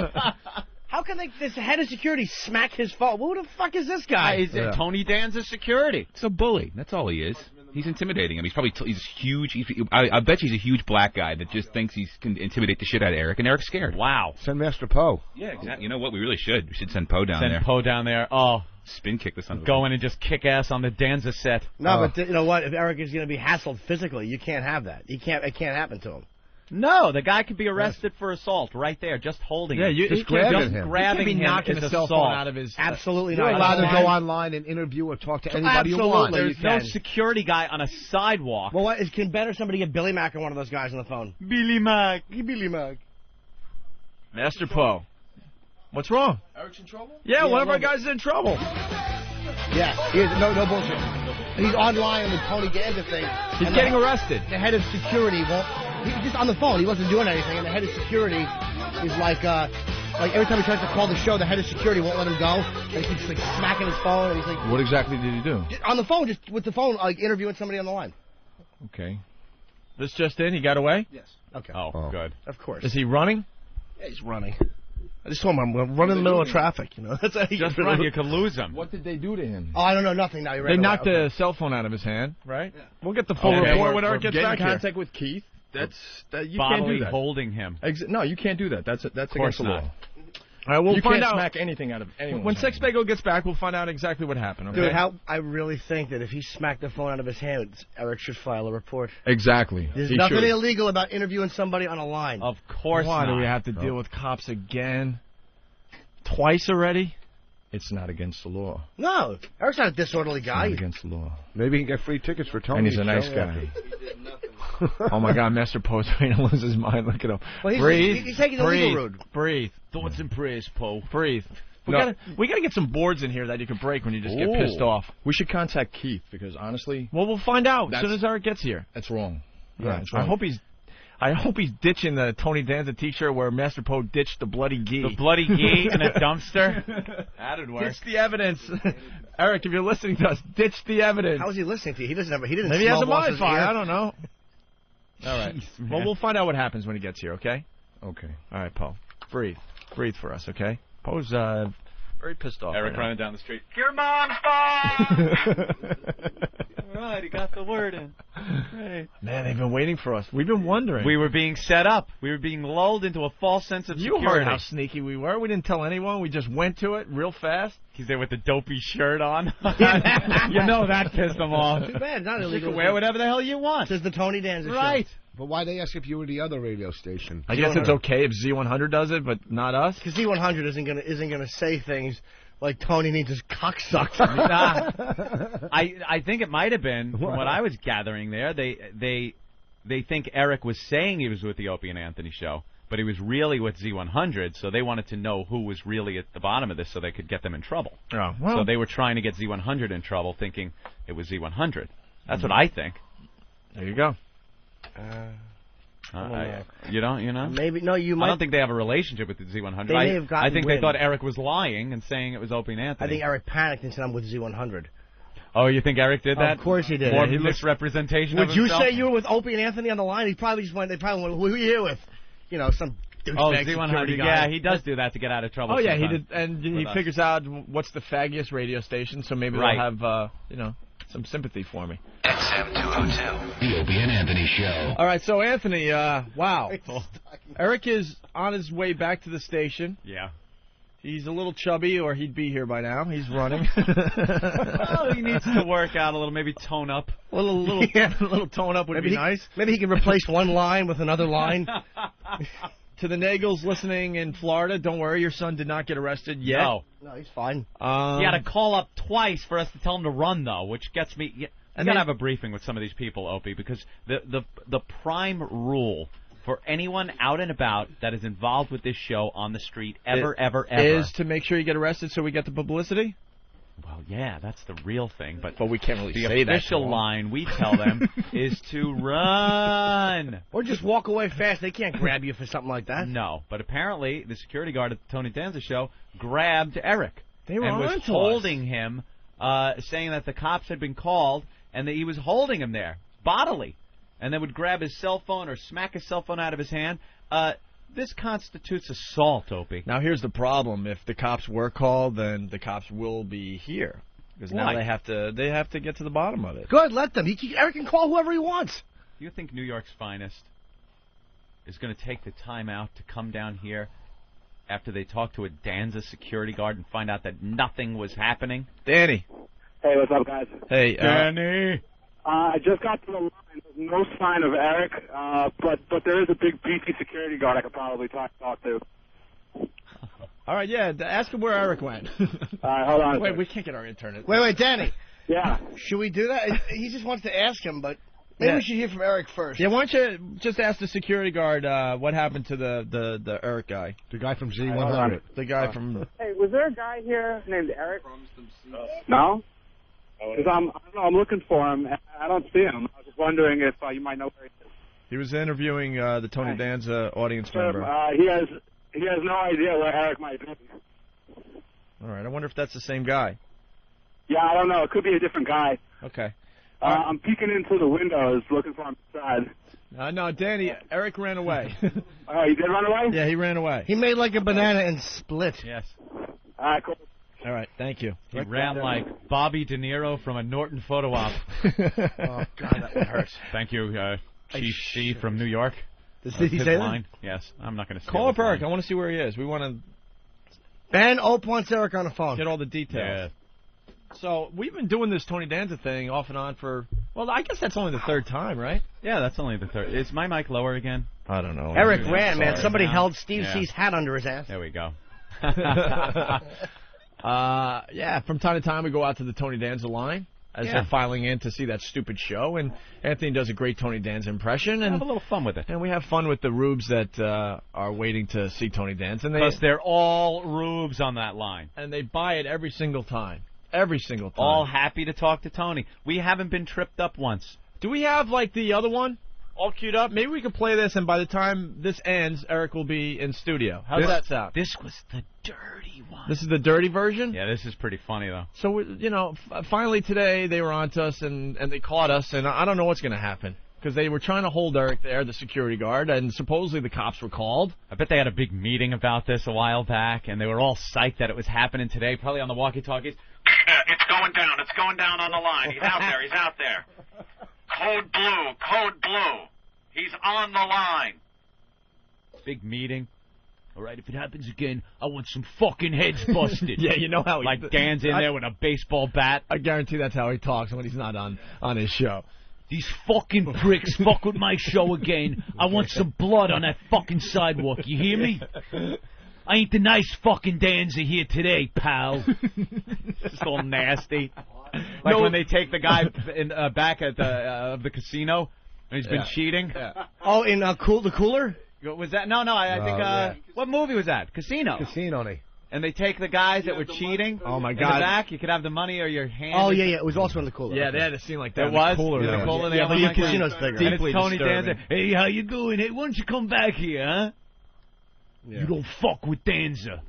How can this head of security smack his phone? Who the fuck is this guy? He's Tony Danza security. It's a bully. That's all he is. He's intimidating him. He's huge. I bet you he's a huge black guy that just thinks he can intimidate the shit out of Eric, and Eric's scared. Wow. Send Master Poe. Yeah, exactly. You know what? We really should. We should send Poe down there. Send Poe down there. Oh. Spin kick the son of a Go in and just kick ass on the Danza set. No, but you know what? If Eric is going to be hassled physically, you can't have that. It can't happen to him. No, the guy could be arrested for assault right there, just holding him. just grabbing him. Grabbing him knocking is the cell assault. phone out of his... Absolutely You're not. allowed to go online and interview or talk to anybody you want. There's no security guy on a sidewalk. Well, can Ben or somebody get Billy Mack or one of those guys on the phone? Billy Mack. Billy Mack. Master Poe. What's wrong? Eric's in trouble? Yeah, one of our guys is in trouble. Yeah, he is, no bullshit. He's online on the Tony Danza thing. He's getting arrested. The head of security won't. He was just on the phone. He wasn't doing anything, and the head of security is like every time he tries to call the show, the head of security won't let him go. And he keeps like smacking his phone, and he's like, What exactly did he do? on the phone, just with the phone, like interviewing somebody on the line. Okay. This just in, he got away? Yes. Okay. Oh, good. Of course. Is he running? Yeah, he's running. I just told him I'm running in the middle of traffic. You know, that's how he Just gets run, rid you of- could lose him. What did they do to him? Oh, I don't know nothing now. You're right. They knocked okay. the cell phone out of his hand, right? Yeah. We'll get the full Okay, report we're- when Eric we're gets getting back in here. contact with Keith. That you Bodily can't do that. holding him. No, you can't do that. That's against the law. All right, we'll you find can't out. smack anything out of anyone. When Sex Bagel gets back, we'll find out exactly what happened. Okay? Dude, I really think that if he smacked the phone out of his hands, Eric should file a report. Exactly. There's He nothing should. illegal about interviewing somebody on a line. Of course Why not. do we have to deal with cops again? Twice already? It's not against the law. No, Eric's not a disorderly guy. Not against the law. Maybe he can get free tickets for Tony. And he's a nice guy. Oh my God, Master Poe's going to lose his mind. Look at him. Well, he's- breathe. he's taking the breathe, legal route. Breathe. Thoughts and prayers, Poe. Breathe. We No. gotta get some boards in here that you can break when you just get pissed Ooh. off. We should contact Keith because honestly, Well, we'll find out as That's- soon as Eric gets here. that's wrong. Yeah, it's I wrong. hope he's ditching the Tony Danza T-shirt where Master Poe ditched the bloody gi. The bloody gi in a dumpster. That'd work. Ditch the evidence. Eric, if you're listening to us, ditch the evidence. How is he listening to you? He doesn't have. He didn't. Maybe he has smell a Boss's Wi-Fi. ear. I don't know. All right. Jeez, Well, man. we'll find out what happens when he gets here, okay? Okay. All right, Poe. Breathe. Breathe for us, okay? Poe's very pissed off. Eric right now. running down the street. Your mom's phone! All right, he got the word in. Great. Man, they've been waiting for us. We've been wondering. We were being set up. We were being lulled into a false sense of You security. heard how sneaky we were. We didn't tell anyone. We just went to it real fast. He's there with the dopey shirt on. You know that pissed him off. Too bad. Not You illegal. can wear whatever the hell you want. Says the Tony Danza Right. But why they ask if you were the other radio station? I guess it's okay if Z100 does it, but not us. Because Z100 isn't gonna say things like Tony needs his cock sucked. Nah. I think it might have been from what I was gathering there. They think Eric was saying he was with the Opie and Anthony show, but he was really with Z100. So they wanted to know who was really at the bottom of this, so they could get them in trouble. Oh, well. So they were trying to get Z100 in trouble, thinking it was Z100. That's what I think. There you go. You know? Maybe no. You I might. don't think they have a relationship with the Z100. They may have gotten I think wind. they thought Eric was lying and saying it was Opie and Anthony. I think Eric panicked and said I'm with Z100. Oh, you think Eric did that? Of course he did. More He misrepresentation Would of you himself? say you were with Opie and Anthony on the line? He probably just went. They probably went. Who are you with? You know, some douchebag Oh, security Z100. guy. Yeah, he does do that to get out of trouble. Oh, yeah, he sometimes. did. And he With us. figures out what's the faggiest radio station, so maybe Right. they'll have, some sympathy for me. XM202. The Opie and Anthony Show. All right, so Anthony, wow. Eric is on his way back to the station. Yeah. He's a little chubby, or he'd be here by now. He's running. Well, he needs to work out a little, maybe tone up. A little tone up would Maybe be he, nice. Maybe he can replace one line with another line. To the Nagels listening in Florida, don't worry, your son did not get arrested yet. No. No, he's fine. He had to call up twice for us to tell him to run, though, which gets me. You got to have a briefing with some of these people, Opie, because the prime rule for anyone out and about that is involved with this show on the street ever is to make sure you get arrested so we get the publicity. Well, yeah, that's the real thing, but we can't really the say that. official line we tell them is to run. Or just walk away fast. They can't grab you for something like that. No, but apparently the security guard at the Tony Danza show grabbed Eric They were and was onto us. holding him, saying that the cops had been called and that he was holding him there bodily, and then would grab his cell phone or smack his cell phone out of his hand. This constitutes assault, Opie. Now here's the problem: if the cops were called, then the cops will be here because now Why? they have to get to the bottom of it. Good, let them. Eric can call whoever he wants. You think New York's finest is going to take the time out to come down here after they talk to a Danza security guard and find out that nothing was happening? Danny. Hey, what's up, guys? Hey, Danny. I just got to the line. There's no sign of Eric, but there is a big beefy security guard I could probably talk to. All right, yeah. Ask him where Eric went. All right, hold on. Wait, we can't get our intern. Wait, Danny. Yeah. Should we do that? He just wants to ask him, but maybe Yeah. we should hear from Eric first. Yeah, why don't you just ask the security guard what happened to the Eric guy? The guy from hold Z100. The guy from... Hey, was there a guy here named Eric? No? Because I'm looking for him. And I don't see him. I was just wondering if you might know where he is. He was interviewing the Tony Danza audience member. He has no idea where Eric might be. All right, I wonder if that's the same guy. Yeah, I don't know. It could be a different guy. Okay. I'm peeking into the windows looking for him inside. No, Danny, Eric ran away. Oh, he did run away? Yeah, he ran away. He made like a banana and split. Yes. All right, cool. All right, thank you. He ran like Bobby De Niro from a Norton photo op. Oh, God, that would hurt. Thank you, Chief C from New York. Did he say that? Yes, I'm not going to Call up Eric. I want to see where he is. We want to... Ben Ope wants Eric on the phone. Get all the details. Yeah. So, we've been doing this Tony Danza thing off and on for... Well, I guess that's only the third time, right? Yeah, that's only the third. Is my mic lower again? I don't know. Eric ran, man. Somebody held Steve C's hat under his ass. There we go. Yeah, from time to time we go out to the Tony Danza line as they're filing in to see that stupid show, and Anthony does a great Tony Danza impression. And have a little fun with it. And we have fun with the rubes that are waiting to see Tony Danza. Because they're all rubes on that line. And they buy it every single time. Every single time. All happy to talk to Tony. We haven't been tripped up once. Do we have, like, the other one all queued up? Maybe we could play this, and by the time this ends, Eric will be in studio. How's that sound? This was the dirty one. This is the dirty version? Yeah, this is pretty funny, though. So, finally today they were on to us, and they caught us, and I don't know what's going to happen. Because they were trying to hold Eric there, the security guard, and supposedly the cops were called. I bet they had a big meeting about this a while back, and they were all psyched that it was happening today, probably on the walkie-talkies. It's going down. It's going down on the line. He's out there. He's out there. Code blue. Code blue. He's on the line. Big meeting. All right, if it happens again, I want some fucking heads busted. Yeah, you know how he... Like Dan's in there with a baseball bat. I guarantee that's how he talks when he's not on his show. These fucking pricks fuck with my show again. I want some blood on that fucking sidewalk. You hear me? I ain't the nice fucking Danza here today, pal. Just all nasty. Like when they take the guy back at the casino and he's been cheating. Yeah. Oh, in the cooler? Was that? No, I think. Yeah. What movie was that? Casino. And they take the guys that were cheating. Oh my In God! the back, you could have the money or your hand. Oh yeah. It was also in the cooler. Yeah, they had a scene like that. It was. Cooler. Yeah, but your casino's bigger. And it's Tony Danza. Hey, how you doing? Hey, why don't you come back here, huh? Yeah. You don't fuck with Danza.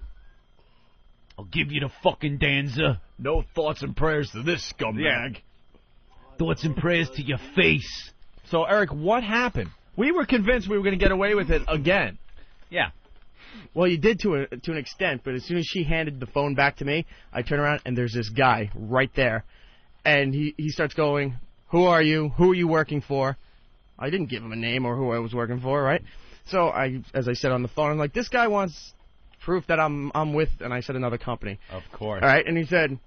I'll give you the fucking Danza. No thoughts and prayers to this scumbag. Yeah. Thoughts and prayers to your face. So, Eric, what happened? We were convinced we were going to get away with it again. Yeah. Well, you did to an extent, but as soon as she handed the phone back to me, I turn around and there's this guy right there, and he starts going, "Who are you? Who are you working for?" I didn't give him a name or who I was working for, right? So as I said on the phone, I'm like, this guy wants proof that I'm with, and I said another company. Of course. All right, and he said,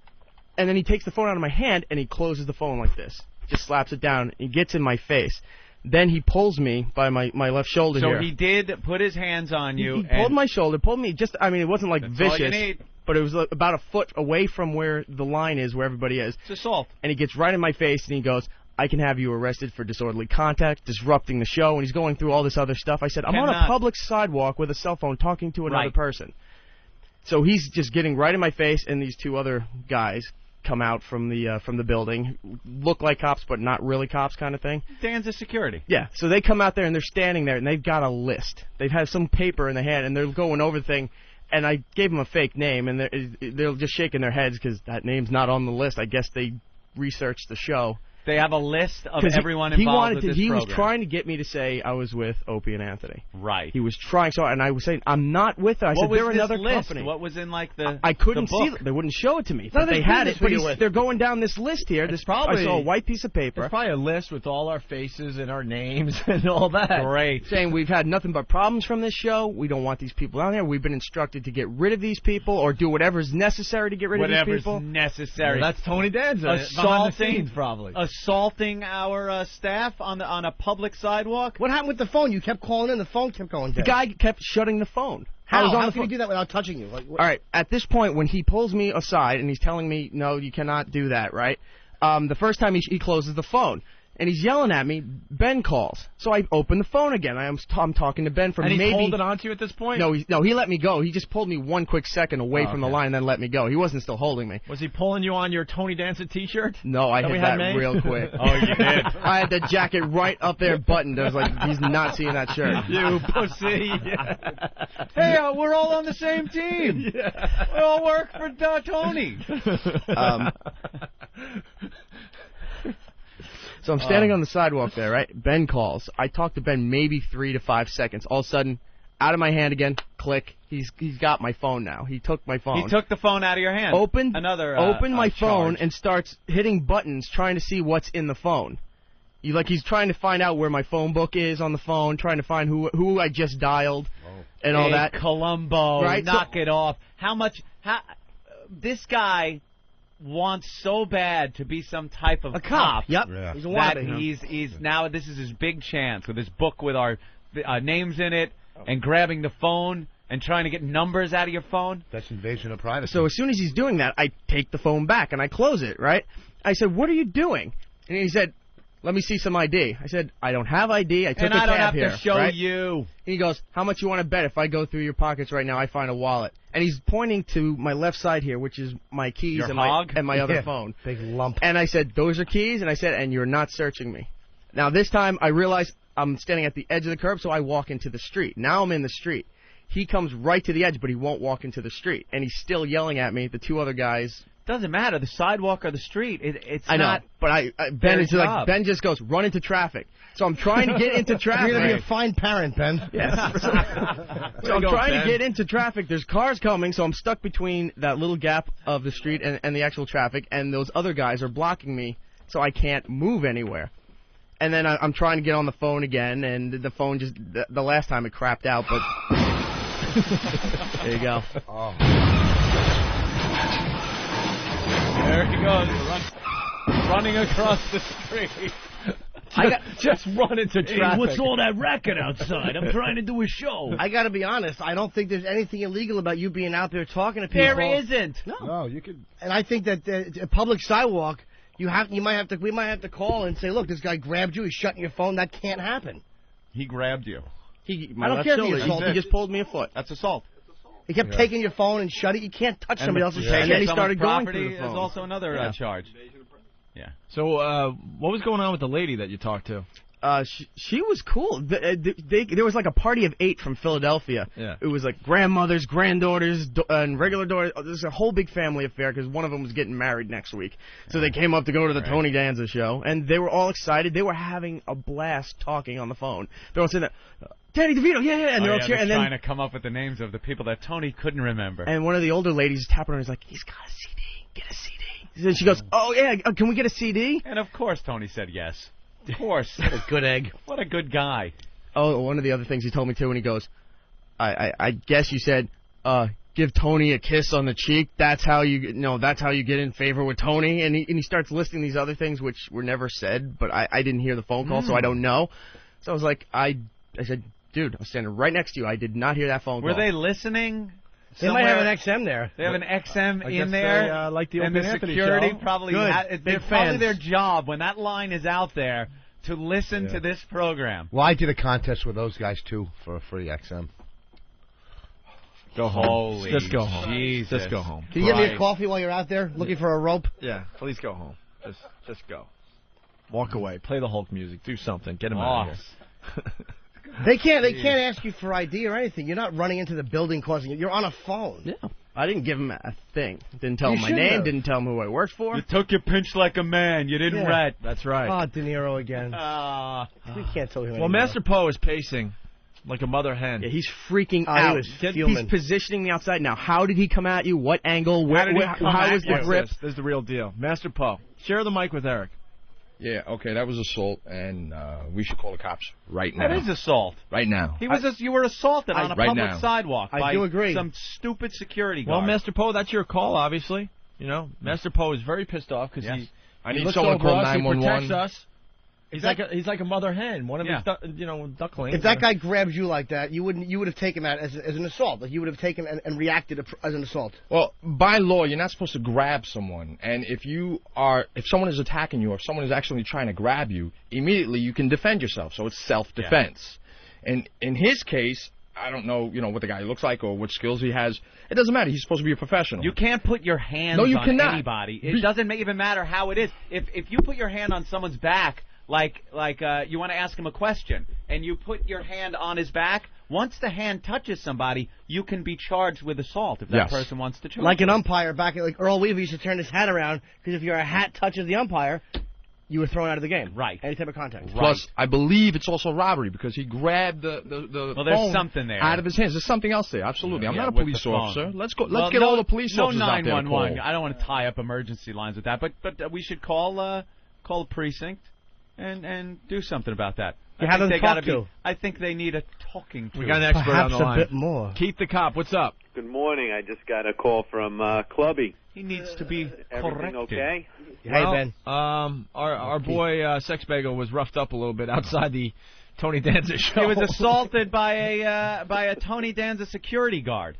and then he takes the phone out of my hand and he closes the phone like this, just slaps it down. He gets in my face. Then he pulls me by my left shoulder so here. So he did put his hands on you. He pulled my shoulder, pulled me it wasn't like That's vicious. all you need. But it was about a foot away from where the line is, where everybody is. It's assault. And he gets right in my face and he goes, "I can have you arrested for disorderly conduct, disrupting the show." And he's going through all this other stuff. I said, "I'm on a public sidewalk with a cell phone talking to another person." So he's just getting right in my face, and these two other guys come out from the building, look like cops but not really cops, kind of thing. Danza security. Yeah, so they come out there and they're standing there and they've got a list. They've had some paper in their hand and they're going over the thing. And I gave them a fake name and they're just shaking their heads because that name's not on the list. I guess they researched the show. They have a list of everyone involved with this He program. was trying to get me to say I was with Opie and Anthony. Right. He was trying so, and I was saying I'm not with them. I said they're another company. What was in like the? I couldn't the book? see. They wouldn't show it to me. None of They this had it, business but they're going down this list here. It's probably, I saw a white piece of paper. It's probably a list with all our faces and our names and all that. Great. Saying we've had nothing but problems from this show. We don't want these people out here. We've been instructed to get rid of these people or do whatever's necessary to get rid of these people. Whatever's necessary. Well, that's Tony Danza. Behind the scenes, probably. Assaulting our staff on a public sidewalk. What happened with the phone? You kept calling in. The phone kept going dead. The guy kept shutting the phone. How can he do that without touching you? All right. At this point, when he pulls me aside and he's telling me, "No, you cannot do that," right? The first time he closes the phone. and he's yelling at me. Ben calls, so I open the phone again. I'm talking to Ben for and maybe. And he holding on to you at this point? No, he let me go. He just pulled me 1 quick second away from the line and then let me go. He wasn't still holding me. Was he pulling you on your Tony Danza T-shirt? No, I hit that real quick. Oh, you did? I had the jacket right up there buttoned. I was like, he's not seeing that shirt. You pussy. Hey, we're all on the same team. We all work for Tony. So I'm standing on the sidewalk there, right? Ben calls. I talk to Ben maybe 3 to 5 seconds. All of a sudden, out of my hand again, click. He's got my phone now. He took my phone. He took the phone out of your hand. Opened my phone charge. and starts hitting buttons trying to see what's in the phone. He's trying to find out where my phone book is on the phone, trying to find who I just dialed and all that. Columbo, right? Knock it off. This guy wants so bad to be some type of a cop. Yep. Yeah. He's a that wannabe. he's now this is his big chance with his book with our names in it and grabbing the phone and trying to get numbers out of your phone. That's invasion of privacy. So as soon as he's doing that, I take the phone back and I close it, right? I said, "What are you doing?" And he said, "Let me see some ID." I said, "I don't have ID. I took and a I don't cab have here." to show right? you. He goes, "How much you want to bet if I go through your pockets right now, I find a wallet?" And he's pointing to my left side here, which is my keys Your and hog? my other phone. Big lump. And I said, "Those are keys?" And I said, "And you're not searching me." Now this time I realize I'm standing at the edge of the curb, so I walk into the street. Now I'm in the street. He comes right to the edge, but he won't walk into the street. And he's still yelling at me. The two other guys. Doesn't matter, the sidewalk or the street. It's I know, not. but Ben is like, Ben just goes, "Run into traffic." So I'm trying to get into traffic. You're going to be a fine parent, Ben. Yes. So I'm trying to get into traffic. There's cars coming, so I'm stuck between that little gap of the street and the actual traffic, and those other guys are blocking me, so I can't move anywhere. And then I'm trying to get on the phone again, and the phone just, the last time it crapped out, but there you go. Oh. There he goes, running across the street. Just run into traffic. Hey, what's all that racket outside? I'm trying to do a show. I got to be honest. I don't think there's anything illegal about you being out there talking to people. There isn't. No, you could. And I think that a public sidewalk, we might have to call and say, look, this guy grabbed you. He's shutting your phone. That can't happen. He grabbed you. I don't care if he assaulted. He just pulled me a foot. That's assault. He kept taking your phone and shutting. You can't touch somebody else's phone. And then he started going through the Is phone. also another charge. Yeah. So what was going on with the lady that you talked to? She was cool. There was like a party of 8 from Philadelphia. Yeah. It was like grandmothers, granddaughters, and regular daughters. There's a whole big family affair because one of them was getting married next week. So they came up to go to the Tony Danza show, and they were all excited. They were having a blast talking on the phone. They're all saying that, Danny DeVito, yeah, and they're all cheering. And then trying to come up with the names of the people that Tony couldn't remember. And one of the older ladies is tapping her and is like, "He's got a CD. Get a CD." And she goes, "Oh yeah, can we get a CD?" And of course Tony said yes. Of course. What a good egg. What a good guy. Oh, one of the other things he told me too, and he goes, I guess you said, give Tony a kiss on the cheek. That's how you get in favor with Tony. And he starts listing these other things which were never said, but I didn't hear the phone call, so I don't know. So I was like, I said, dude, I'm standing right next to you. I did not hear that phone call. Were they listening? They might have an XM there. They have an XM I in guess there. They, like the and Open the Anthony security show. probably Big probably fans. their job when that line is out there to listen to this program. Well, I did a contest with those guys too for a free XM. Go home. Holy Just go home. Jesus. Just go home. Can you get me a coffee while you're out there looking for a rope? Yeah, please go home. Just go. Walk away. Play the Hulk music. Do something. Get him out of here. They can't ask you for ID or anything. You're not running into the building causing it. You're on a phone. Yeah. I didn't give him a thing. Didn't tell You him my should name. have. Didn't tell him who I worked for. You took your pinch like a man. You didn't rat. That's right. Oh, De Niro again. We can't tell him Well, anymore. Master Poe is pacing like a mother hen. Yeah, he's freaking He out. was He's fuming. positioning the outside. Now, how did he come at you? What angle? How did he come how at was you? the grip? This is the real deal. Master Poe, share the mic with Eric. Yeah, okay, that was assault, and we should call the cops right now. That is assault. Right now. You were assaulted on a right public now. sidewalk I by do agree. some stupid security Well, guard. Master Poe, that's your call, obviously. You know, Master Poe is very pissed off because Yes. he I need looks someone to over call us, he 911. protects us. He's like a mother hen, one of his ducklings. If that guy grabs you like that, you would have taken that as an assault. Like you would have taken and reacted as an assault. Well, by law, you're not supposed to grab someone, and if someone is attacking you, or if someone is actually trying to grab you, immediately you can defend yourself. So it's self-defense. Yeah. And in his case, I don't know, what the guy looks like or what skills he has. It doesn't matter. He's supposed to be a professional. You can't put your hands on anybody. It doesn't even matter how it is. If you put your hand on someone's back, like you want to ask him a question, and you put your hand on his back, once the hand touches somebody, you can be charged with assault if that person wants to charge. Like an umpire back at Earl Weaver used to turn his hat around, because if your hat touches the umpire, you were thrown out of the game. Right. Any type of contact. Plus, I believe it's also robbery because he grabbed the there's phone something there out of his hands. There's something else there. Absolutely. I'm not a police officer. Let's go. Let's get all the police officers out there. 911. I don't want to tie up emergency lines with that, but we should call the precinct and do something about that. I think they need a talking to. We got an expert on the line. A bit more. Keith the cop, what's up? Good morning. I just got a call from Clubby. He needs to be Everything corrected. okay? Well, hey, Ben. Our boy Sex Bagel was roughed up a little bit outside the Tony Danza show. He was assaulted by a Tony Danza security guard.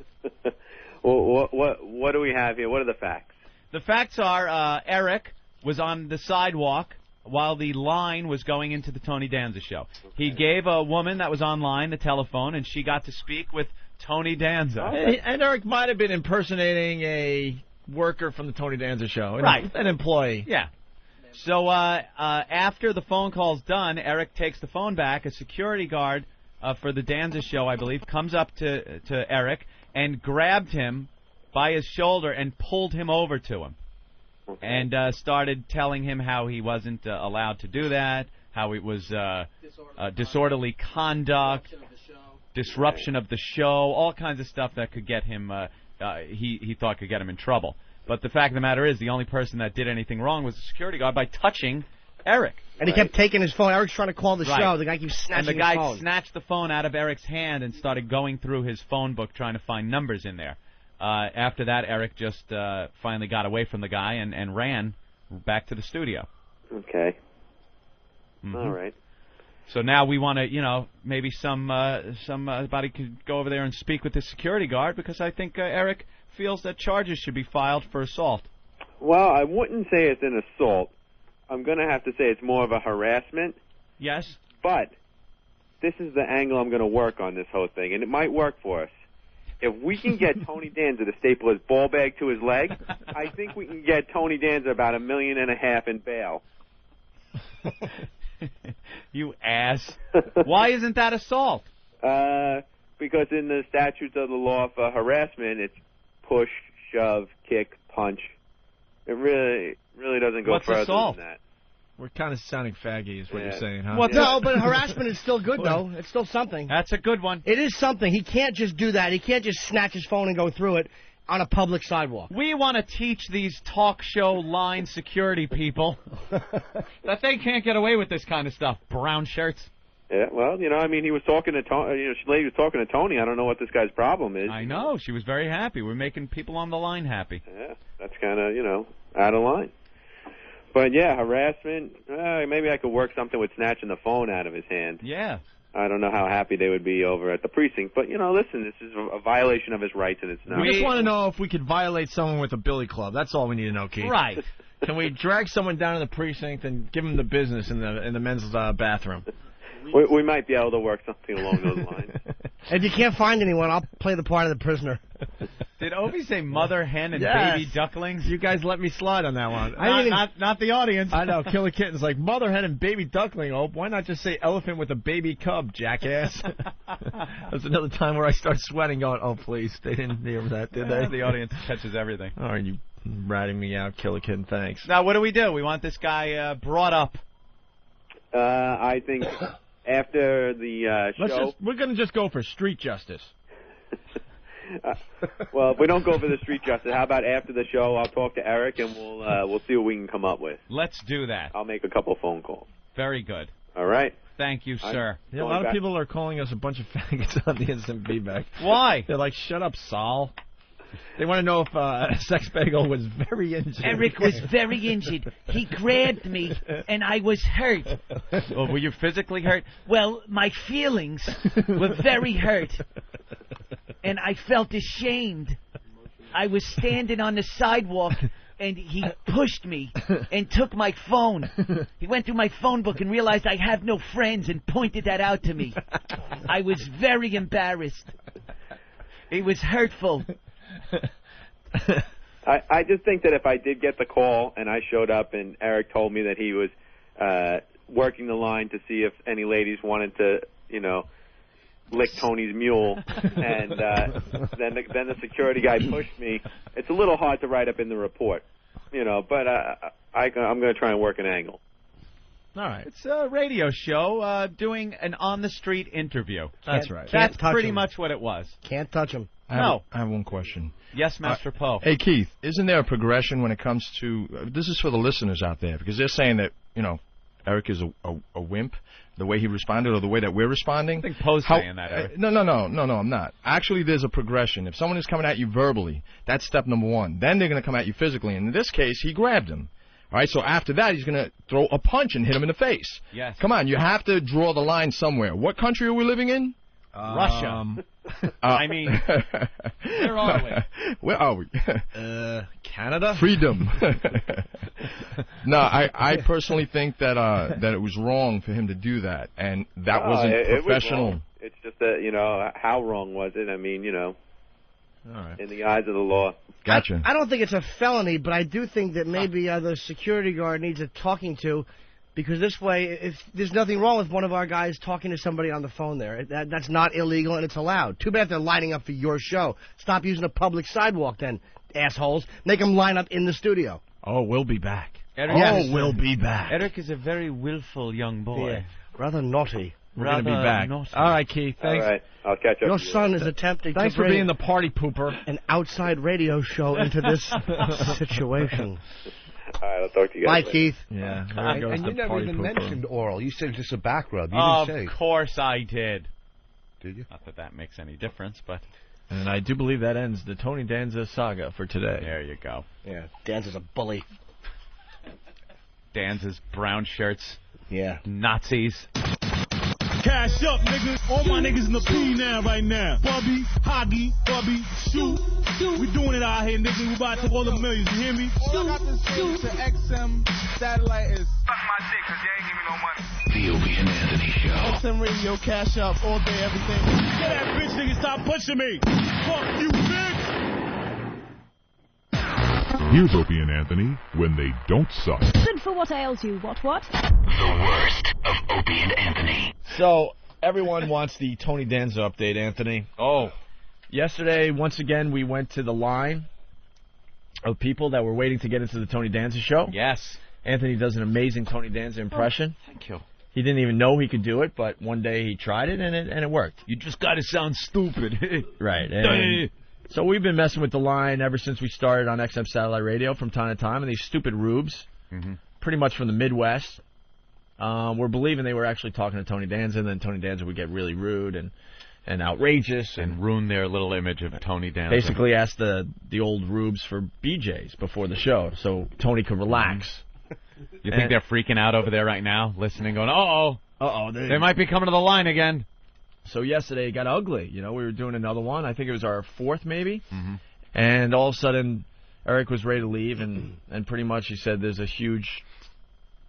Well, what do we have here? What are the facts? The facts are Eric was on the sidewalk while the line was going into the Tony Danza show. Okay. He gave a woman that was online the telephone, and she got to speak with Tony Danza. And Eric might have been impersonating a worker from the Tony Danza show. An employee. Yeah. So after the phone call's done, Eric takes the phone back. A security guard for the Danza show, I believe, comes up to Eric and grabbed him by his shoulder and pulled him over to him. Okay. And started telling him how he wasn't allowed to do that, how it was disorderly conduct, disruption of the show, all kinds of stuff that could get him, he thought could get him in trouble. But the fact of the matter is, the only person that did anything wrong was the security guard by touching Eric. And he kept taking his phone. Eric's trying to call the show. The guy keeps snatching his phone. And the guy snatched the phone out of Eric's hand and started going through his phone book trying to find numbers in there. After that, Eric just finally got away from the guy and ran back to the studio. Okay. Mm-hmm. All right. So now we want to, maybe somebody could go over there and speak with the security guard, because I think Eric feels that charges should be filed for assault. Well, I wouldn't say it's an assault. I'm going to have to say it's more of a harassment. Yes. But this is the angle I'm going to work on this whole thing, and it might work for us. If we can get Tony Danza to staple his ball bag to his leg, I think we can get Tony Danza about $1.5 million in bail. You ass. Why isn't that assault? Because in the statutes of the law for harassment, it's push, shove, kick, punch. It really doesn't go further assault? than that. We're kind of sounding faggy, is what you're saying, huh? No, but harassment is still good, though. It's still something. That's a good one. It is something. He can't just do that. He can't just snatch his phone and go through it on a public sidewalk. We want to teach these talk show line security people that they can't get away with this kind of stuff. Brown shirts. Yeah, well, he was talking to Tony. Lady was talking to Tony. I don't know what this guy's problem is. I know. She was very happy. We're making people on the line happy. Yeah, that's kind of, out of line. But, yeah, harassment, maybe I could work something with snatching the phone out of his hand. Yeah. I don't know how happy they would be over at the precinct. But, listen, this is a violation of his rights, and it's not. We just want to know if we could violate someone with a billy club. That's all we need to know, Keith. Right. Can we drag someone down to the precinct and give them the business in the men's bathroom? We might be able to work something along those lines. If you can't find anyone, I'll play the part of the prisoner. Did Obi say mother hen and baby ducklings? You guys let me slide on that one. Not the audience. I know. Killer Kitten's like, mother hen and baby duckling, Ope. Why not just say elephant with a baby cub, jackass? That's another time where I start sweating going, oh, please. They didn't hear that, did they? The audience catches everything. All right, you ratting me out, Killer Kitten. Thanks. Now, what do? We want this guy brought up. I think after the show... We're going to just go for street justice. Well, if we don't go for the street justice, how about after the show, I'll talk to Eric and we'll see what we can come up with. Let's do that. I'll make a couple phone calls. Very good. All right. Thank you, sir. Yeah, a lot of people are calling us a bunch of faggots on the instant feedback. Why? They're like, shut up, Saul. They want to know if Sex Bagel was very injured. Eric was very injured. He grabbed me, and I was hurt. Oh, were you physically hurt? Well, my feelings were very hurt, and I felt ashamed. I was standing on the sidewalk, and he pushed me and took my phone. He went through my phone book and realized I have no friends and pointed that out to me. I was very embarrassed. It was hurtful. I just think that if I did get the call and I showed up and Eric told me that he was working the line to see if any ladies wanted to, lick Tony's mule, and then the security guy pushed me, it's a little hard to write up in the report, but I'm going to try and work an angle. All right. It's a radio show doing an on-the-street interview. That's right. That's pretty much what it was. Can't touch him. I have one question. Yes, Master Poe. Hey, Keith, isn't there a progression when it comes to this is for the listeners out there, because they're saying that, Eric is a wimp, the way he responded or the way that we're responding. I think Poe's saying that, Eric. No, I'm not. Actually, there's a progression. If someone is coming at you verbally, that's step number one. Then they're going to come at you physically. And in this case, he grabbed him. All right, so after that, he's going to throw a punch and hit him in the face. Yes. Come on, you have to draw the line somewhere. What country are we living in? Russia. I mean, where are we? Where are we? Canada? Freedom. No, I personally think that that it was wrong for him to do that, and that wasn't professional. It was wrong. It's just that, how wrong was it? I mean, All right. in the eyes of the law. Gotcha. I don't think it's a felony, but I do think that maybe the security guard needs a talking to, because this way, if there's nothing wrong with one of our guys talking to somebody on the phone there. That's not illegal, and it's allowed. Too bad they're lining up for your show. Stop using a public sidewalk then, assholes. Make them line up in the studio. Oh, we'll be back. Eric we'll be back. Eric is a very willful young boy. Yeah. Rather naughty. We're going to be back. Naughty. All right, Keith. Thanks. All right, I'll catch up. Your with you. son is attempting Thanks to for bring being the party pooper. an outside radio show into this situation. All right, I'll talk to you guys Bye, later. Keith. Yeah. And you never even mentioned oral. You said just a back rub. You Of didn't say. course I did. Did you? Not that that makes any difference, but And I do believe that ends the Tony Danza saga for today. there you go. Yeah, Dan's a bully. Dan's brown shirts. Yeah. Nazis. Cash up, niggas. All my niggas in the P now, right now. Bubby, Hoggy, Bubby, shoot. We doing it out here, niggas. We about to all the millions, you hear me? All I got to say to XM satellite is Suck my dick, cause you ain't give me no money. The Opie and Anthony Show. XM radio, cash up, all day, everything. Get that bitch, nigga. Stop pushing me. Fuck you, bitch. Here's Opie and Anthony when they don't suck. Good for what ails you, what? The worst of Opie and Anthony. So, everyone wants the Tony Danza update, Anthony. Oh. Yesterday, once again, we went to the line of people that were waiting to get into the Tony Danza show. Yes. Anthony does an amazing Tony Danza impression. Oh, thank you. He didn't even know he could do it, but one day he tried it, and it worked. You just got to sound stupid. Right. And so we've been messing with the line ever since we started on XM Satellite Radio from time to time, and these stupid rubes, pretty much from the Midwest, were believing they were actually talking to Tony Danza, and then Tony Danza would get really rude and outrageous and ruin their little image of Tony Danza. Basically asked the old rubes for BJs before the show so Tony could relax. You think they're freaking out over there right now, listening, going, uh-oh, they might be coming to the line again. So yesterday it got ugly. We were doing another one. I think it was our fourth maybe. And all of a sudden Eric was ready to leave, and pretty much he said there's a huge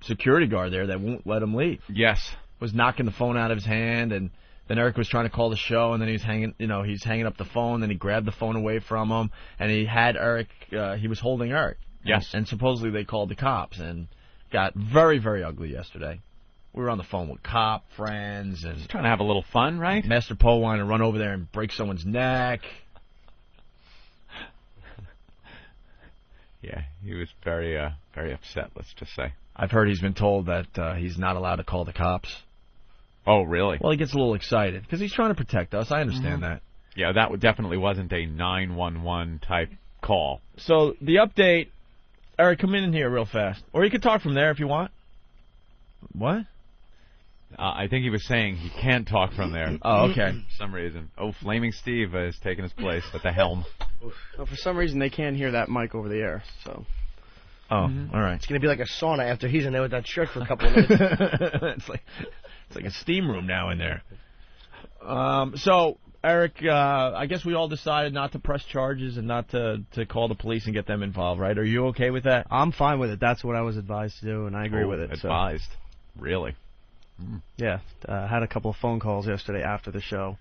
security guard there that won't let him leave. Yes. Was knocking the phone out of his hand, and then Eric was trying to call the show, and then he's hanging up the phone, then he grabbed the phone away from him, and he had Eric, he was holding Eric. Yes. And supposedly they called the cops, and got very, very ugly yesterday. We were on the phone with cop friends and trying to have a little fun, right? Master Poe wanted to run over there and break someone's neck. Yeah, he was very, very upset. Let's just say. I've heard he's been told that he's not allowed to call the cops. Oh, really? Well, he gets a little excited because he's trying to protect us. I understand that. Yeah, that definitely wasn't a 911 type call. So the update, Eric, come in here real fast, or you can talk from there if you want. What? I think he was saying he can't talk from there. Oh, okay. For some reason. Oh, Flaming Steve is taking his place at the helm. Well, for some reason, they can't hear that mic over the air, so... Oh, all right. It's going to be like a sauna after he's in there with that shirt for a couple of minutes. It's like a steam room now in there. So, Eric, I guess we all decided not to press charges and not to call the police and get them involved, right? Are you okay with that? I'm fine with it. That's what I was advised to do, and I agree with it. Advised? So. Really? Yeah. Had a couple of phone calls yesterday after the show,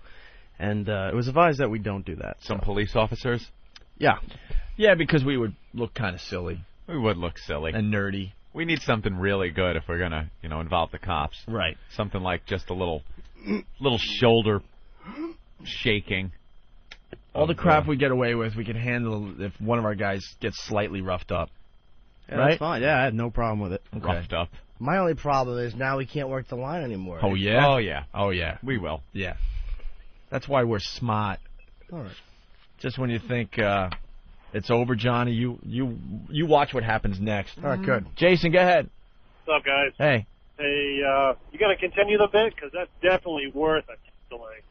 and it was advised that we don't do that. Some police officers? Yeah. Yeah, because we would look kind of silly. We would look silly. And nerdy. We need something really good if we're going to, involve the cops. Right. Something like just a little shoulder shaking. All the crap we get away with, we can handle if one of our guys gets slightly roughed up. Yeah, right? That's fine. Yeah, I had no problem with it. Okay. Roughed up. My only problem is now we can't work the line anymore. Oh, yeah? Oh, yeah. Oh, yeah. We will. Yeah. That's why we're smart. All right. Just when you think it's over, Johnny, you watch what happens next. All right, good. Jason, go ahead. What's up, guys? Hey. Hey, you going to continue the bit? Because that's definitely worth a delay.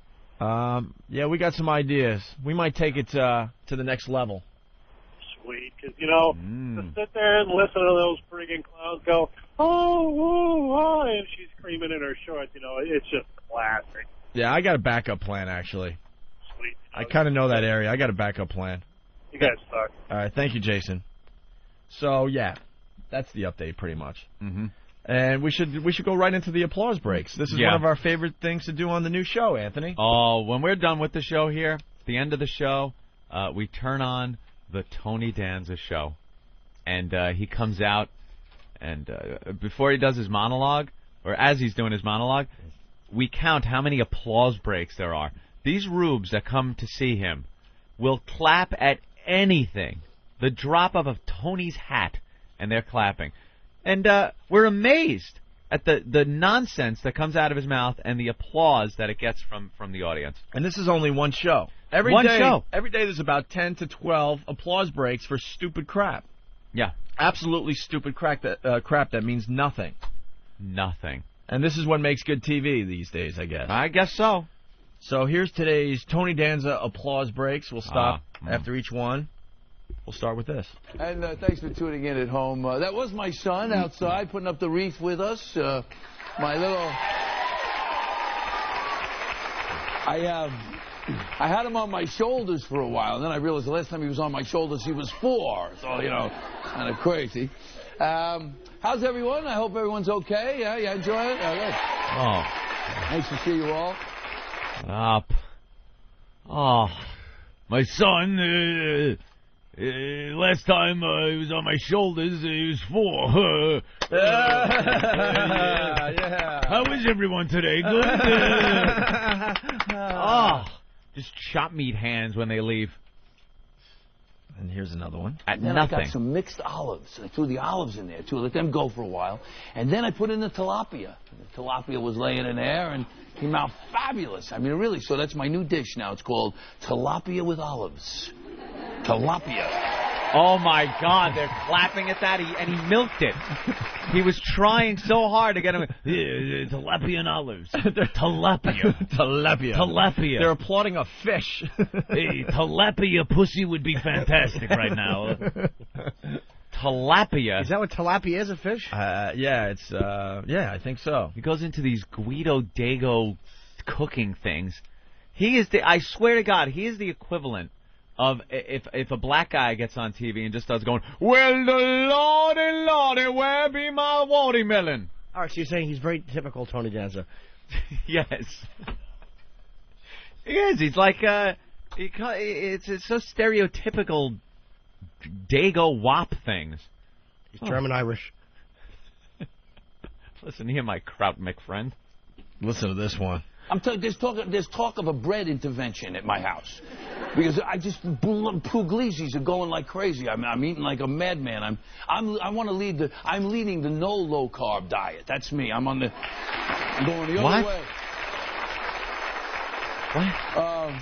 Yeah, we got some ideas. We might take it to the next level. Sweet. Because, to sit there and listen to those friggin' clowns go, oh, and she's screaming in her shorts, it's just classic. Yeah, I got a backup plan, actually. Sweet. I kind of know that area. I got a backup plan. You guys suck. All right, thank you, Jason. So, yeah, that's the update pretty much. Mm-hmm. And we should go right into the applause breaks. This is one of our favorite things to do on the new show, Anthony. Oh, when we're done with the show here, at the end of the show, we turn on the Tony Danza show. And he comes out, and before he does his monologue, or as he's doing his monologue, we count how many applause breaks there are. These rubes that come to see him will clap at anything. The drop of a Tony's hat, and they're clapping. And we're amazed at the nonsense that comes out of his mouth and the applause that it gets from the audience. And this is only one show. Every day there's about 10 to 12 applause breaks for stupid crap. Yeah. Absolutely stupid crap that means nothing. Nothing. And this is what makes good TV these days, I guess. I guess so. So here's today's Tony Danza applause breaks. We'll stop after each one. We'll start with this. And thanks for tuning in at home. That was my son outside putting up the wreath with us. My little... I had him on my shoulders for a while, and then I realized the last time he was on my shoulders he was 4. So, kind of crazy. How's everyone? I hope everyone's okay. Yeah, you enjoy it? Okay. Oh. Nice to see you all. Up. Oh. My son, last time he was on my shoulders, he was 4. Yeah. How is everyone today? Good? Just chop meat hands when they leave. And here's another one. And then nothing. I got some mixed olives. I threw the olives in there, too. Let them go for a while. And then I put in the tilapia. The tilapia was laying in there and came out fabulous. I mean, really. So that's my new dish now. It's called tilapia with olives. Tilapia. Oh, my God. They're clapping at that, and he milked it. He was trying so hard to get him. Tilapia and olives. Tilapia. Tilapia. Tilapia. They're applauding a fish. Hey, tilapia pussy would be fantastic right now. Tilapia. Is that what tilapia is, a fish? Yeah, it's I think so. He goes into these Guido Dago cooking things. He is I swear to God, he is the equivalent of if a black guy gets on TV and just starts going, well, the lordy, where be my watermelon? All right, so you're saying he's very typical Tony Danza. Yes. He is. He's like, it's so stereotypical Dago WAP things. He's German-Irish. Listen to him, my Kraut McFriend. Listen to this one. There's talk of a bread intervention at my house. Because Pugliese are going like crazy. I'm eating like a madman. I'm leading the no low carb diet. That's me. I'm going the other way.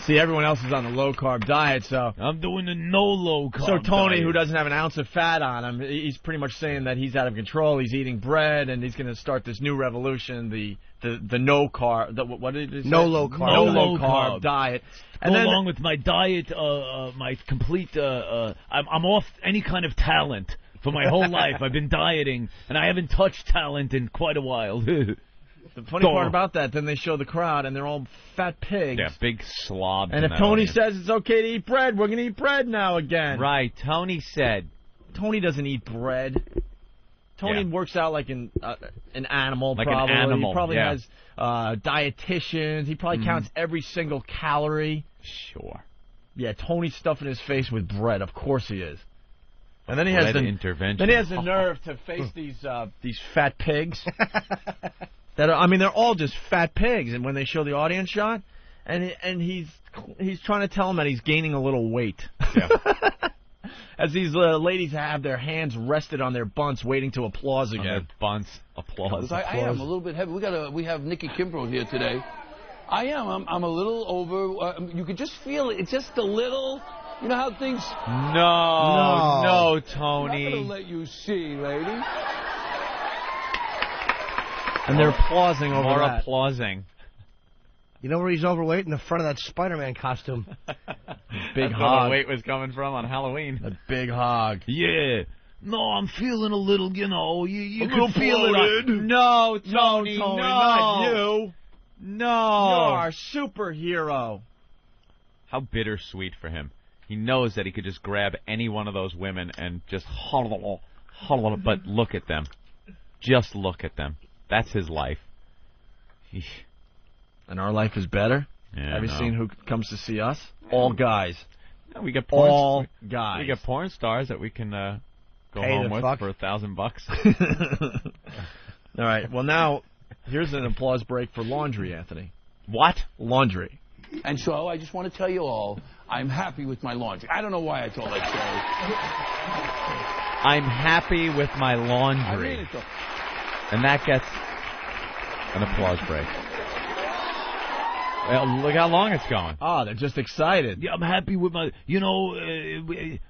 See, everyone else is on the low-carb diet, so... I'm doing the no low-carb So Tony, diet. who doesn't have an ounce of fat on him, he's pretty much saying that he's out of control. He's eating bread, and he's going to start this new revolution, the no-carb... What did he say? No low-carb. No low-carb diet. Go along with my diet, my complete... I'm off any kind of talent for my whole life. I've been dieting, and I haven't touched talent in quite a while. The funny part about that, then they show the crowd, and they're all fat pigs. Yeah, big slobs. And if Tony says it's okay to eat bread, we're going to eat bread now again. Right, Tony said. Tony doesn't eat bread. Tony works out like an animal, like probably. An animal, he probably has dietitians. He probably counts every single calorie. Sure. Yeah, Tony's stuffing his face with bread. Of course he is. And then he Bread has the intervention. Then he has the nerve to face these fat pigs. They're all just fat pigs. And when they show the audience shot, and he's trying to tell them that he's gaining a little weight. Yeah. As these ladies have their hands rested on their bunts, waiting to applause again. On their bunts, applause. I am a little bit heavy. We have Nikki Kimbrough here today. I am. I'm a little over. You could just feel it. It's just a little. You know how things. No, Tony. I'm not gonna let you see, lady. And they're applauding over More that. applauding. You know where he's overweight? In the front of that Spider-Man costume. Big That's hog. where the weight was coming from on Halloween. A big hog. Yeah. No, I'm feeling a little, you A can little feel it. bloated. No, Tony, no, no. not you. No. You're a superhero. How bittersweet for him. He knows that he could just grab any one of those women and just but look at them. Just look at them. That's his life. Eesh. And our life is better? Yeah, Have you no. seen who comes to see us? All guys. No, we get All guys. We get porn stars that we can go Pay home the with fuck. for $1,000. All right. Well, now, here's an applause break for laundry, Anthony. What? Laundry. And so I just want to tell you all, I'm happy with my laundry. I don't know why I told that story. I'm happy with my laundry. I mean it, though. And that gets an applause break. Well, look how long it's going. Oh, they're just excited. Yeah, I'm happy with my,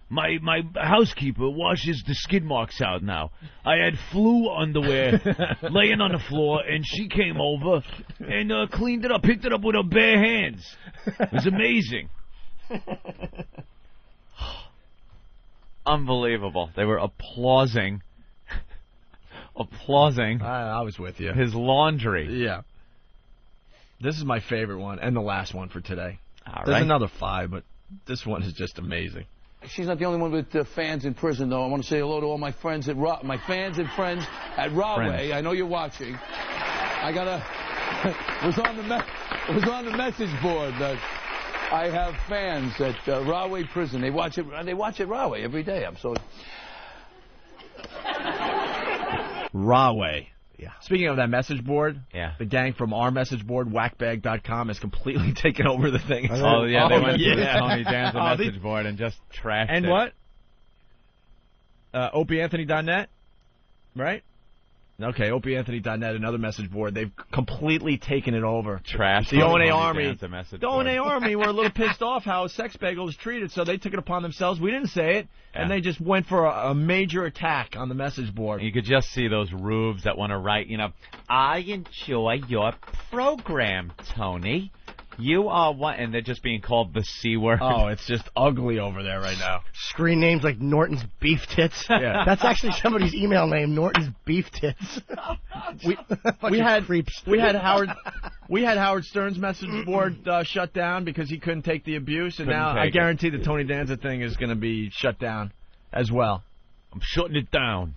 my housekeeper washes the skid marks out now. I had flu underwear laying on the floor, and she came over and cleaned it up, picked it up with her bare hands. It was amazing. Unbelievable. They were applauding I was with you. his laundry. Yeah. This is my favorite one, and the last one for today. All There's right. another 5, but this one is just amazing. She's not the only one with fans in prison, though. I want to say hello to all my friends at my fans and friends at Rahway. Friends. I know you're watching. I got was on the message board that I have fans at Rahway Prison. They watch it Rahway every day. I'm so. Rahway. Yeah. Speaking of that message board, Yeah. the gang from our message board, whackbag.com, has completely taken over the thing. Oh, yeah, they went to the yeah. Tony Danza Oh, message board and just trashed And it. what? OpieAnthony.net, right? Okay, OpieAnthony.net, another message board. They've completely taken it over. Trashed The O&A Tony Army. Danza message The board. O&A Army were a little pissed off how Sex Bagel was treated, so they took it upon themselves. We didn't say it, and Yeah. they just went for a major attack on the message board. You could just see those rubes that want to write, I enjoy your program, Tony. You are one, and they're just being called the C word. Oh, it's just ugly over there right now. Screen names like Norton's Beef Tits. Yeah. That's actually somebody's email name, Norton's Beef Tits. We had Howard Stern's message board shut down because he couldn't take the abuse, and Couldn't now I take it. guarantee the Tony Danza thing is going to be shut down as well. I'm shutting it down.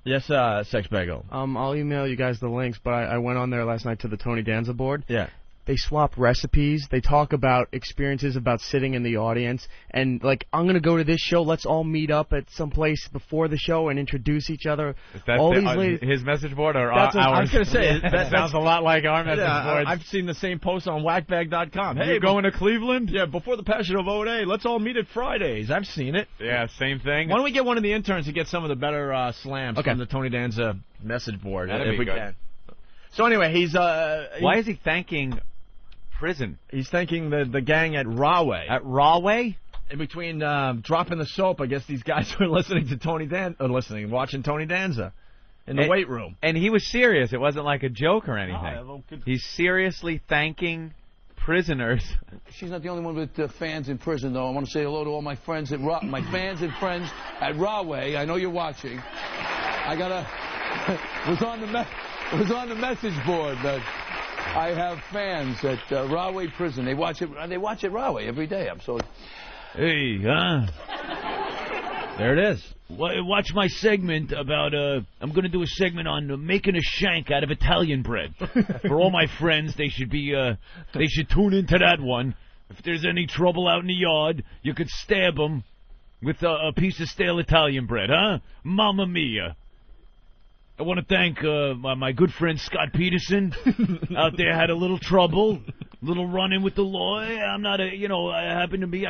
Yes, Sex Bagel. I'll email you guys the links, but I went on there last night to the Tony Danza board. Yeah. They swap recipes. They talk about experiences about sitting in the audience. And, I'm going to go to this show. Let's all meet up at some place before the show and introduce each other. Is that all these ladies. his message board or That's what I ours? was going to say. That sounds a lot like our message board. I've seen the same post on whackbag.com. Hey, you going to Cleveland? Yeah, before the Passion of O&A, let's all meet at Fridays. I've seen it. Yeah, same thing. Why don't we get one of the interns to get some of the better slams from the Tony Danza message board, That'd if be we good. can. So anyway, he's... Why is he thanking prison. He's thanking the gang at Rahway. At Rahway? In between dropping the soap, I guess these guys were listening to watching Tony Danza in the weight room. And he was serious. It wasn't like a joke or anything. He's seriously thanking prisoners. She's not the only one with fans in prison, though. I want to say hello to all my friends at my fans and friends at Rahway. I know you're watching. was on the message board that I have fans at Rahway Prison. They watch it Rahway every day. I'm so. Hey, there it is. Watch my segment about, I'm going to do a segment on making a shank out of Italian bread. For all my friends, they should tune into that one. If there's any trouble out in the yard, you could stab them with a piece of stale Italian bread, huh? Mamma mia. I want to thank my good friend Scott Peterson out there. Had a little trouble, little run-in with the law. I'm not I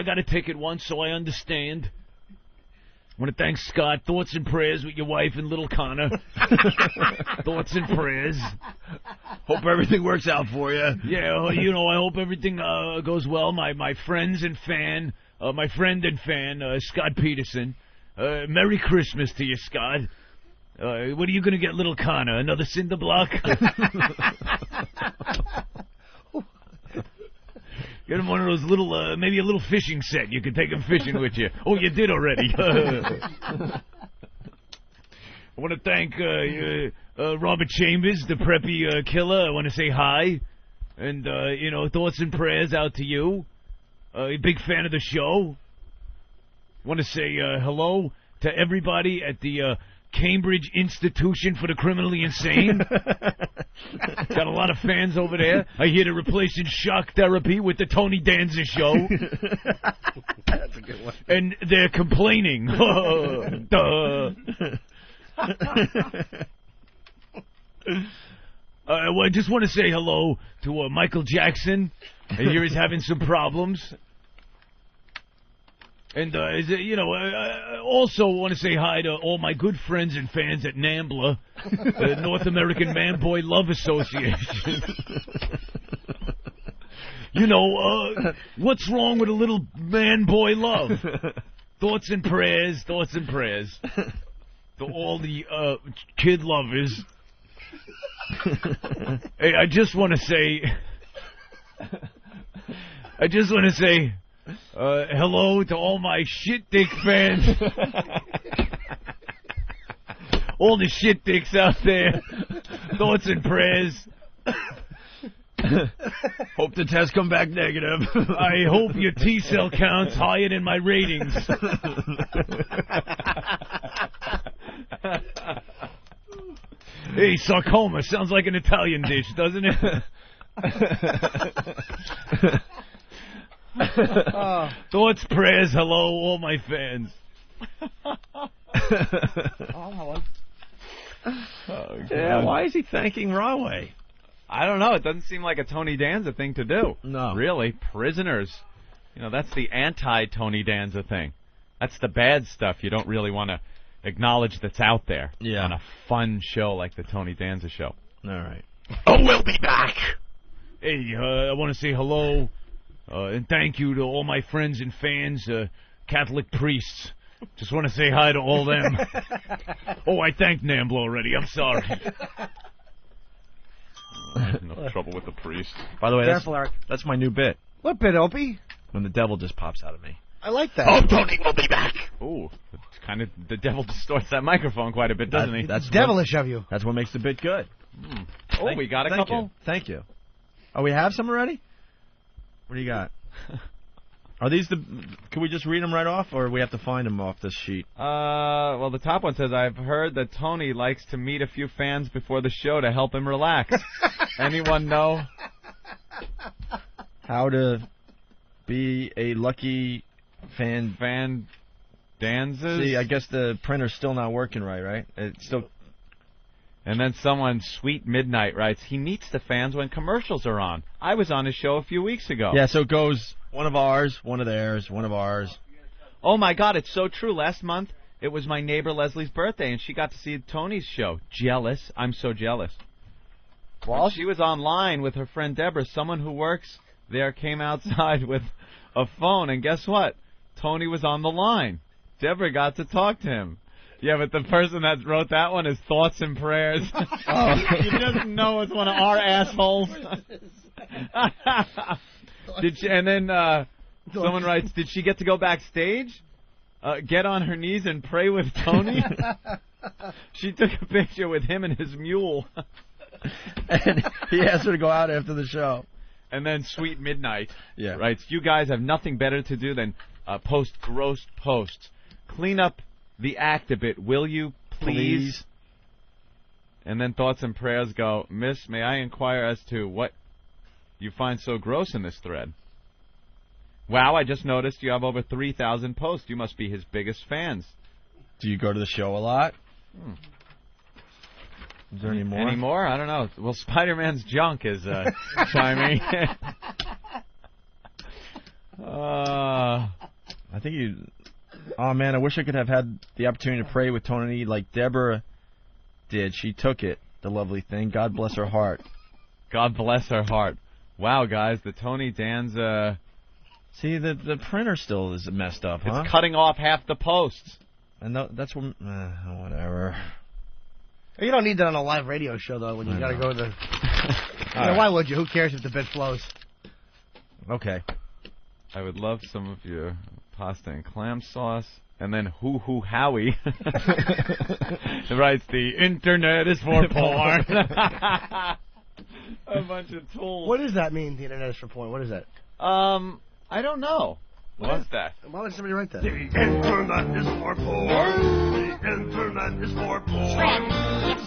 got a ticket once, so I understand. I want to thank Scott. Thoughts and prayers with your wife and little Connor. Thoughts and prayers. Hope everything works out for you. Yeah, I hope everything goes well. My friends and fan, my friend and fan, Scott Peterson. Merry Christmas to you, Scott. What are you going to get, little Connor? Another cinder block? Get him one of those little, maybe a little fishing set. You can take him fishing with you. Oh, you did already. I want to thank Robert Chambers, the preppy killer. I want to say hi. And, thoughts and prayers out to you. A big fan of the show. I want to say hello to everybody at the Cambridge Institution for the Criminally Insane. Got a lot of fans over there. I hear they're replacing shock therapy with the Tony Danza show. That's a good one. And they're complaining. Duh. I just want to say hello to Michael Jackson. I hear he's having some problems. And, also want to say hi to all my good friends and fans at NAMBLA, the North American Man-Boy Love Association. What's wrong with a little man-boy love? Thoughts and prayers. To all the kid lovers. Hey, I just want to say hello to all my shit dick fans. All the shit dicks out there. Thoughts and prayers. Hope the tests come back negative. I hope your T-cell count's higher than my ratings. Hey, sarcoma sounds like an Italian dish, doesn't it? Thoughts, prayers, hello, all my fans. Yeah, why is he thanking Rahway? I don't know. It doesn't seem like a Tony Danza thing to do. No. Really, prisoners. That's the anti-Tony Danza thing. That's the bad stuff you don't really want to acknowledge that's out there on a fun show like the Tony Danza show. All right. Oh, we'll be back. Hey, I want to say hello and thank you to all my friends and fans, Catholic priests. Just want to say hi to all them. Oh, I thanked NAMBLA already. I'm sorry. No trouble with the priest. By the way, Careful, Eric. That's my new bit. What bit, Opie? When the devil just pops out of me. I like that. Oh, Tony will be back. Ooh, it's kind of the devil distorts that microphone quite a bit, doesn't he? That's devilish of you. That's what makes the bit good. Oh, we got a couple? Thank you. Oh, we have some already? What do you got? Are these can we just read them right off, or we have to find them off this sheet? Well, the top one says, I've heard that Tony likes to meet a few fans before the show to help him relax. Anyone know? How to be a lucky fan Danzas? See, I guess the printer's still not working right? It's still... And then someone, Sweet Midnight, writes, he meets the fans when commercials are on. I was on his show a few weeks ago. Yeah, so it goes one of ours, one of theirs, one of ours. Oh, my God, it's so true. Last month, it was my neighbor Leslie's birthday, and she got to see Tony's show. Jealous. I'm so jealous. While she was online with her friend Deborah, someone who works there came outside with a phone, and guess what? Tony was on the line. Deborah got to talk to him. Yeah, but the person that wrote that one is Thoughts and Prayers. You just know it's one of our assholes. And then someone writes, did she get to go backstage? Get on her knees and pray with Tony? She took a picture with him and his mule. And he asked her to go out after the show. And then Sweet Midnight writes, you guys have nothing better to do than post gross posts. Clean up the act a bit, will you, please? And then Thoughts and Prayers go, Miss, may I inquire as to what you find so gross in this thread? Wow, I just noticed you have over 3,000 posts. You must be his biggest fans. Do you go to the show a lot? Is there any more? Any more? I don't know. Well, Spider-Man's junk is chiming. I think you... Oh, man, I wish I could have had the opportunity to pray with Tony like Deborah did. She took it, the lovely thing. God bless her heart. God bless her heart. Wow, guys, the Tony Danza... See, the printer still is messed up, huh? It's cutting off half the posts. And that's what... whatever. You don't need that on a live radio show, though, when you got to go to the... Why would you? Who cares if the bit flows? Okay. I would love some of your pasta and clam sauce. And then Hoo Howie writes, the internet is for porn. A bunch of tools. What does that mean, the internet is for porn? What is that? I don't know. What is that? Why would somebody write that? The internet is for porn. The internet is for porn.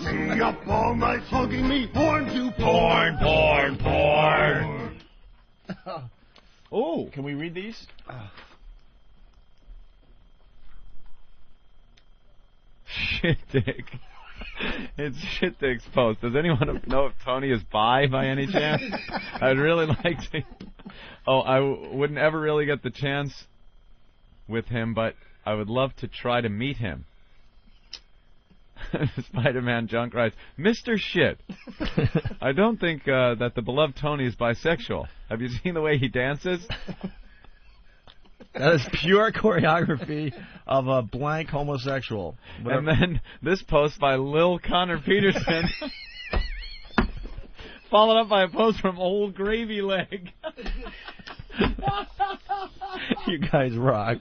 Stay up all night hugging me. Porn to porn, porn, porn. Oh, can we read these? Shit Dick. It's Shit Dick's post. Does anyone know if Tony is bi by any chance? I'd really like to. Oh, I wouldn't ever really get the chance with him, but I would love to try to meet him. Spider-Man Junk writes, Mr. Shit, I don't think that the beloved Tony is bisexual. Have you seen the way he dances? That is pure choreography of a blank homosexual. And then this post by Lil Connor Peterson, followed up by a post from Old Gravy Leg. You guys rock.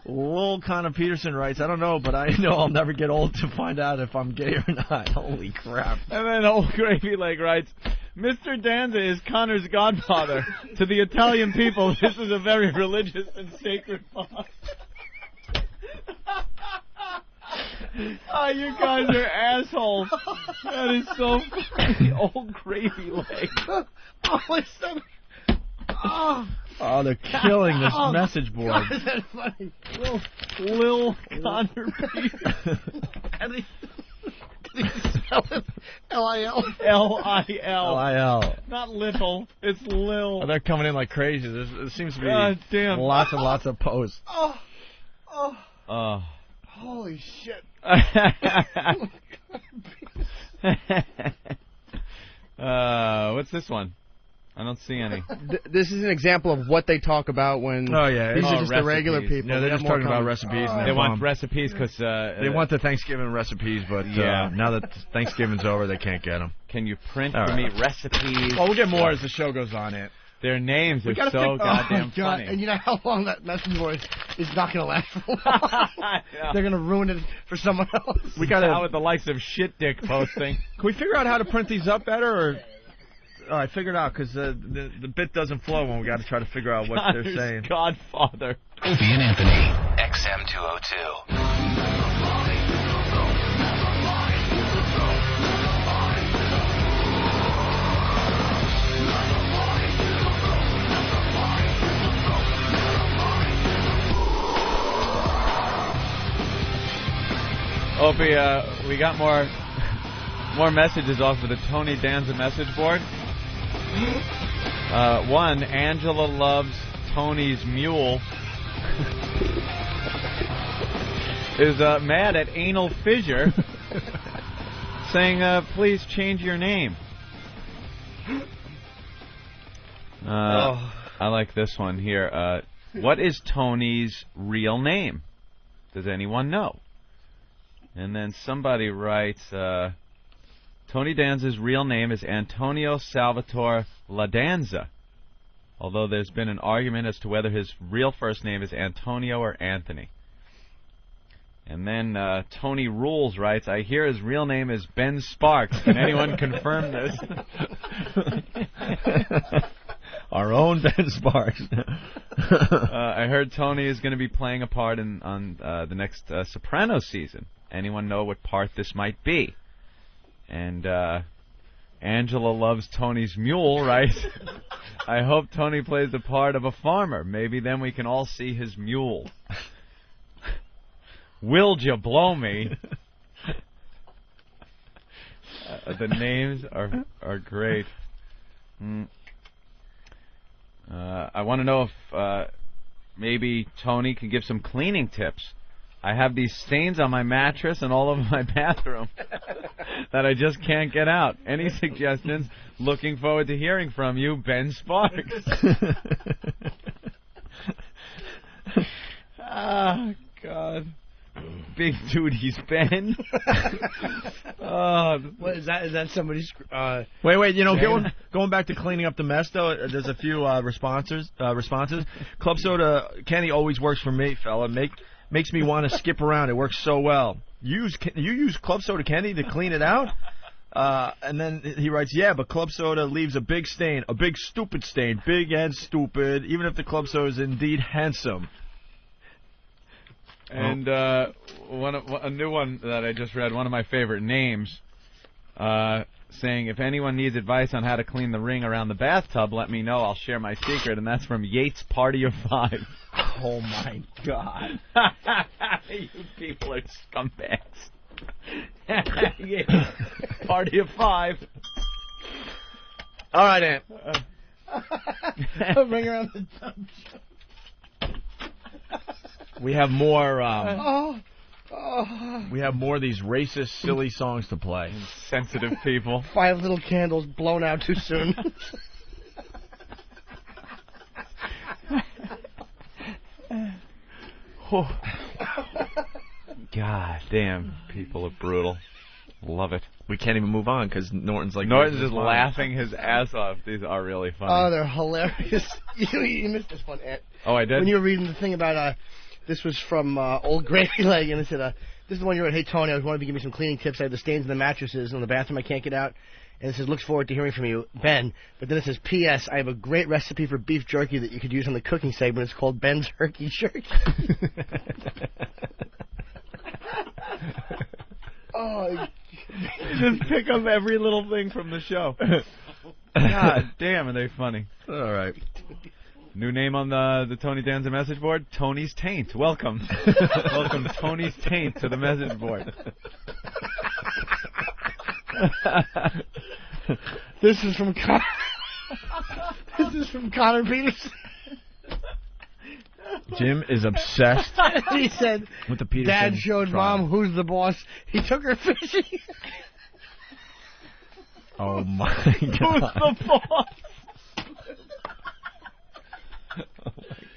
Lil Connor Peterson writes, I don't know, but I know I'll never get old to find out if I'm gay or not. Holy crap. And then Old Gravy Leg writes, Mr. Danza is Connor's godfather. To the Italian people, this is a very religious and sacred bond. Oh, you guys are assholes. That is so funny. Old Gravy Leg. Oh, they're killing this message board. God, is that funny? Lil Connor Peterson. Did he spell it? L-I-L? L-I-L. L-I-L. Not little. It's Lil. Oh, they're coming in like crazy. There seems to be lots and lots of posts. Holy shit. What's this one? I don't see any. This is an example of what they talk about when. Oh yeah, these are just the regular people. No, they're just talking about recipes. And they want recipes because they want the Thanksgiving recipes, but now that Thanksgiving's over, they can't get them. Can you print for me recipes? Well, we'll get more as the show goes on. Their names are so goddamn funny. And you know how long that message board is not going to last for long. They're going to ruin it for someone else. We got out with the likes of Shit Dick posting. Can we figure out how to print these up better, or? Oh, I figured out because the bit doesn't flow when we got to try to figure out what they're saying. Godfather. Opie and Anthony, XM 202. Opie, we got more messages off of the Tony Danza message board. One, Angela loves Tony's mule. Is mad at Anal Fissure, saying, please change your name. I like this one here. What is Tony's real name? Does anyone know? And then somebody writes, Tony Danza's real name is Antonio Salvatore Ladanza, although there's been an argument as to whether his real first name is Antonio or Anthony. And then Tony Rules writes, I hear his real name is Ben Sparks. Can anyone confirm this? Our own Ben Sparks. I heard Tony is going to be playing a part on the next Sopranos season. Anyone know what part this might be? And Angela loves Tony's mule, right? I hope Tony plays the part of a farmer. Maybe then we can all see his mule. Will'd you blow me? The names are great. I want to know if maybe Tony can give some cleaning tips. I have these stains on my mattress and all over my bathroom that I just can't get out. Any suggestions? Looking forward to hearing from you, Ben Sparks. Oh, God. Big duties, Ben. What is that? Is that somebody's? Wait. You know, going back to cleaning up the mess though. There's a few responses. Club Soda Kenny always works for me, fella. Makes me want to skip around. It works so well. You use Club Soda Kenny to clean it out? And then he writes, yeah, but Club Soda leaves a big stain, a big stupid stain, big and stupid, even if the Club Soda is indeed handsome. And a new one that I just read, one of my favorite names, saying, if anyone needs advice on how to clean the ring around the bathtub, let me know. I'll share my secret. And that's from Yates Party of Five. Oh, my God. You people are scumbags. Yates Party of Five. All right, Aunt. Ring around the tub. We have more. We have more of these racist, silly songs to play. Sensitive people. 5 little candles blown out too soon. God damn, people are brutal. Love it. We can't even move on because Norton's just laughing his ass off. These are really funny. Oh, they're hilarious. You missed this one, Ed. Oh, I did? When you were reading the thing about, this was from Old Gravy Leg, and it said, this is the one you wrote, hey, Tony, I was wanting to give me some cleaning tips. I have the stains in the mattresses in the bathroom I can't get out. And it says, looks forward to hearing from you, Ben. But then it says, P.S. I have a great recipe for beef jerky that you could use on the cooking segment. It's called Ben's Herky Jerky. Oh, just pick up every little thing from the show. God damn, are they funny. All right. New name on the Tony Danza message board, Tony's Taint. Welcome. Welcome, Tony's Taint, to the message board. This is from Connor Peterson. Jim is obsessed. He said, with the Peterson Dad showed trial. Mom who's the boss. He took her fishing. Oh, my God. Who's the boss?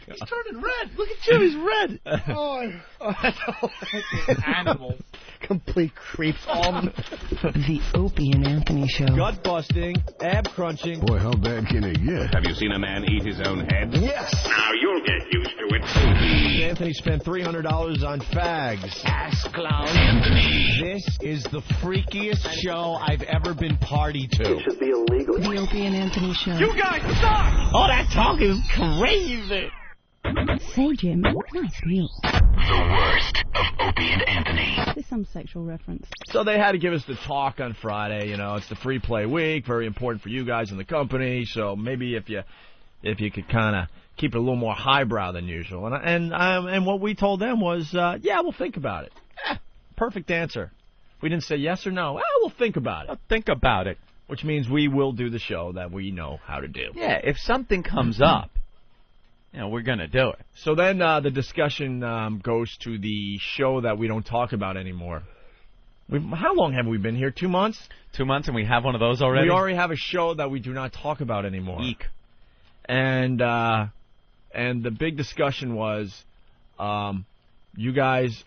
He's turning red. Look at Jim. He's red. That's hilarious. Animals. Complete creeps. The Opie and Anthony Show. Gut busting, ab crunching. Boy, how bad can it get? Have you seen a man eat his own head? Yes. Now you'll get used to it. Anthony spent $300 on fags. Ass clown. Anthony. This is the freakiest show I've ever been party to. It should be illegal. The Opie and Anthony Show. You guys suck! Oh, that talk is crazy. Say, Jim, nice meal. The worst of Opie and Anthony. There's some sexual reference. So they had to give us the talk on Friday. You know, it's the free play week, very important for you guys in the company. So maybe if you could kind of keep it a little more highbrow than usual. And what we told them was, yeah, we'll think about it. Perfect answer. We didn't say yes or no. We'll think about it. Think about it. Which means we will do the show that we know how to do. Yeah, if something comes up, you know, we're going to do it. So then the discussion goes to the show that we don't talk about anymore. How long have we been here? 2 months? 2 months, and we have one of those already? We already have a show that we do not talk about anymore. Eek. and the big discussion was, you guys,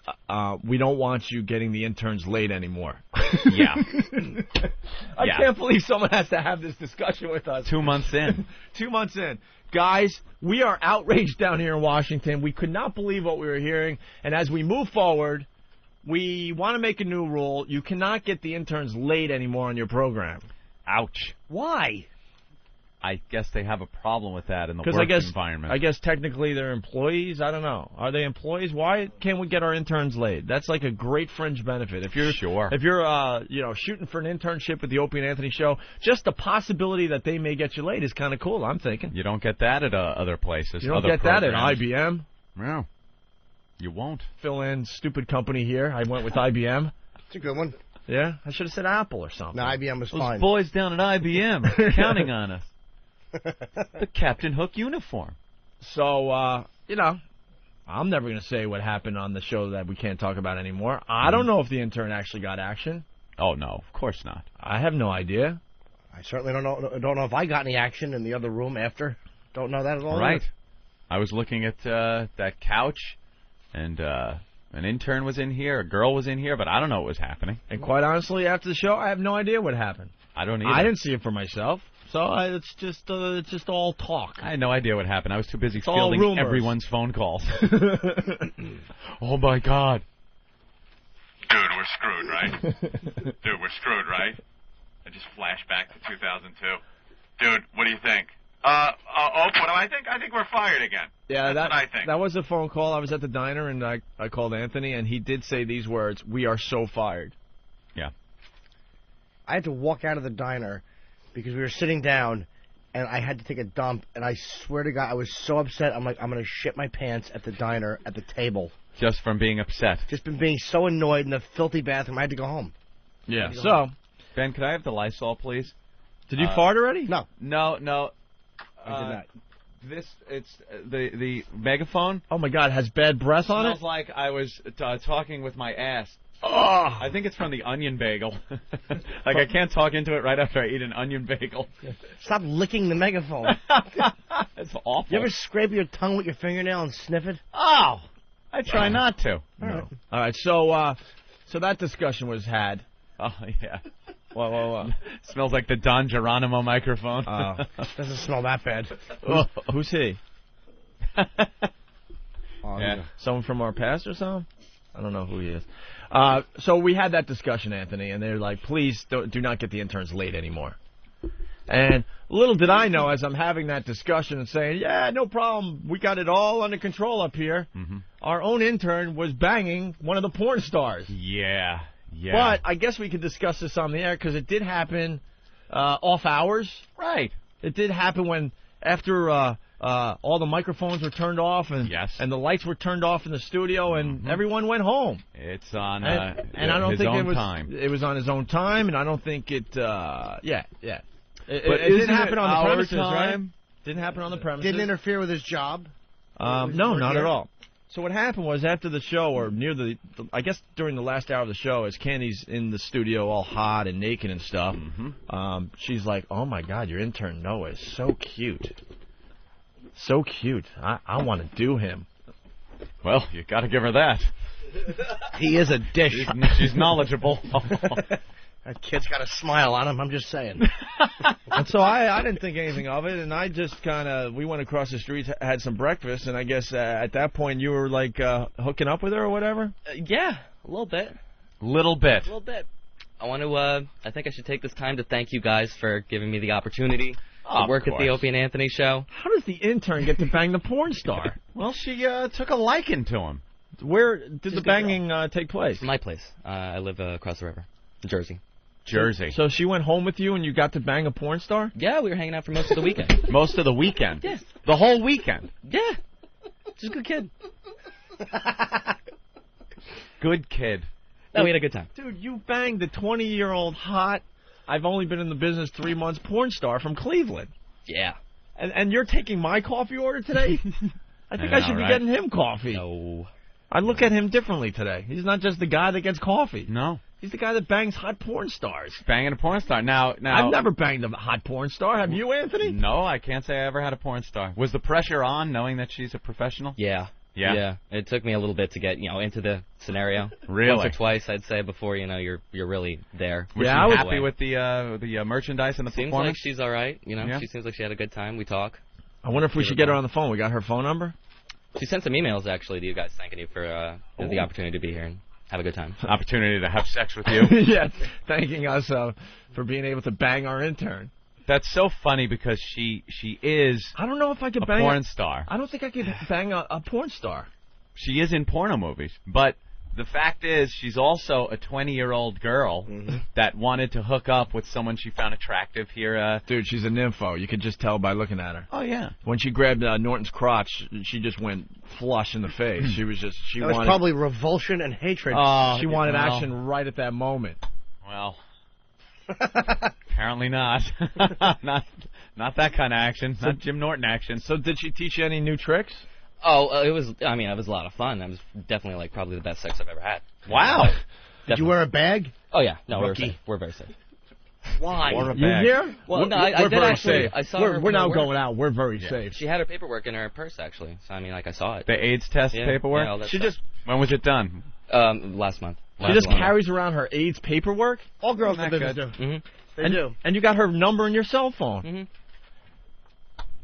we don't want you getting the interns late anymore. Yeah. I can't believe someone has to have this discussion with us. 2 months in. 2 months in. Guys, we are outraged down here in Washington. We could not believe what we were hearing. And as we move forward, we want to make a new rule. You cannot get the interns late anymore on your program. Ouch. Why? I guess they have a problem with that in the work environment. I guess technically they're employees. I don't know. Are they employees? Why can't we get our interns late? That's like a great fringe benefit. If you're shooting for an internship with the Opie and Anthony show, just the possibility that they may get you late is kind of cool. I'm thinking. You don't get that at other places. You don't get that at IBM. No, you won't. Fill in stupid company here. I went with IBM. It's a good one. Yeah, I should have said Apple or something. No, IBM was fine. Those boys down at IBM are counting on us. The Captain Hook uniform. So, I'm never going to say what happened on the show that we can't talk about anymore. I don't know if the intern actually got action. Oh, no, of course not. I have no idea. I certainly don't know if I got any action in the other room after. Don't know that at all. Right. I was looking at that couch, and an intern was in here, a girl was in here, but I don't know what was happening. And quite honestly, after the show, I have no idea what happened. I don't either. I didn't see it for myself. So it's just all talk. I had no idea what happened. I was too busy fielding everyone's phone calls. Oh, my God. Dude, we're screwed, right? Dude, we're screwed, right? I just flashed back to 2002. Dude, what do you think? What do I think? I think we're fired again. Yeah, That's what I think. That was a phone call. I was at the diner, and I called Anthony, and he did say these words, "We are so fired." Yeah. I had to walk out of the diner because we were sitting down, and I had to take a dump, and I swear to God, I was so upset. I'm like, I'm going to shit my pants at the diner, at the table. Just from being upset. Just from being so annoyed in the filthy bathroom, I had to go home. Yeah, so... Ben, could I have the Lysol, please? Did you fart already? No. No. I did not. It's the megaphone. Oh, my God, has bad breath on it? Smells like I was talking with my ass. Oh. I think it's from the onion bagel. Like, I can't talk into it right after I eat an onion bagel. Stop licking the megaphone. That's awful. You ever scrape your tongue with your fingernail and sniff it? Oh, I try not to. No. All right, so that discussion was had. Oh, yeah. Whoa. Smells like the Don Geronimo microphone. Doesn't smell that bad. Who's he? Yeah. Someone from our past or something? I don't know who he is. So we had that discussion, Anthony, and they're like, please do not get the interns late anymore. And little did I know, as I'm having that discussion and saying, yeah, no problem, we got it all under control up here, our own intern was banging one of the porn stars. Yeah. But I guess we could discuss this on the air because it did happen off hours. Right. It did happen when after all the microphones were turned off and the lights were turned off in the studio and everyone went home. It's on and I don't his think own time. It was on his own time, and I don't think it. It didn't happen on the premises, time? right? Didn't happen on the premises. Didn't interfere with his job? No, not at all. So what happened was after the show, or near I guess during the last hour of the show, as Candy's in the studio all hot and naked and stuff, she's like, "Oh my God, your intern Noah is so cute, so cute. I want to do him." Well, you got to give her that. He is a dish. She's knowledgeable. That kid's got a smile on him, I'm just saying. And so I didn't think anything of it, and I just we went across the street, had some breakfast, and I guess at that point you were like hooking up with her or whatever? Yeah, a little bit. Little bit. I want to, I think I should take this time to thank you guys for giving me the opportunity to work at the Opie and Anthony show. How does the intern get to bang the porn star? Well, she took a liking to him. Where did the banging take place? My place. I live across the river, Jersey. So she went home with you and you got to bang a porn star? Yeah, we were hanging out for most of the weekend. Most of the weekend? Yeah. The whole weekend? Yeah. She's a good kid. Good kid. No, we had a good time. Dude, you banged the 20-year-old hot, I've only been in the business 3 months porn star from Cleveland. Yeah. And you're taking my coffee order today? I think I should be getting him coffee. No. I look at him differently today. He's not just the guy that gets coffee. No. He's the guy that bangs hot porn stars. Banging a porn star. Now, I've never banged a hot porn star. Have you, Anthony? No, I can't say I ever had a porn star. Was the pressure on, knowing that she's a professional? Yeah. Yeah? Yeah. It took me a little bit to get, into the scenario. Really? Once or twice, I'd say, before, you're really there. Was she happy with the merchandise and the Seems performance? like she's all right. Yeah. She seems like she had a good time. We talk. I wonder if we should get her on the phone. We got her phone number? She sent some emails, actually, to you guys, thanking you for the opportunity to be here and have a good time. Opportunity to have sex with you. Yeah, thanking us for being able to bang our intern. That's so funny because she is I don't know if I could a bang porn star. I don't think I could bang a porn star. She is in porno movies, but the fact is she's also a 20-year-old girl that wanted to hook up with someone she found attractive here. Dude, she's a nympho. You could just tell by looking at her. Oh, yeah. When she grabbed Norton's crotch, she just went flush in the face. She was just... That was probably revulsion and hatred. She wanted action right at that moment. Well, apparently not. not that kind of action. Not Jim Norton action. So did she teach you any new tricks? Oh, it was a lot of fun. It was definitely, probably the best sex I've ever had. Wow. Did you wear a bag? Oh, yeah. No, Rookie. we're very safe. Why? You here? Well, no, I we're did very actually. safe. I saw we're her. We're now going out. We're very safe. She had her paperwork in her purse, actually. So, I saw it. The AIDS test paperwork? Yeah, all that She stuff. just... When was it done? Last month. She just carries around her AIDS paperwork? All girls in Not business good. do. Mm-hmm. They do. And you got her number in your cell phone. Mm-hmm.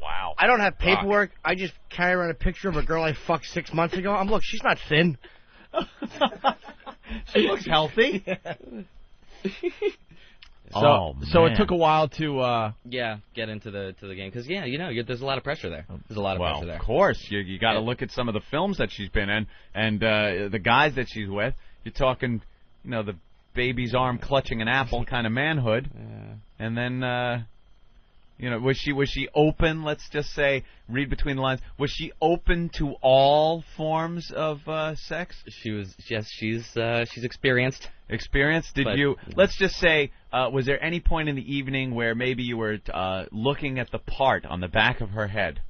Wow. I don't have paperwork. I just carry around a picture of a girl I fucked 6 months ago. Look, she's not thin. She looks healthy. So it took a while to get into the game because there's a lot of pressure there. There's a lot of pressure there. Of course, you got to look at some of the films that she's been in and the guys that she's with. You're talking, the baby's arm clutching an apple kind of manhood, and then was she open? Let's just say, read between the lines. Was she open to all forms of sex? She was. Yes, she's experienced. Experienced? Let's just say, was there any point in the evening where maybe you were looking at the part on the back of her head?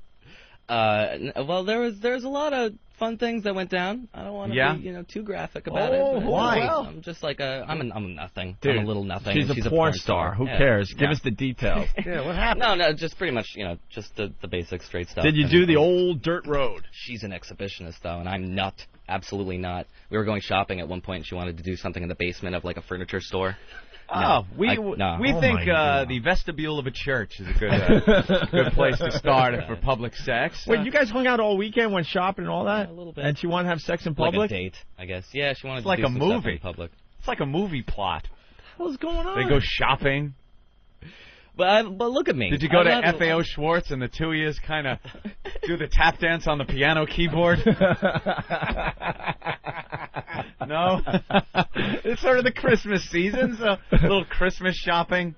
Well, there was a lot of fun things that went down. I don't want to be too graphic about it. But why? I'm just like I'm a nothing. Dude, I'm a little nothing. She's and a porn star. Who cares? Give us the details. Yeah, what happened? No, just pretty much just the basic straight stuff. Did you do the old dirt road? She's an exhibitionist though, and I'm not. Absolutely not. We were going shopping at one point, and she wanted to do something in the basement of a furniture store. No, we think the vestibule of a church is a good place to start for public sex. Wait, you guys hung out all weekend, went shopping and all that? Yeah, a little bit. And she wanted to have sex in public? Like a date, I guess. Yeah, she wanted to do like a some stuff movie. in public. It's like a movie plot. What's going on? They go shopping. But look at me. Did you go to FAO Schwartz and the two of you kind of do the tap dance on the piano keyboard? No? It's sort of the Christmas season, so a little Christmas shopping.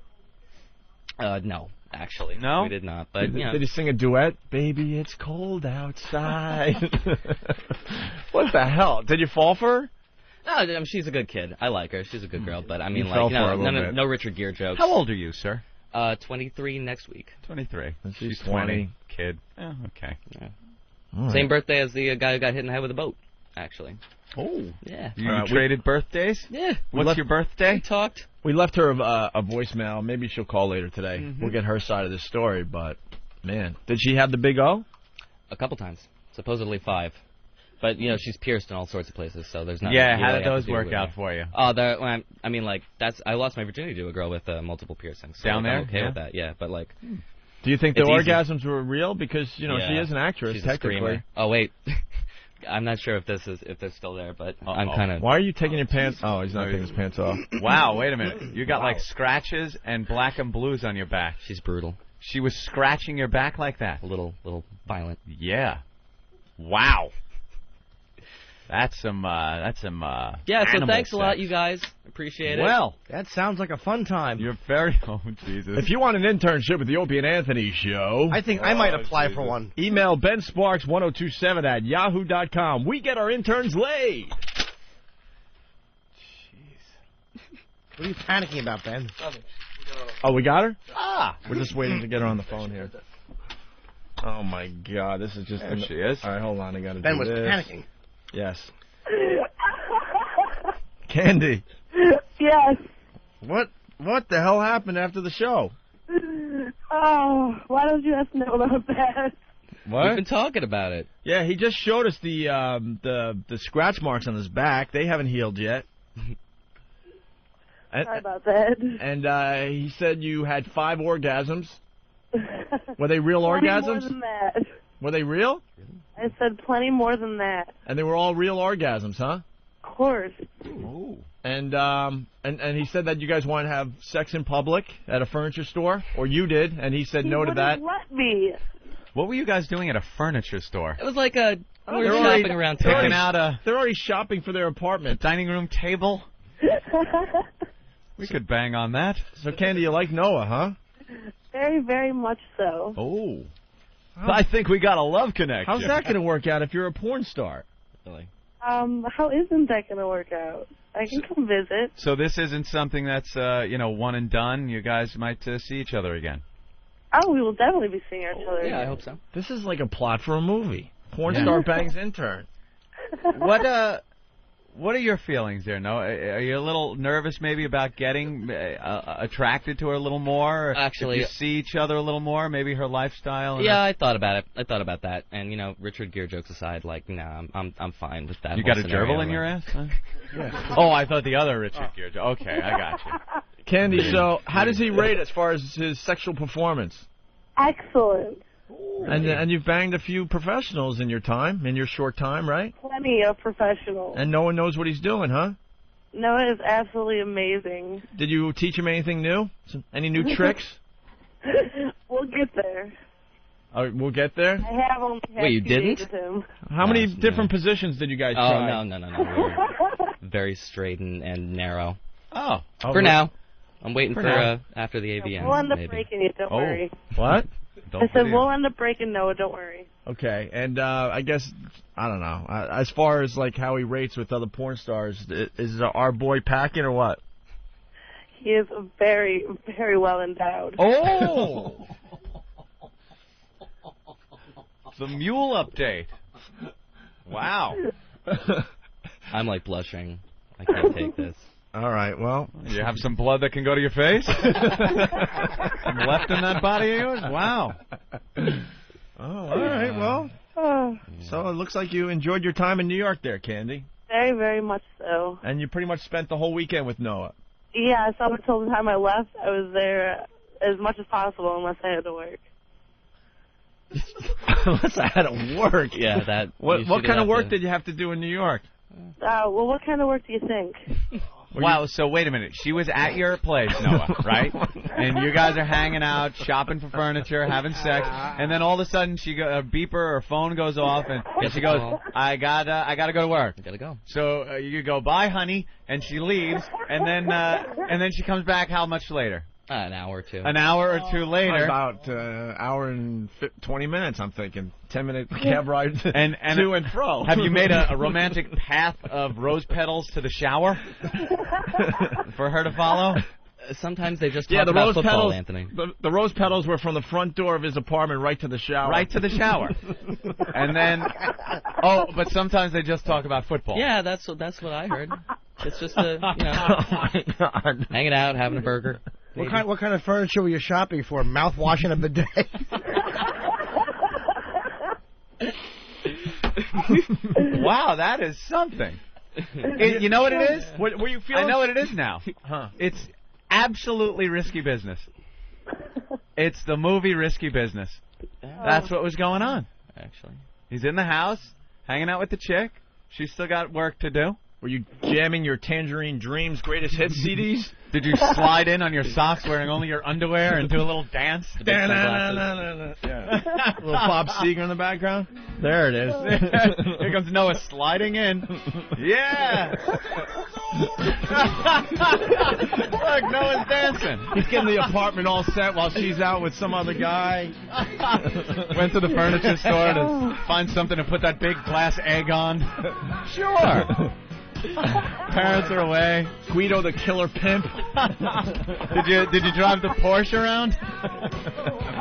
No, actually. No? We did not. But Did you sing a duet? Baby, it's cold outside. What the hell? Did you fall for her? No, she's a good kid. I like her. She's a good girl. But no Richard Gere jokes. How old are you, sir? 23 next week. 23. She's 20. Kid. Oh, okay. Yeah. Right. Same birthday as the guy who got hit in the head with a boat, actually. Oh. Yeah. You traded birthdays? Yeah. What's your birthday? We talked. We left her a voicemail. Maybe she'll call later today. Mm-hmm. We'll get her side of the story. But, man, did she have the big O? A couple times. Supposedly 5. But, she's pierced in all sorts of places, so there's not... Yeah, how did those work out for you? Oh, I lost my virginity to a girl with multiple piercings. So Down there? I'm okay with that, yeah. But, do you think the it's orgasms were real? Because, she is an actress, she's technically. A screamer. Oh, wait. I'm not sure if they're still there, but I'm kind of... Why are you taking your pants... Oh, he's not taking his pants off. Wow, wait a minute. You got, scratches and black and blues on your back. She's brutal. She was scratching your back like that? A little violent. Yeah. Wow. That's some yeah, so animal thanks a lot, sex. you guys. Appreciate it. Well, that sounds like a fun time. You're very... Oh, Jesus. If you want an internship with the Opie and Anthony Show... I think I might apply for one. Email bensparks1027@yahoo.com. We get our interns laid. Jeez. What are you panicking about, Ben? Oh, we got her? We're just waiting to get her on the phone here. Oh, my God. This is just... There she is. All right, hold on. I got to do this. Ben was panicking. Yes. Candy. Yes. What the hell happened after the show? Oh, why don't you ask know about that? What? We've been talking about it. Yeah, he just showed us the scratch marks on his back. They haven't healed yet. Sorry about that. And he said you had 5 orgasms. Were they real Plenty orgasms? more than that. Were they real? I said plenty more than that. And they were all real orgasms, huh? Of course. Ooh. And he said that you guys want to have sex in public at a furniture store, or you did, and he said no to that. Let me. What were you guys doing at a furniture store? It was like we were They're shopping already- around they're town. already- They're already shopping for their apartment. Dining room table? We could bang on that. So, Candy, you like Noah, huh? Very, very much so. Oh. I think we got a love connection. How's that going to work out if you're a porn star? How isn't that going to work out? I can come visit. So this isn't something that's, one and done? You guys might see each other again? Oh, we will definitely be seeing each other again. I hope so. This is like a plot for a movie. Porn Yeah. star bangs intern. What are your feelings there, Noah? Are you a little nervous maybe about getting attracted to her a little more? Actually, if you see each other a little more, maybe her lifestyle? and Yeah, her- I thought about it. I thought about that, and Richard Gere jokes aside, nah, I'm fine with that. You whole got a scenario. gerbil in your ass? Huh? Oh, I thought the other Richard Gere. Okay, I got you. Candy, so how does he rate as far as his sexual performance? Excellent. And you've banged a few professionals in your short time, right? Plenty of professionals. And no one knows what he's doing, huh? Noah is absolutely amazing. Did you teach him anything new? Any new tricks? We'll get there. We'll get there? I have only had Wait, you 2 didn't? days with him. How many different positions did you guys Oh, try? no. We're very straight and narrow. Oh. For now. I'm waiting For for now. After the AVN. We'll end up maybe. breaking it, don't worry. What? I said we'll end up breaking Noah, don't worry. Okay, and I guess, I don't know, as far as like how he rates with other porn stars, is our boy packing or what? He is very, very well endowed. Oh! The mule update. Wow. I'm like blushing. I can't take this. All right, well. You have some blood that can go to your face? Some left in that body of yours? Wow. Oh, all right, well. So it looks like you enjoyed your time in New York there, Candy. Very, very much so. And you pretty much spent the whole weekend with Noah. Yeah, so up until the time I left, I was there as much as possible unless I had to work. Unless I had to work. Yeah, that. What kind of work did you have to do in New York? Well, what kind of work do you think? Wow, so wait a minute. She was at your place, Noah, right? And you guys are hanging out, shopping for furniture, having sex, and then all of a sudden a beeper or phone goes off, and she goes, I gotta go to work. I gotta go. So you go, bye, honey, and she leaves, and then she comes back how much later? An hour or two. An hour or two later. About hour and 20 minutes, I'm thinking. 10-minute cab ride and to and fro. Have you made a romantic path of rose petals to the shower for her to follow? Sometimes they just talk the about rose football, petals, Anthony. The rose petals were from the front door of his apartment right to the shower. Right to the shower. And then, but sometimes they just talk about football. Yeah, that's what I heard. It's just oh my God. Hanging out, having a burger. What kind of furniture were you shopping for? Mouthwash and a bidet? Wow, that is something. You know what it is? What were you feeling? I know what it is now. Huh. It's absolutely risky business. It's the movie Risky Business. That's what was going on. Actually, he's in the house, hanging out with the chick. She's still got work to do. Were you jamming your Tangerine Dreams Greatest Hits CDs? Did you slide in on your socks wearing only your underwear and do a little dance? Yeah. Little Bob Seger in the background. There it is. Here comes Noah sliding in. Yeah. Look, Noah's dancing. He's getting the apartment all set while she's out with some other guy. Went to the furniture store to find something to put that big glass egg on. Sure. Parents are away. Guido the killer pimp. Did you drive the Porsche around?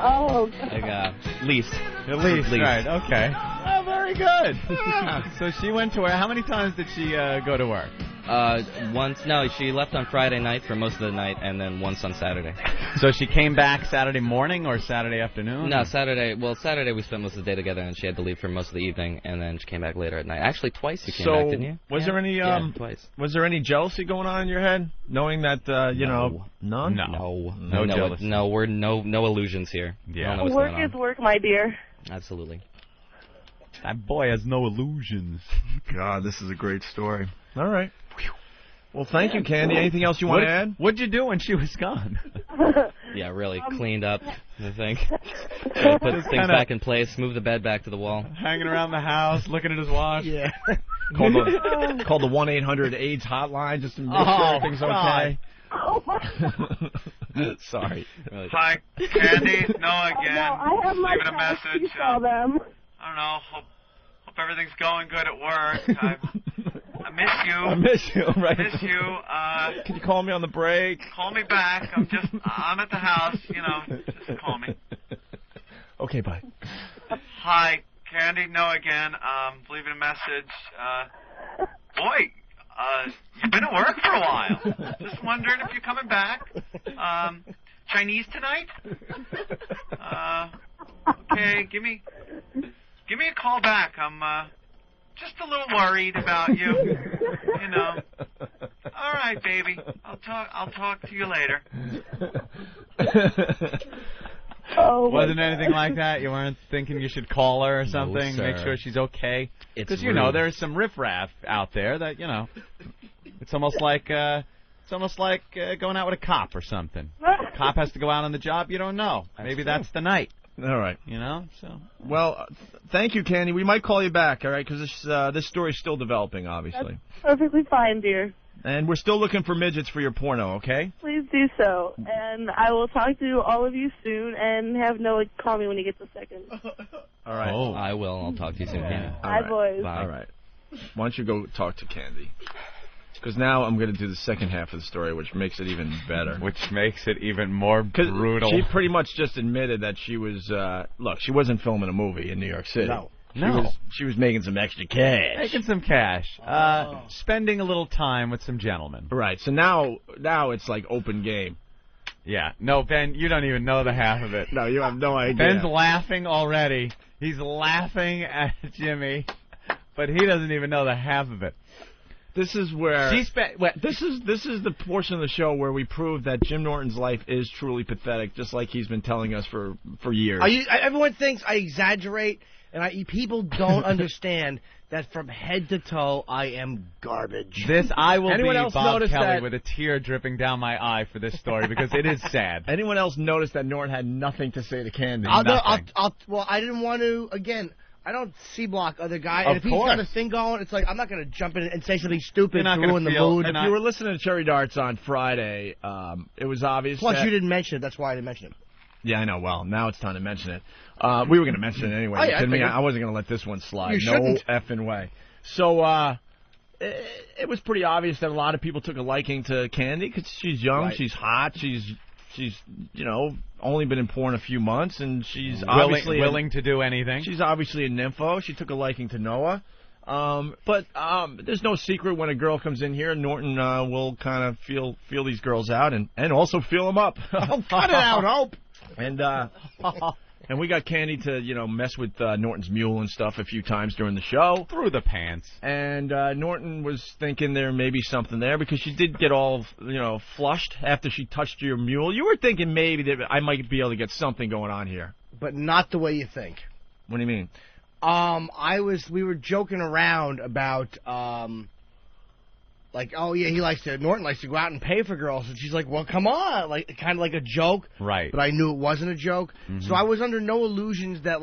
Oh. Like leased. At least. Right. Okay. Oh, very good. So she went to work. How many times did she go to work? Once. No, she left on Friday night for most of the night, and then once on Saturday. So she came back Saturday morning or Saturday afternoon? No, Saturday. Well, Saturday we spent most of the day together, and she had to leave for most of the evening, and then she came back later at night. Actually, twice you came back, didn't you? Was there any twice. Was there any jealousy going on in your head, knowing that none? No jealousy. No, we're no illusions here. Yeah. I don't know what's Work going on. is work, my dear. Absolutely. That boy has no illusions. God, this is a great story. All right. Well, thank you, Candy. Anything else you want to add? What'd you do when she was gone? Yeah, really cleaned up, I think. Put things back in place, move the bed back to the wall. Hanging around the house, looking at his watch. Yeah. Called the 1-800-AIDS hotline just to make sure everything's okay. Oh, my Sorry. Hi, Candy. Noah again. No, I have my Leaving a message. You saw them. I don't know. Hope everything's going good at work. I miss you. I miss you, right? Miss you. Can you call me on the break? Call me back. I'm at the house. Just call me. Okay, bye. Hi, Candy. Noah again. Leaving a message. Boy, you've been at work for a while. Just wondering if you're coming back. Chinese tonight? Okay, give me a call back. I'm just a little worried about you. All right, baby. I'll talk to you later. Wasn't anything like that? You weren't thinking you should call her or something, sir. make sure she's okay? It's Because rude. there's some riffraff out there that it's almost like going out with a cop or something. Cop has to go out on the job. You don't know. Maybe that's the night. All right. So. Well, thank you, Candy. We might call you back, all right? Because this story's still developing, obviously. Perfectly fine, dear. And we're still looking for midgets for your porno, okay? Please do so. And I will talk to all of you soon, and have Noah call me when he gets a second. All right. Oh, I will. I'll talk to you soon, Candy. Bye, boys. Bye. All right. Why don't you go talk to Candy? Because now I'm going to do the second half of the story, which makes it even better. Which makes it even more brutal. She pretty much just admitted that she was, she wasn't filming a movie in New York City. No. She was making some extra cash. Making some cash. Spending a little time with some gentlemen. Right. So now it's like open game. Yeah. No, Ben, you don't even know the half of it. No, you have no idea. Ben's laughing already. He's laughing at Jimmy, but he doesn't even know the half of it. This is where She spent. this is the portion of the show where we prove that Jim Norton's life is truly pathetic, just like he's been telling us for years. Everyone thinks I exaggerate, and people don't understand that from head to toe I am garbage. I will Anyone be else Bob notice Kelly that- with a tear dripping down my eye for this story because it is sad. Anyone else notice that Norton had nothing to say to Candy? Well, I didn't want to. Again, I don't C-block other guys. Of And if he's got course. a thing going, it's like I'm not going to jump in and say something stupid You're not to gonna ruin the feel- mood. If you were listening to Cherry Darts on Friday, it was obvious. Plus, that, you didn't mention it. That's why I didn't mention it. Yeah, I know. Well, now it's time to mention it. We were going to mention it anyway. Oh, yeah, You kidding me? I figured. I wasn't going to let this one slide. You no shouldn't. effing way. So it was pretty obvious that a lot of people took a liking to Candy because she's young, Right. she's hot, she's only been in porn a few months, and she's obviously willing to do anything. She's obviously a nympho. She took a liking to Noah. But there's no secret when a girl comes in here, Norton will kind of feel these girls out and also feel them up. Oh, cut it out, Hope. And we got Candy to mess with Norton's mule and stuff a few times during the show. Through the pants. And Norton was thinking there may be something there because she did get all flushed after she touched your mule. You were thinking maybe that I might be able to get something going on here. But not the way you think. What do you mean? We were joking around about, Norton likes to go out and pay for girls. And she's like, well, come on. Like, kind of like a joke. Right. But I knew it wasn't a joke. Mm-hmm. So I was under no illusions that,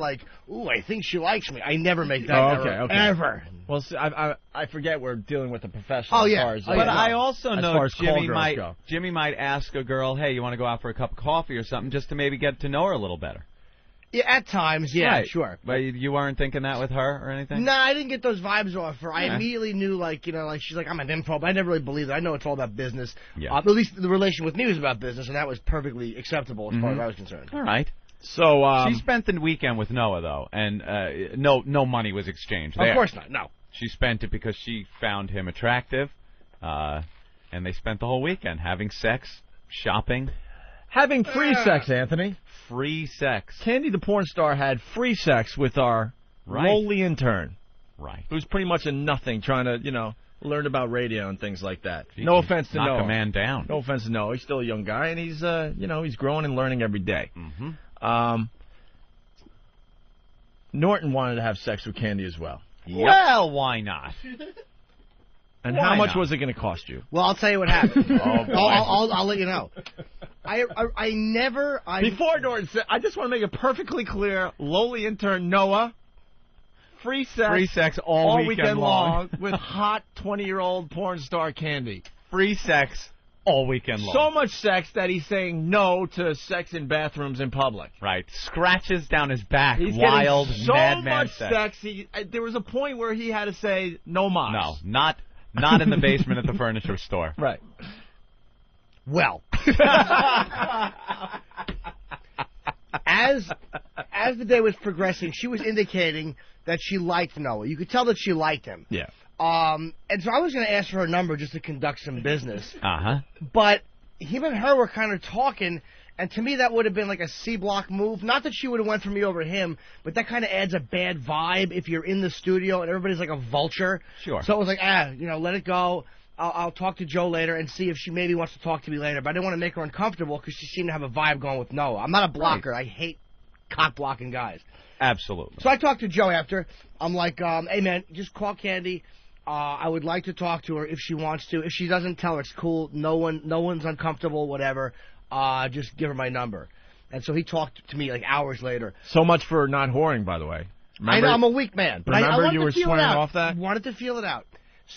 ooh, I think she likes me. I never make that error. Okay. Ever. Well, see, I forget we're dealing with a professional. Oh, yeah. As far as, But I also as know far as call Jimmy girls might go. Jimmy might ask a girl, hey, you want to go out for a cup of coffee or something, just to maybe get to know her a little better. Yeah, at times, yeah, Right. sure. But you weren't thinking that with her or anything? No, I didn't get those vibes off her. I Yeah. immediately knew, she's like, I'm an info, but I never really believed it. I know it's all about business. Yeah. At least the relation with me was about business, and that was perfectly acceptable as far as Mhm. I was concerned. All right. So she spent the weekend with Noah, though, and no money was exchanged there. Of course not, no. She spent it because she found him attractive. and they spent the whole weekend having sex, shopping. Having free sex, Anthony. Free sex. Candy the porn star had free sex with our lowly intern. Right. Who's pretty much a nothing trying to, learn about radio and things like that. No offense to Noah. Knock a man down. No offense to Noah. He's still a young guy, and he's, he's growing and learning every day. Mm-hmm. Norton wanted to have sex with Candy as well. Well, why not? And Why how much not? was it going to cost you? Well, I'll tell you what happened. Oh, boy. I'll let you know. I never... Before Norton said, I just want to make it perfectly clear, lowly intern Noah, free sex all weekend long with hot 20-year-old porn star Candy. Free sex all weekend long. So much sex that he's saying no to sex in bathrooms in public. Right. Scratches down his back. He's Wild, getting so madman much sex. There was a point where he had to say no mas. No, not in the basement at the furniture store. Right. Well, as the day was progressing, she was indicating that she liked Noah. You could tell that she liked him. Yeah. And so I was going to ask for her number just to conduct some business. Uh-huh. But him and her were kind of talking, and to me that would have been like a C-block move. Not that she would have went for me over him, but that kind of adds a bad vibe if you're in the studio and everybody's like a vulture. Sure. So it was like, let it go. I'll talk to Joe later and see if she maybe wants to talk to me later. But I didn't want to make her uncomfortable because she seemed to have a vibe going with Noah. I'm not a blocker. Right. I hate cock-blocking guys. Absolutely. So I talked to Joe after. I'm like, hey, man, just call Candy. I would like to talk to her if she wants to. If she doesn't, tell her it's cool. No one's uncomfortable, whatever. Just give her my number. And so he talked to me like hours later. So much for not whoring, by the way. Remember, I know, I'm a weak man. But remember I wanted you to were feel swearing it out. off that? Wanted to feel it out.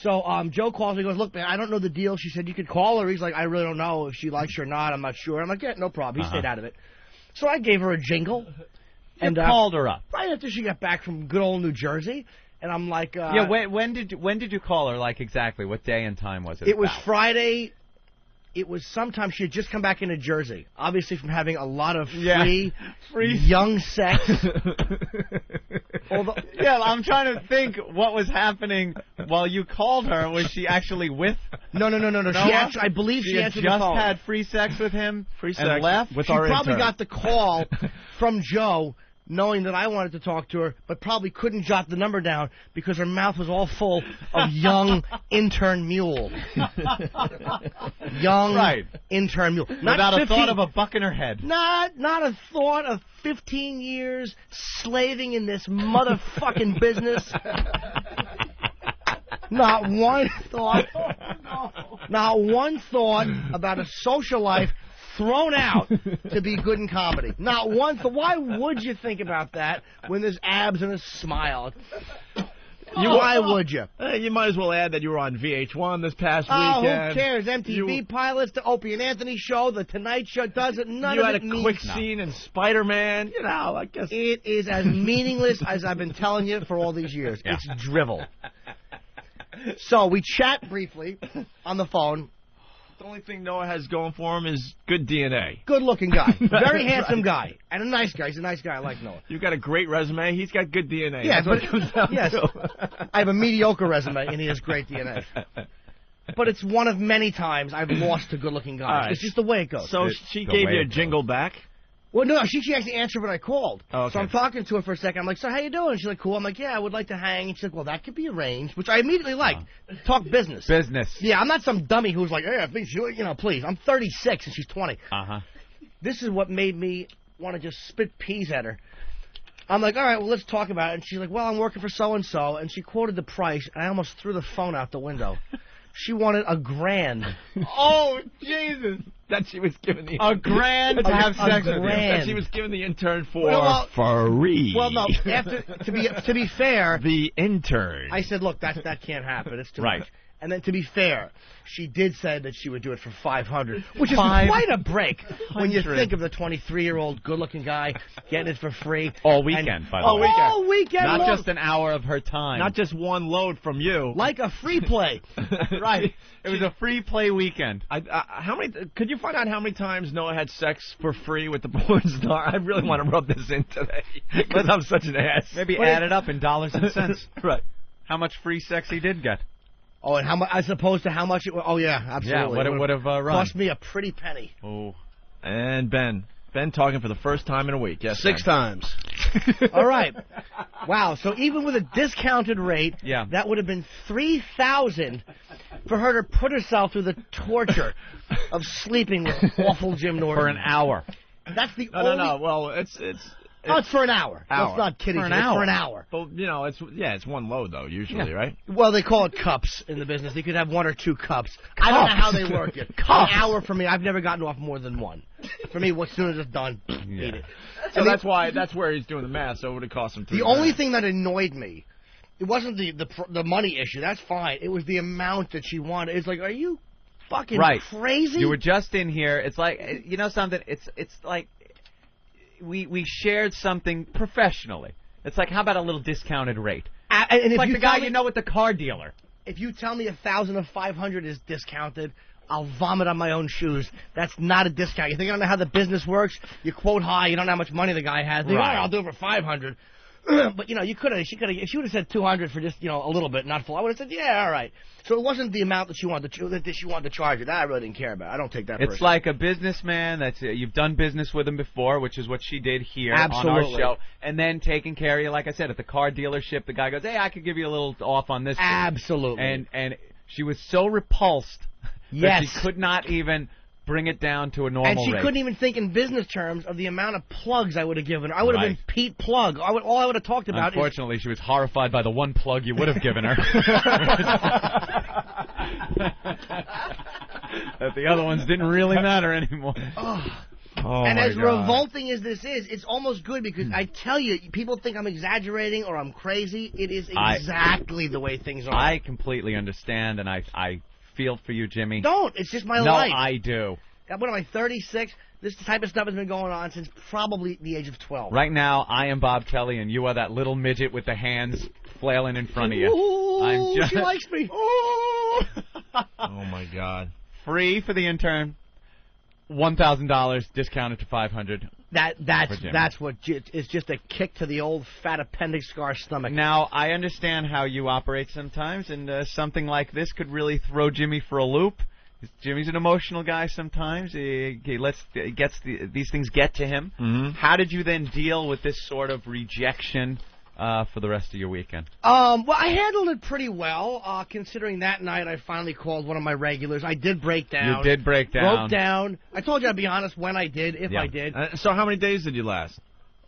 So Joe calls me and goes, look, man, I don't know the deal. She said you could call her. He's like, I really don't know if she likes you or not. I'm not sure. I'm like, yeah, no problem. He stayed out of it. So I gave her a jingle. And called her up. Right after she got back from good old New Jersey. And I'm like... when did you call her, like, exactly? What day and time was it? It was Friday. It was sometime she had just come back into Jersey, obviously from having a lot of free young sex. I'm trying to think what was happening while you called her. Was she actually with? No. I believe she answered the phone. Just had free sex with him. Free sex and left. with she our probably intern. got the call from Joe, knowing that I wanted to talk to her, but probably couldn't jot the number down because her mouth was all full of young intern mule. Young intern mule. Without a thought of a buck in her head. Not a thought of 15 years slaving in this motherfucking business. Not one thought. Not one thought about a social life thrown out to be good in comedy. Not one. Why would you think about that when there's abs and a smile? Why would you? You might as well add that you were on VH1 this past weekend. weekend. Who cares? MTV Pilots, the Opie and Anthony Show, the Tonight Show does it. None you of had it a means quick scene in Spider-Man. I guess it is as meaningless as I've been telling you for all these years. Yeah. It's drivel. So we chat briefly on the phone. The only thing Noah has going for him is good DNA. Good-looking guy. Very handsome guy. And a nice guy. He's a nice guy. I like Noah. You've got a great resume. He's got good DNA. Yeah, That's what it comes down to. I have a mediocre resume, and he has great DNA. But it's one of many times I've lost to good-looking guys. Right. It's just the way it goes. So she gave you a jingle back? Well, no, she actually answered when I called. Oh, okay. So I'm talking to her for a second. I'm like, so how you doing? She's like, cool. I'm like, yeah, I would like to hang. And she's like, well, that could be arranged, which I immediately liked. Talk business. Yeah, I'm not some dummy who's like, hey, I think please. I'm 36 and she's 20. Uh-huh. This is what made me want to just spit peas at her. I'm like, all right, well, let's talk about it. And she's like, well, I'm working for so-and-so. And she quoted the price, and I almost threw the phone out the window. She wanted $1,000. Oh, Jesus. That she was given the $1,000 to have sex with him. That she was given the intern for free. Well, no. To be fair, the intern. I said, look, that can't happen. It's too much. And then to be fair, she did say that she would do it for $500, which is quite a break when you think of the 23-year-old good-looking guy getting it for free. All weekend, by the way. All weekend. Not just an hour of her time. Not just one load from you. Like a free play. Right. It was a free play weekend. How many? Could you find out how many times Noah had sex for free with the porn star? I really want to rub this in today because I'm such an ass. Maybe add it up in dollars and cents. Right. How much free sex he did get. Oh, and how much? As opposed to how much it? Oh yeah, absolutely. Yeah, what it would have run. Cost me a pretty penny. Oh. And Ben talking for the first time in a week. Yes, 6 times. All right. Wow. So even with a discounted rate, that would have been $3,000 for her to put herself through the torture of sleeping with awful Jim Norton for an hour. That's the No. only. Well, it's for an hour. Let's not kid each other. It's for an hour. But it's one load though usually, right? Well, they call it cups in the business. You could have 1 or 2 cups. I don't know how they work it. An hour for me. I've never gotten off more than 1. For me, as soon as it's done, eat it. So that's where he's doing the math. So it would have cost him $3,000. The only thing that annoyed me, it wasn't the money issue. That's fine. It was the amount that she wanted. It's like, are you fucking crazy? You were just in here. It's like, you know something? It's like we shared something professionally. It's like, how about a little discounted rate? And it's if like you the guy tell me, you know with the car dealer. If you tell me 1,000 of 500 is discounted, I'll vomit on my own shoes. That's not a discount. You think I don't know how the business works? You quote high. You don't know how much money the guy has. Think, Right. "Oh, I'll do it for 500. But she could have. If she would have said 200 for just a little bit, not full, I would have said yeah, all right. So it wasn't the amount that she wanted to charge it. That I really didn't care about. I don't take that. It's like a businessman that's you've done business with him before, which is what she did here on our show, and then taking care of you, like I said, at the car dealership. The guy goes, "Hey, I could give you a little off on this." Absolutely. And she was so repulsed that Yes. she could not even bring it down to a normal And she rate. couldn't even think in business terms of the amount of plugs I would have given her. I would have Right. been Pete Plug. All I would have talked about Unfortunately, she was horrified by the one plug you would have given her. That the other ones didn't really matter anymore. And as revolting as this is, it's almost good because I tell you, people think I'm exaggerating or I'm crazy. It is exactly the way things are. I completely understand, and I feel for you, Jimmy. Don't. It's just my no, life. No, I do. What am I, 36? This type of stuff has been going on since probably the age of 12. Right now, I am Bob Kelly, and you are that little midget with the hands flailing in front of you. Ooh, I'm just... she likes me. Oh, my God. Free for the intern. $1,000 discounted to $500. That's what it's just a kick to the old fat appendix scar stomach. Now I understand how you operate sometimes, and something like this could really throw Jimmy for a loop. Jimmy's an emotional guy sometimes. These things get to him. Mm-hmm. How did you then deal with this sort of rejection for the rest of your weekend? Well, I handled it pretty well, considering that night I finally called one of my regulars. I did break down. You did break down. Broke down. I told you I'd be honest when I did, if I did. So how many days did you last?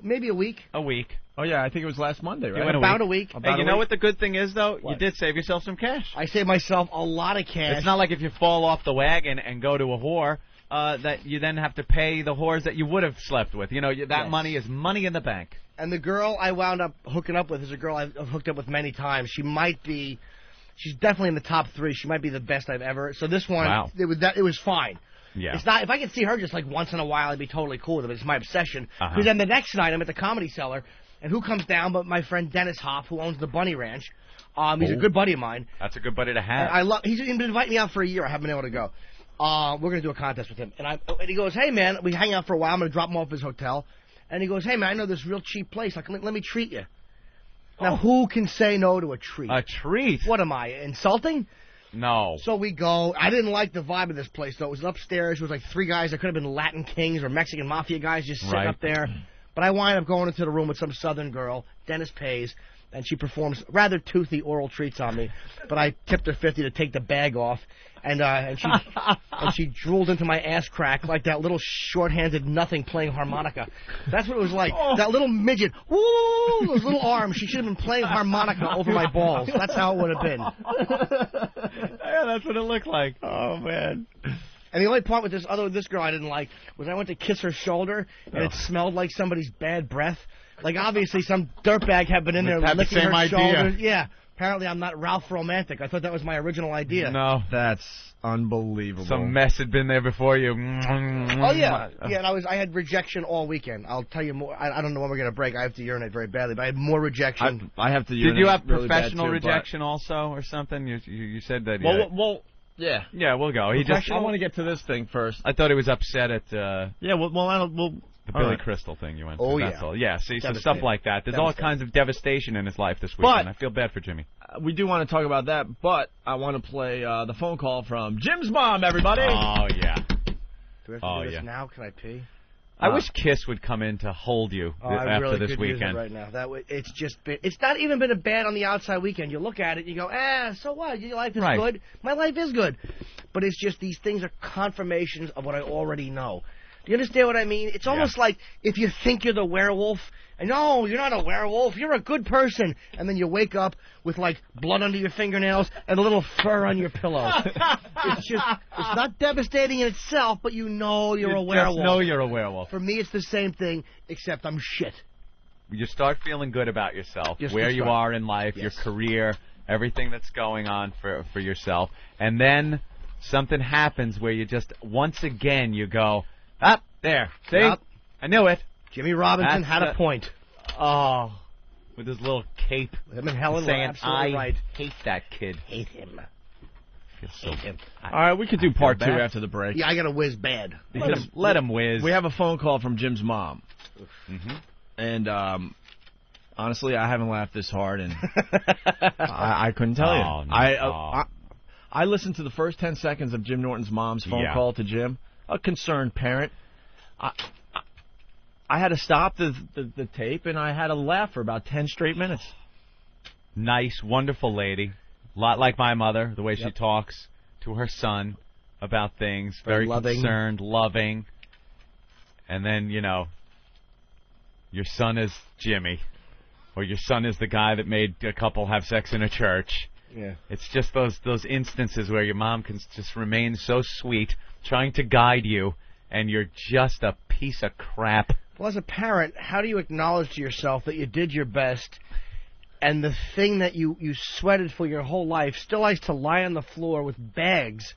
Maybe a week. A week. Oh, yeah, I think it was last Monday, right? About a week. Hey, you know what the good thing is, though? What? You did save yourself some cash. I saved myself a lot of cash. It's not like if you fall off the wagon and go to a whore, that you then have to pay the whores that you would have slept with. That money is money in the bank. And the girl I wound up hooking up with is a girl I've hooked up with many times. She's definitely in the top 3. She might be the best I've ever. So this one, wow. It was fine. Yeah. It's not. If I could see her just like once in a while, I'd be totally cool with it. It's my obsession. Because then the next night I'm at the Comedy Cellar, and who comes down but my friend Dennis Hoff, who owns the Bunny Ranch. He's a good buddy of mine. That's a good buddy to have. He's been inviting me out for a year. I haven't been able to go. We're going to do a contest with him. And he goes, hey, man, we hang out for a while. I'm going to drop him off at his hotel. And he goes, hey, man, I know this real cheap place. Let me treat you. Now, who can say no to a treat? A treat? What am I, insulting? No. So we go. I didn't like the vibe of this place, though. It was upstairs. It was like 3 guys that could have been Latin kings or Mexican mafia guys just sitting up there. But I wind up going into the room with some southern girl. Dennis pays. And she performs rather toothy oral treats on me, but I tipped her $50 to take the bag off, and she drooled into my ass crack like that little short-handed nothing playing harmonica. That's what it was like. That little midget, woo, those little arms. She should have been playing harmonica over my balls. That's how it would have been. Yeah, that's what it looked like. Oh man. And the only part with this girl I didn't like was I went to kiss her shoulder, and it smelled like somebody's bad breath. Like, obviously, some dirtbag had been in there licking her shoulders. Yeah. Apparently, I'm not Ralph Romantic. I thought that was my original idea. No. That's unbelievable. Some mess had been there before you. Oh, yeah. Yeah, and I had rejection all weekend. I'll tell you more. I don't know when we're going to break. I have to urinate very badly, but I had more rejection. I have to urinate. Did you have really professional bad too, rejection also or something? You said that. Well, yeah. Yeah, we'll go. I want to get to this thing first. I thought he was upset at. Yeah, we'll The All Billy right. Crystal thing you went Oh, through. That's yeah. all. Yeah, see, so stuff Devastating. like that. There's all Devastating. kinds of devastation in his life this But- weekend. I feel bad for Jimmy. We do want to talk about that, but I want to play the phone call from Jim's mom, everybody. Oh, yeah. Do we have to Oh, do this yeah. now? Can I pee? I wish Kiss would come in to hold you Oh, I after really this could use weekend. it right now. That way, it's just been. It's not even been a bad on the outside weekend. You look at it, you go, so what? Your life is Right. good. My life is good, but it's just these things are confirmations of what I already know. Do you understand what I mean? It's almost like if you think you're the werewolf, and no, you're not a werewolf. You're a good person, and then you wake up with like blood under your fingernails and a little fur on your pillow. It's not devastating in itself, but you know you're a werewolf. Just know you're a werewolf. For me, it's the same thing, except I'm shit. You start feeling good about yourself, Yes, where that's you right. are in life, your career, everything that's going on for yourself, and then something happens where you just once again you go, there, see, Yep. I knew it. Jimmy Robinson had a point. Oh, with his little cape, Him and Helen were saying, absolutely "I right. hate that kid." Hate him. Hate him. All right, we could do part feel 2 bad. after the break. Yeah, I got to whiz bad. Let him whiz. We have a phone call from Jim's mom. Mm-hmm. And honestly, I haven't laughed this hard, and I couldn't tell you. Oh, no. I listened to the first 10 seconds of Jim Norton's mom's phone Yeah. call to Jim, a concerned parent. I had to stop the tape, and I had to laugh for about 10 straight minutes. Nice, wonderful lady. A lot like my mother, the way she talks to her son about things. Very loving. concerned, loving. And then, your son is Jimmy. Or your son is the guy that made a couple have sex in a church. Yeah. It's just those instances where your mom can just remain so sweet, trying to guide you, and you're just a piece of crap. Well, as a parent, how do you acknowledge to yourself that you did your best, and the thing that you sweated for your whole life still likes to lie on the floor with bags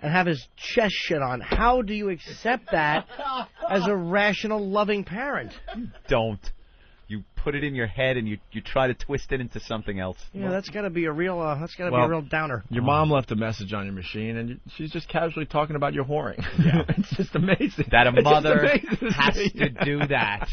and have his chest shit on? How do you accept that as a rational, loving parent? Don't. You put it in your head and you try to twist it into something else. Yeah, that's got to be a real be a real downer. Your mom left a message on your machine, and she's just casually talking about your whoring. Yeah. It's just amazing. That a It's just mother amazing. has to do that.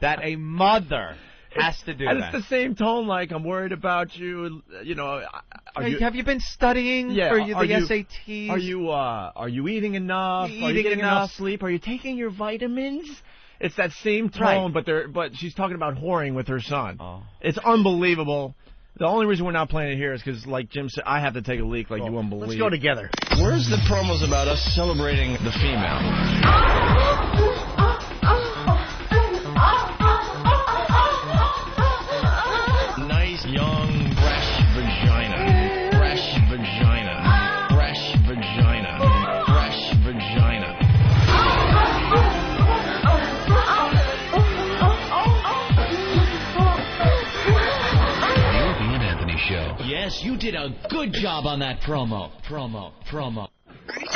That a mother has to do and that. it's the same tone, like, I'm worried about you, Have you been studying for the SATs? Are you eating enough? Are you Eating getting enough enough? sleep? Are you taking your vitamins? It's that same tone, but she's talking about whoring with her son. Oh. It's unbelievable. The only reason we're not playing it here is because, like Jim said, I have to take a leak like you wouldn't believe. Let's go together. Where's the promos about us celebrating the female? Nice, young, fresh vagina. Fresh vagina. Fresh vagina. Fresh vagina. The Opie and Anthony Show. Yes, you did a good job on that promo.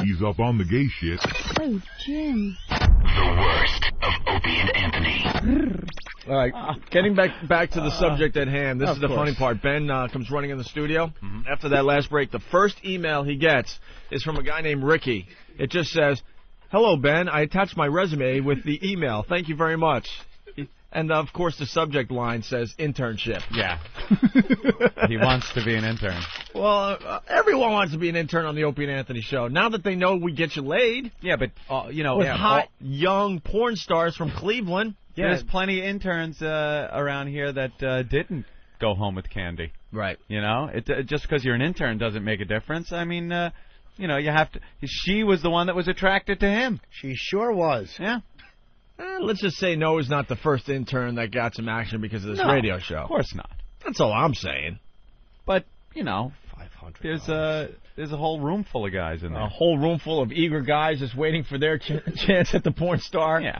He's up on the gay shit. Oh, Jim. The worst of Opie and Anthony. All right, getting back to the subject at hand. This Of is the course. funny part. Ben comes running in the studio. After that last break, the first email he gets is from a guy named Ricky. It just says, "Hello, Ben. I attached my resume with the email. Thank you very much." And, of course, the subject line says internship. Yeah. He wants to be an intern. Well, everyone wants to be an intern on the Opie and Anthony Show. Now that they know we get you laid. Yeah, but, with hot, young porn stars from Cleveland. Yeah, there's plenty of interns around here that didn't go home with candy. Right. Just because you're an intern doesn't make a difference. I mean, you have to. She was the one that was attracted to him. She sure was. Yeah. Let's just say Noah's not the first intern that got some action because of this No, radio show. Of course not. That's all I'm saying. But, there's a whole room full of guys in there. A whole room full of eager guys just waiting for their chance at the porn star. Yeah.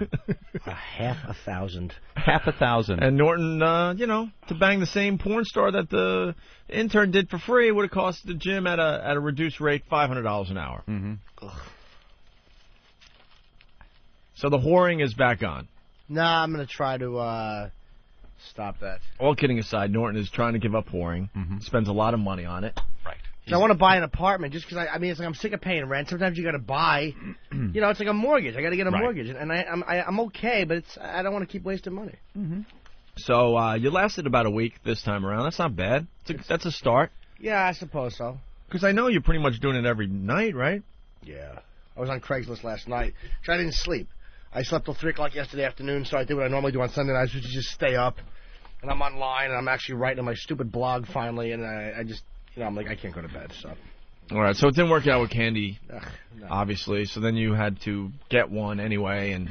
Half a thousand. Half a thousand. And Norton, to bang the same porn star that the intern did for free would have cost the Jim at a reduced rate $500 an hour. Mm-hmm. So the whoring is back on. Nah, I'm going to try to stop that. All kidding aside, Norton is trying to give up whoring. Spends a lot of money on it. Right. So I want to buy an apartment just because I mean, it's like I'm sick of paying rent. Sometimes you got to buy, you know, it's like a mortgage. I got to get a mortgage, and I'm okay, but I don't want to keep wasting money. Mm-hmm. So you lasted about a week this time around. That's not bad. That's a start. Yeah, I suppose so. Because I know you're pretty much doing it every night, right? Yeah. I was on Craigslist last night. I didn't sleep. I slept till 3 o'clock yesterday afternoon, so I did what I normally do on Sunday nights, which is just stay up. And I'm online, and I'm actually writing on my stupid blog finally, and I just, you know, I'm like, I can't go to bed, so. All right, so it didn't work out with Candy, No. obviously. So then you had to get one anyway, and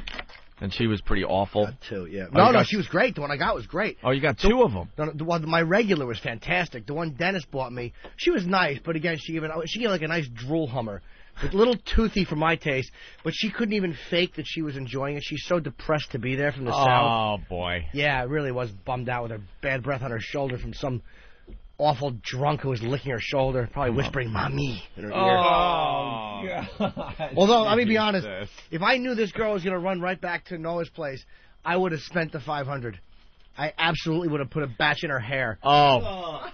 she was pretty awful. Two, yeah. Oh, No, she was great. The one I got was great. Oh, you got two of them. No, the one, my regular was fantastic. The one Dennis bought me, she was nice, but again, she gave like a nice drool hummer. It's a little toothy for my taste, but she couldn't even fake that she was enjoying it. She's so depressed to be there from the south. Oh, boy. Yeah, it really was bummed out with her bad breath on her shoulder from some awful drunk who was licking her shoulder, probably whispering, "Mommy," in her ear. Oh, God. Although, let me be honest, if I knew this girl was going to run right back to Noah's place, I would have spent the $500. I absolutely would have put a batch in her hair. Oh.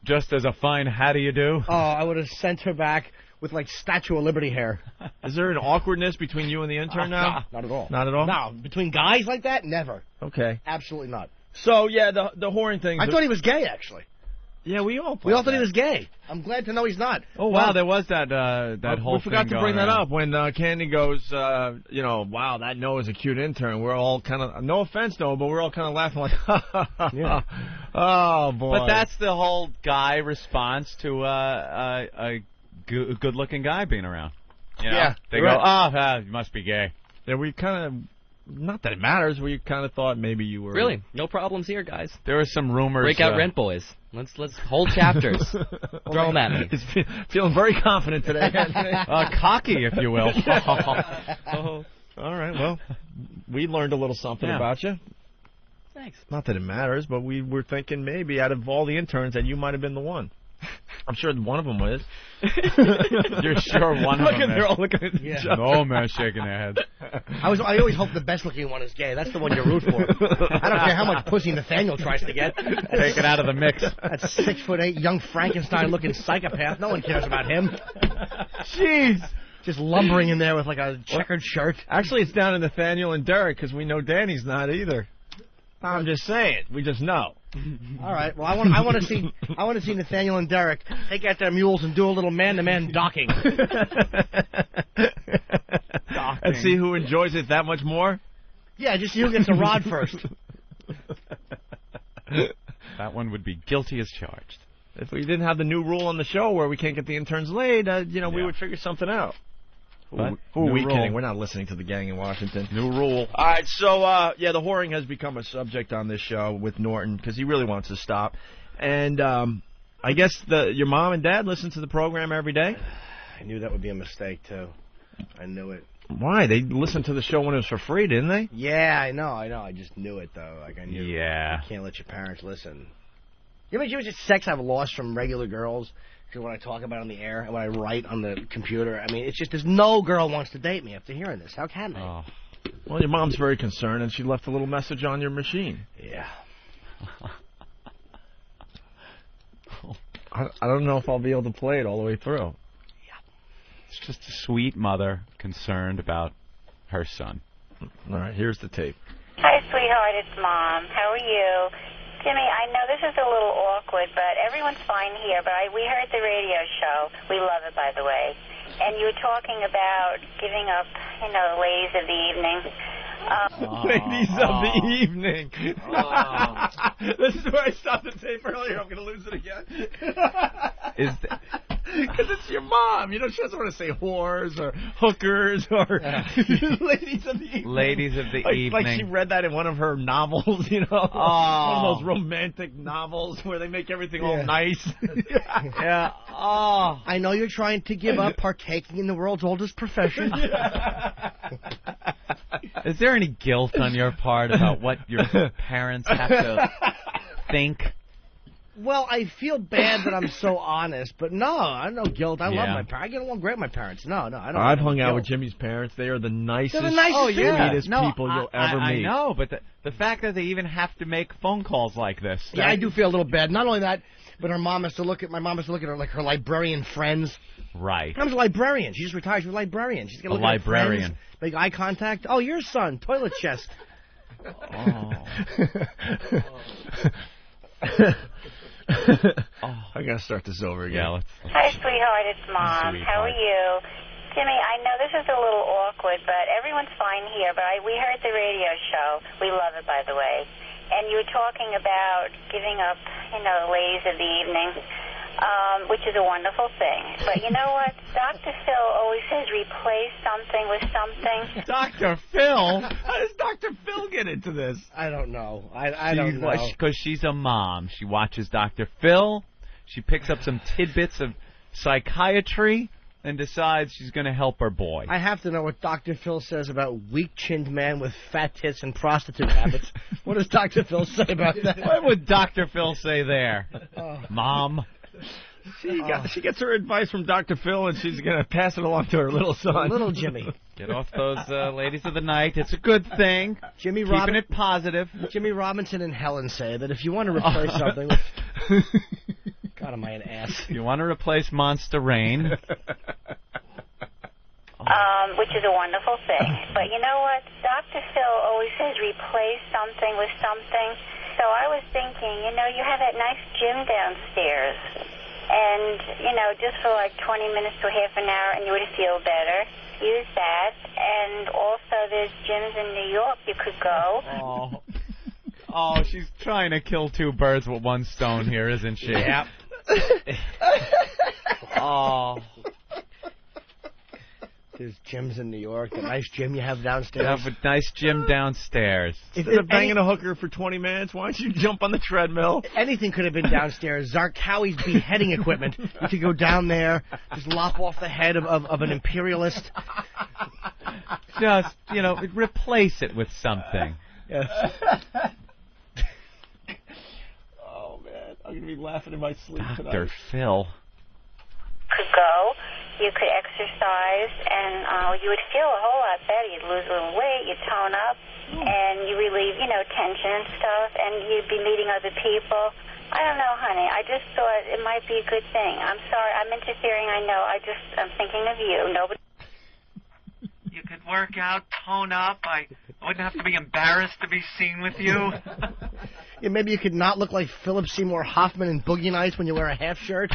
Just as a fine how do you do? Oh, I would have sent her back with, like, Statue of Liberty hair. Is there an awkwardness between you and the intern now? Not at all. Not at all? No, between guys like that, never. Okay. Absolutely not. So, yeah, the whoring thing. I thought he was gay, actually. Yeah, we all thought he was gay. I'm glad to know he's not. Oh, wow, there was that whole we forgot thing to bring going that around. up when Candy goes, you know, wow, that Noah's a cute intern. We're all kind of, no offense, Noah, but we're all kind of laughing like, Yeah. Oh, boy. But that's the whole guy response to a good-looking guy being around. You know? Yeah. They go, you must be gay. Yeah, we kind of, not that it matters, we kind of thought maybe you were. Really, no problems here, guys. There were some rumors. Break out Rent Boys. Let's hold chapters. Throw them at me. He's feeling very confident today. Cocky, if you will. Oh, all right, well, we learned a little something about you. Thanks. Not that it matters, but we were thinking maybe out of all the interns that you might have been the one. I'm sure one of them was. You're sure one of them is. They're all looking at each other. No man shaking their head. I always hope the best-looking one is gay. That's the one you root for. I don't care how much pussy Nathaniel tries to get. Take it out of the mix. That 6'8" young Frankenstein-looking psychopath. No one cares about him. Jeez. Just lumbering in there with like a checkered shirt. Actually, it's down to Nathaniel and Derek because we know Danny's not either. I'm just saying. We just know. All right. Well, I want to see Nathaniel and Derek take out their mules and do a little man-to-man docking. And see who enjoys it that much more. Yeah, just see who gets the rod first. That one would be guilty as charged. If we didn't have the new rule on the show where we can't get the interns laid, we would figure something out. But Who are we new kidding? rule. We're not listening to the gang in Washington. New rule. All right, so, the whoring has become a subject on this show with Norton because he really wants to stop. And I guess your mom and dad listen to the program every day? I knew that would be a mistake, too. I knew it. Why? They listened to the show when it was for free, didn't they? Yeah, I know. I just knew it, though. Like, I knew. Yeah. You can't let your parents listen. You know how much sex I've lost from regular girls? Because when I talk about it on the air and when I write on the computer, I mean, it's just there's no girl wants to date me after hearing this. How can they? Oh. Well, your mom's very concerned, and she left a little message on your machine. Yeah. I don't know if I'll be able to play it all the way through. It's just a sweet mother concerned about her son. All right, here's the tape. Hi, sweetheart. It's Mom. How are you? Jimmy, I know this is a little awkward, but everyone's fine here. But we heard the radio show. We love it, by the way. And you were talking about giving up, the ladies of the evening. Ladies of the evening. This is where I stopped the tape earlier. I'm going to lose it again. Because it's your mom. She doesn't want to say whores or hookers or ladies of the evening. Ladies of the evening. Like she read that in one of her novels, One of those romantic novels where they make everything all nice. Yeah. Oh. I know you're trying to give up partaking in the world's oldest profession. Is there any guilt on your part about what your parents have to think? Well, I feel bad that I'm so honest, but no, I have no guilt. I love my parents. I get along great with my parents. No, I don't. I've hung out with Jimmy's parents. They are the nicest, They're the nicest sweetest people you'll ever I meet. know, but the fact that they even have to make phone calls like this. Yeah, I do feel a little bad. Not only that, but my mom has to look at her like her librarian friends. Right. Her mom's a librarian. She just retired. She's a librarian. She's gonna A look at her librarian. friends, make eye contact. Oh, your son, toilet chest. I gotta start this over again. Yeah, let's. Hi, sweetheart. It's Mom. How are you? Jimmy, I know this is a little awkward, but everyone's fine here. But we heard the radio show. We love it, by the way. And you were talking about giving up, the ladies of the evening, which is a wonderful thing. But you know what? Dr. Phil always says replace something with something. Dr. Phil? How does Dr. Phil get into this? I don't know. I don't know. Because she's a mom. She watches Dr. Phil. She picks up some tidbits of psychiatry and decides she's going to help her boy. I have to know what Dr. Phil says about weak-chinned man with fat tits and prostitute habits. What does Dr. Phil say about that? What would Dr. Phil say there? Mom? She gets her advice from Dr. Phil, and she's going to pass it along to her little son. Little Jimmy. Get off those ladies of the night. It's a good thing. Keeping it positive. Jimmy Robinson and Helen say that if you want to replace something... God, am I an ass? You want to replace Monster Rain. Which is a wonderful thing. But you know what? Dr. Phil always says replace something with something. So I was thinking, you have that nice gym downstairs. And, just for like 20 minutes to half an hour and you would feel better. Use that. And also there's gyms in New York you could go. Oh, she's trying to kill two birds with one stone here, isn't she? Yep. Oh. There's gyms in New York. The nice gym you have downstairs. You have a nice gym downstairs. Instead of banging a hooker for 20 minutes, why don't you jump on the treadmill? Anything could have been downstairs. Zarqawi's beheading equipment. You could go down there, just lop off the head of an imperialist. Just, replace it with something. Yes. Oh, man. I'm going to be laughing in my sleep tonight. Dr. Phil. Could go. You could exercise, and you would feel a whole lot better. You'd lose a little weight, you'd tone up, and you relieve, tension and stuff, and you'd be meeting other people. I don't know, honey. I just thought it might be a good thing. I'm sorry. I'm interfering, I know. I'm thinking of you. Nobody... You could work out, tone up. I wouldn't have to be embarrassed to be seen with you. Yeah, maybe you could not look like Philip Seymour Hoffman in Boogie Nights when you wear a half shirt.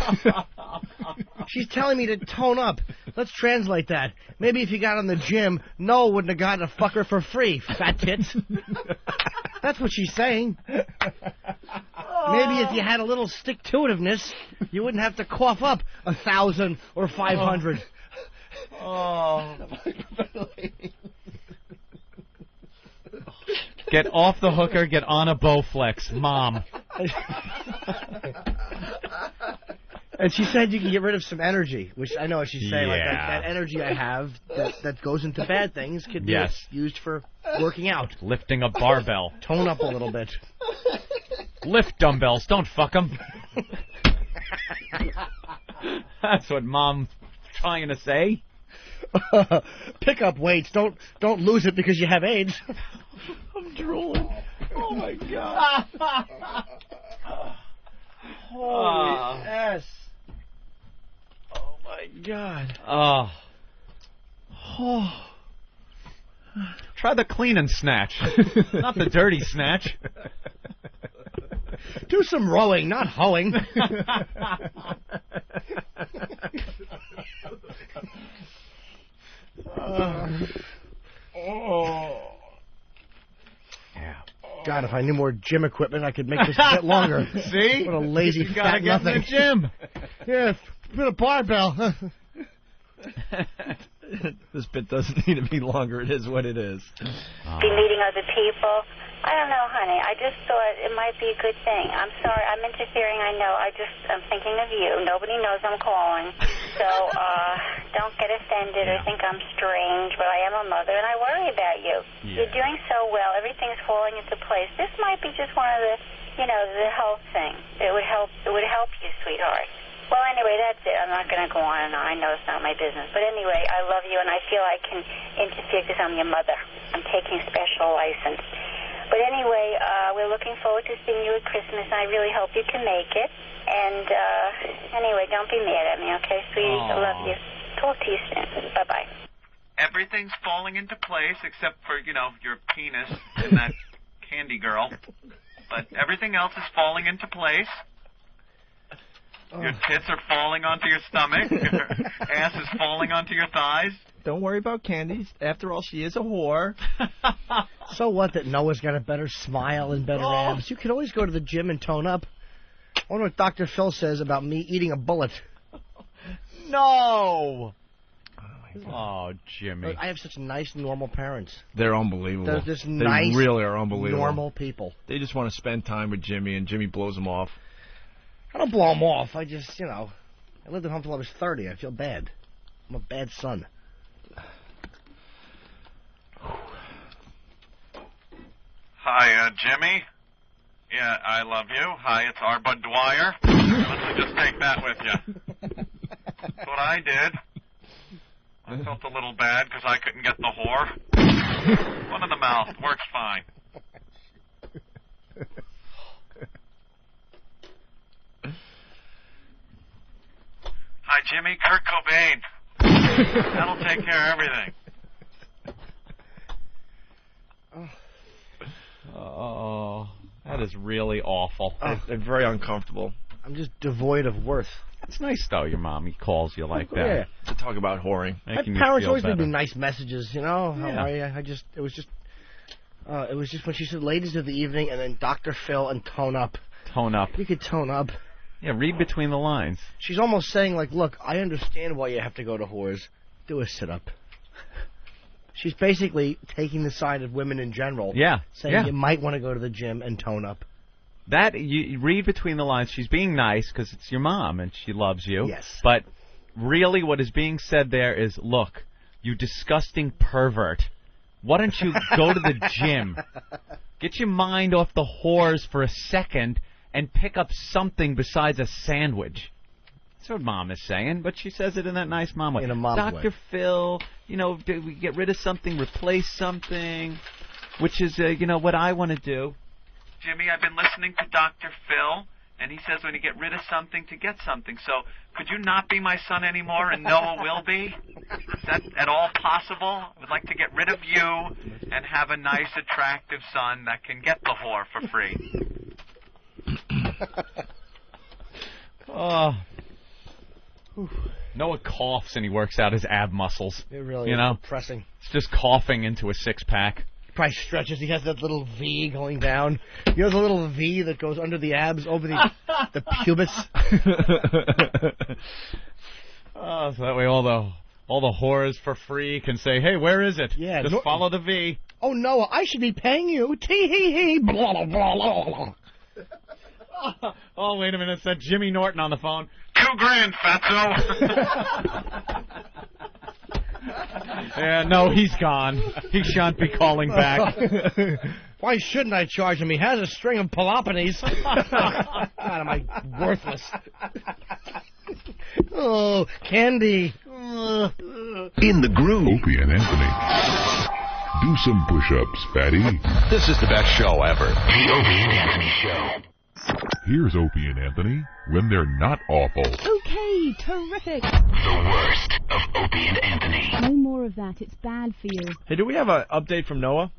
She's telling me to tone up. Let's translate that. Maybe if you got on the gym, Noah wouldn't have gotten a fucker for free, fat tits. That's what she's saying. Maybe if you had a little stick-to-itiveness, you wouldn't have to cough up 1,000 or 500. Oh. Get off the hooker, get on a Bowflex, Mom. And she said you can get rid of some energy, which I know what she's saying. Like that energy I have that goes into bad things could be used for working out. Lifting a barbell. Tone up a little bit. Lift dumbbells, don't fuck them. That's what Mom's trying to say. Pick up weights. Don't lose it because you have AIDS. I'm drooling. Oh my God. Holy S. Oh my God. Oh. Try the clean and snatch, not the dirty snatch. Do some rowing, not hoeing. God, if I knew more gym equipment, I could make this a bit longer. See? What a lazy you gotta fat get nothing. in the gym. Yeah, put a barbell. This bit doesn't need to be longer. It is what it is. Be meeting other people. I don't know, honey. I just thought it might be a good thing. I'm sorry. I'm interfering, I know. I'm thinking of you. Nobody knows I'm calling. So don't get offended or think I'm strange, but I am a mother, and I worry about you. Yeah. You're doing so well. Everything's falling into place. This might be just one of the, the health thing. It would help you, sweetheart. Well, anyway, that's it. I'm not going to go on and on. I know it's not my business. But anyway, I love you, and I feel I can interfere because I'm your mother. I'm taking special license. But anyway, we're looking forward to seeing you at Christmas, and I really hope you can make it. And anyway, don't be mad at me, okay, sweetie? I love you. Talk to you soon. Bye-bye. Everything's falling into place except for, your penis and that candy girl. But everything else is falling into place. Your tits are falling onto your stomach. Your ass is falling onto your thighs. Don't worry about Candy. After all, she is a whore. So what that Noah's got a better smile and better abs? You can always go to the gym and tone up. I wonder what Dr. Phil says about me eating a bullet. No! Oh, Jimmy. I have such nice, normal parents. They're unbelievable. They're just they nice, really are unbelievable. normal people. They just want to spend time with Jimmy, and Jimmy blows them off. I don't blow them off. I just, I lived at home till I was 30. I feel bad. I'm a bad son. Hi, Jimmy. Yeah, I love you. Hi, it's R. Bud Dwyer. Why don't you just take that with you? That's what I did. I felt a little bad because I couldn't get the whore. One in the mouth. Works fine. Hi, Jimmy. Kurt Cobain. That'll take care of everything. Oh, that is really awful. They're very uncomfortable. I'm just devoid of worth. It's nice, though, your mommy calls you like that. Yeah. To talk about whoring. My parents always leave me nice messages, How are you? It was just when she said ladies of the evening and then Dr. Phil and tone up. Tone up. You could tone up. Yeah, read between the lines. She's almost saying, look, I understand why you have to go to whores. Do a sit-up. She's basically taking the side of women in general. Yeah. Saying you might want to go to the gym and tone up. That, you read between the lines. She's being nice because it's your mom and she loves you. Yes. But really what is being said there is, look, you disgusting pervert. Why don't you go to the gym? Get your mind off the whores for a second and pick up something besides a sandwich. That's what Mom is saying, but she says it in that nice mom way. In a mom Dr. way. Phil, do we get rid of something, replace something, which is, what I want to do. Jimmy, I've been listening to Dr. Phil, and he says when you get rid of something to get something. So could you not be my son anymore and Noah will be? Is that at all possible? I would like to get rid of you and have a nice, attractive son that can get the whore for free. Oh. Noah coughs and he works out his ab muscles. It really is depressing. It's just coughing into a six-pack. Probably stretches. He has that little V going down. The little V that goes under the abs, over the pubis. So that way all the whores for free can say, hey, where is it? Yeah. Just follow the V. Oh, Noah, I should be paying you. Tee-hee-hee. Blah, blah, blah, blah. Oh, wait a minute. It's that Jimmy Norton on the phone. $2,000, fatso. Yeah, no, he's gone. He shan't be calling back. Why shouldn't I charge him? He has a string of Peloponnese. God, am I worthless. Oh, Candy. In the groove. Opie and Anthony. Do some push-ups, fatty. This is the best show ever. The Opie and Anthony Show. Here's Opie and Anthony when they're not awful. Okay, terrific. The worst of Opie and Anthony. No more of that. It's bad for you. Hey, do we have an update from Noah?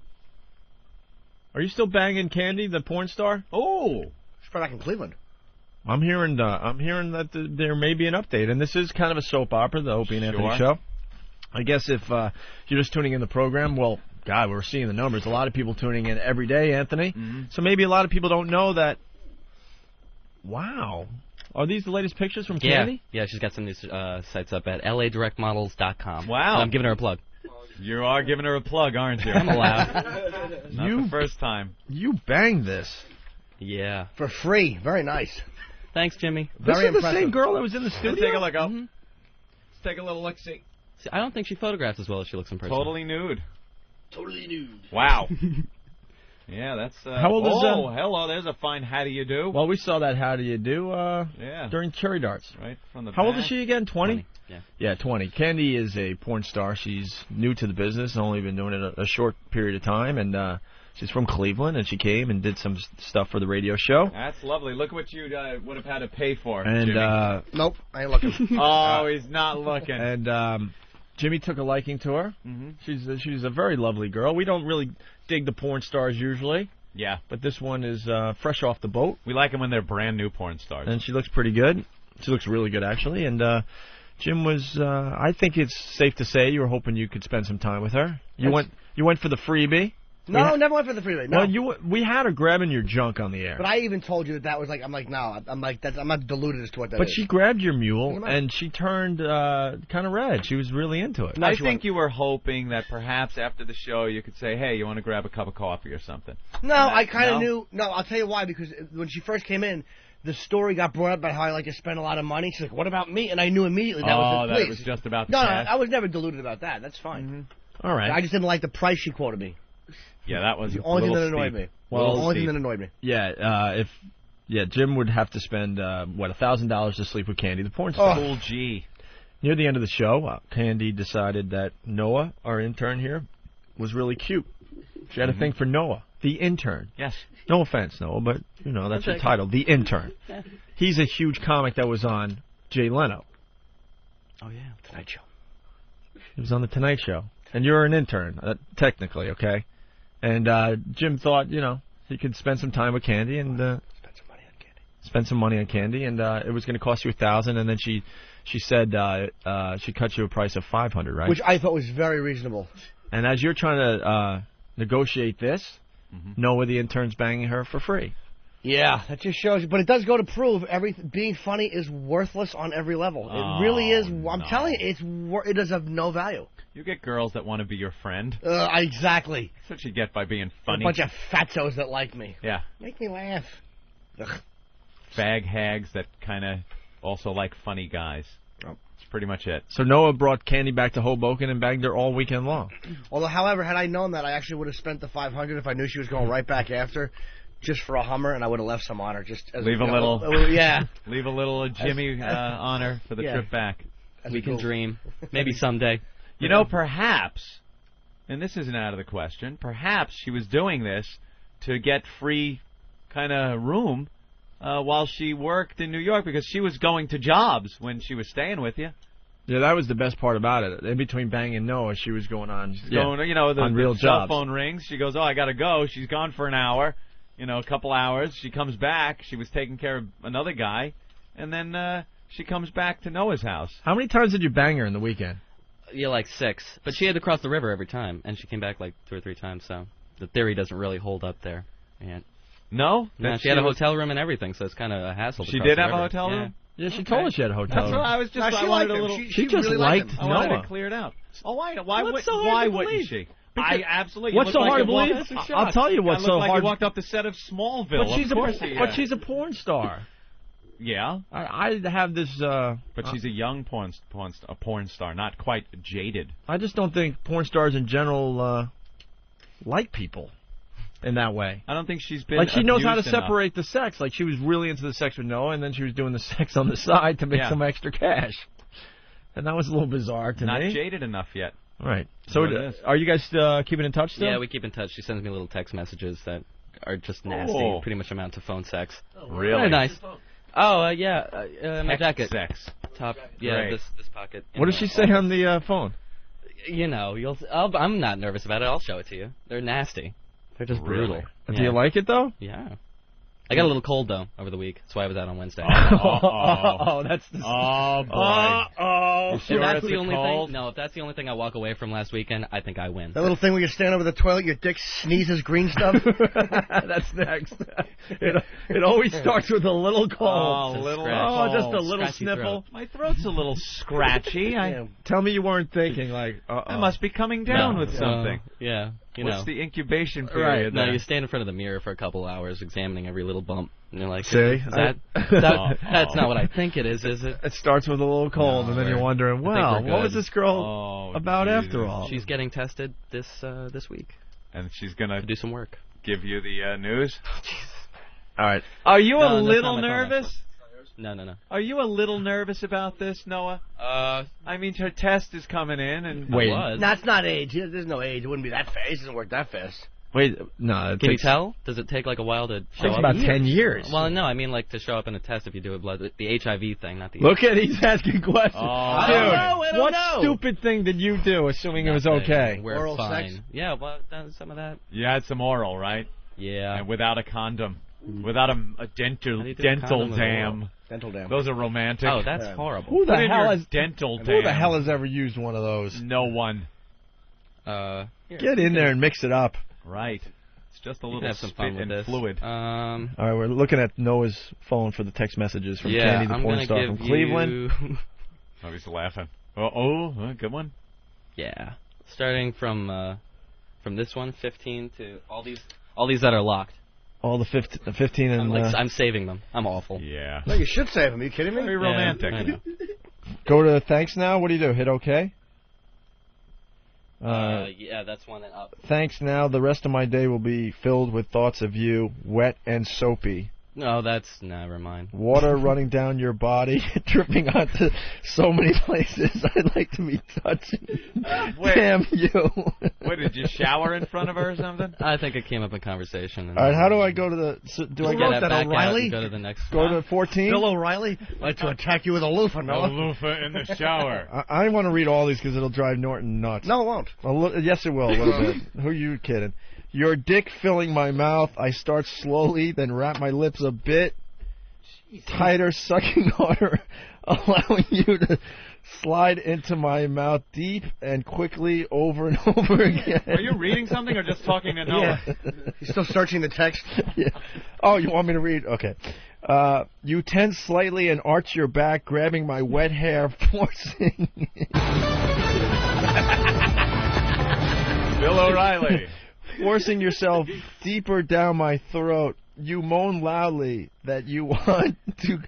Are you still banging Candy, the porn star? Oh, she's back in Cleveland. I'm hearing that there may be an update, and this is kind of a soap opera, the Opie and Anthony Show. I guess if you're just tuning in the program, well, God, we're seeing the numbers. A lot of people tuning in every day, Anthony. Mm-hmm. So maybe a lot of people don't know that. Wow. Are these the latest pictures from Candy? Yeah, she's got some new sites up at LAdirectmodels.com. Wow. And I'm giving her a plug. You are giving her a plug, aren't you? I'm allowed. Not the first time. You banged this. Yeah. For free. Very nice. Thanks, Jimmy. Very impressive. The same girl that was in the studio? Let's take a look. Mm-hmm. Let's take a little look-see. See, I don't think she photographs as well as she looks in person. Totally nude. Totally nude. Wow. Yeah, that's... How old is hello, there's a fine how do you do. Well, we saw that how do you do during Cherry Darts. Right from the How back. old is she again, 20? Yeah. Yeah, 20. Candy is a porn star. She's new to the business, only been doing it a short period of time, and She's from Cleveland, and she came and did some stuff for the radio show. That's lovely. Look what you would have had to pay for, And Jimmy. Nope, I ain't looking. Oh, he's not looking. And Jimmy took a liking to her. Mm-hmm. She's a very lovely girl. We don't really dig the porn stars usually. Yeah. But this one is fresh off the boat. We like them when they're brand new porn stars. And she looks pretty good. She looks really good, actually. And Jim was, I think it's safe to say you were hoping you could spend some time with her. You went for the freebie? No, never went for the freebie. No. Well, we had her grabbing your junk on the air. But I even told you that was like, I'm like, no, I'm like, I'm not deluded as to what that is. But she grabbed your mule, and she turned kind of red. She was really into it. I think you were hoping that perhaps after the show you could say, hey, you want to grab a cup of coffee or something. No, I kind of knew. No, I'll tell you why. Because when she first came in, the story got brought up about how I like to spend a lot of money. She's like, what about me? And I knew immediately that was it. That it was just about the No, cash. I was never deluded about that. That's fine. All right. I just didn't like the price she quoted me. Yeah, that was the only thing that annoyed steep. me. Well, the only thing that annoyed me. Yeah, Jim would have to spend $1,000 to sleep with Candy, the porn star. Cool G. Near the end of the show, Candy decided that Noah, our intern here, was really cute. She had a thing for Noah, the intern. Yes. No offense, Noah, but that's your title, the intern. He's a huge comic that was on Jay Leno. Oh yeah, Tonight Show. He was on the Tonight Show. And you're an intern, technically, okay? And Jim thought, he could spend some time with Candy and spend some money on Candy, and it was going to cost you $1,000. And then she said she cut you a price of $500, right? Which I thought was very reasonable. And as you're trying to negotiate this, Noah, the intern's banging her for free. Yeah, that just shows you. But it does go to prove being funny is worthless on every level. It really is. I'm telling you, it is of no value. You get girls that want to be your friend. Exactly. That's what you get by being funny. A bunch of fatzos that like me. Yeah. Make me laugh. Ugh. Fag hags that kind of also like funny guys. That's pretty much it. So Noah brought Candy back to Hoboken and banged her all weekend long. Although, however, had I known that, I actually would have spent the $500 if I knew she was going right back after. Just for a Hummer, and I would have left some on her. Just as leave a little, yeah. Leave a little Jimmy on her for the trip back. We can dream, maybe someday. Perhaps, and this isn't out of the question. Perhaps she was doing this to get free, kind of room while she worked in New York because she was going to jobs when she was staying with you. Yeah, that was the best part about it. In between banging Noah, she was going on. Going, on real the cell jobs. phone rings. She goes, "Oh, I gotta go." She's gone for an hour. A couple hours. She comes back. She was taking care of another guy, and then she comes back to Noah's house. How many times did you bang her in the weekend? Yeah, like 6. But she had to cross the river every time, and she came back like 2 or 3 times, so the theory doesn't really hold up there. And no? She had a hotel room and everything, so it's kind of a hassle. She did have a hotel room? Yeah, she told us she had a hotel room. That's what I was just. I wanted a little. She just really liked I Noah. wanted it cleared out. Oh, why so wouldn't she? I absolutely. What's so hard to believe? I'll tell you what's so like hard. You walked off the set of Smallville. But she's a porn star. Yeah. I have this. But she's a young porn star, not quite jaded. I just don't think porn stars in general like people in that way. I don't think she's been. Like she knows how to abused enough. separate the sex. Like she was really into the sex with Noah, and then she was doing the sex on the side to make some extra cash. And that was a little bizarre to me. Not jaded enough yet. Right. So are you guys keeping in touch still? Yeah, we keep in touch. She sends me little text messages that are just nasty, pretty much amount to phone sex. Really? Very nice. Oh, yeah, my jacket. Sex. Top, Great. this pocket. What does she say on the phone? I'm not nervous about it. I'll show it to you. They're nasty. They're just brutal. Do you like it, though? Yeah. I got a little cold, though, over the week. That's why I was out on Wednesday. That's the... Oh, boy. If that's the only thing, if that's the only thing I walk away from last weekend, I think I win. That little thing where you stand over the toilet, your dick sneezes green stuff. That's next. It always starts with a little cold. Just a little Scratchy sniffle. throat. My throat's a little scratchy. Tell me you weren't thinking like, I must be coming down with something. Yeah. What's the incubation period? No, you stand in front of the mirror for a couple hours examining every little bump. And you're like, see? That's not what I think it is it? It starts with a little cold, and then you're wondering, well, what was this girl about after all? She's getting tested this week. And she's going to do some work. Give you the news? All right. Are you a little nervous? No. Are you a little nervous about this, Noah? I mean, her test is coming in, and wait, That's not age. There's no age. It wouldn't be that fast. It doesn't work that fast. Wait, no. Can you tell? Does it take like a while to show Takes up? about 10 years. Well, no, I mean like to show up in a test if you do a blood, the HIV thing, not the. Look at he's asking questions. Oh, I don't what know. stupid thing did you do, assuming it was okay? We're Oral fine. sex? Yeah, well, some of that. You had some oral, right? Yeah. And without a condom. Without a dental How do you do a condom with dam. oral? Dental dam. Those are romantic. Oh, that's horrible. Who the Put in hell your has dental dam? Who the hell has ever used one of those? No one. Get in there and mix it up. Right. It's just a You can little have some spit fun with and this. fluid. All right, we're looking at Noah's phone for the text messages from Yeah, Candy, the I'm porn gonna star give from Cleveland. you- Oh, he's laughing. Good one. Yeah, starting from this one, 15 to all these that are locked. All the 15 and I'm saving them. I'm awful. Yeah. No, you should save him. Are you kidding me? Very romantic. I know. go to thanks now. What do you do? Hit OK? Yeah, that's one and up. Thanks now. The rest of my day will be filled with thoughts of you, wet and soapy. No, that's never mind. Water running down your body, dripping onto so many places I'd like to be touching. Wait. Damn you. What, did you shower in front of her or something? I think it came up in conversation. And All right, how do I go to the... do I get go it to back out O'Reilly? and go to the next Go to 14? Bill O'Reilly? Like to attack you with a loofah, A Noah. loofah in the shower. I want to read all these because it'll drive Norton nuts. No, it won't. Yes, it will, a little bit. Who are you kidding? Your dick filling my mouth. I start slowly, then wrap my lips a bit tighter, sucking harder, allowing you to slide into my mouth deep and quickly over and over again. Are you reading something or just talking to Noah? Yeah. He's still searching the text. Yeah. Oh, you want me to read? Okay. You tense slightly and arch your back, grabbing my wet hair, forcing... Bill O'Reilly. Forcing yourself deeper down my throat. You moan loudly that you want to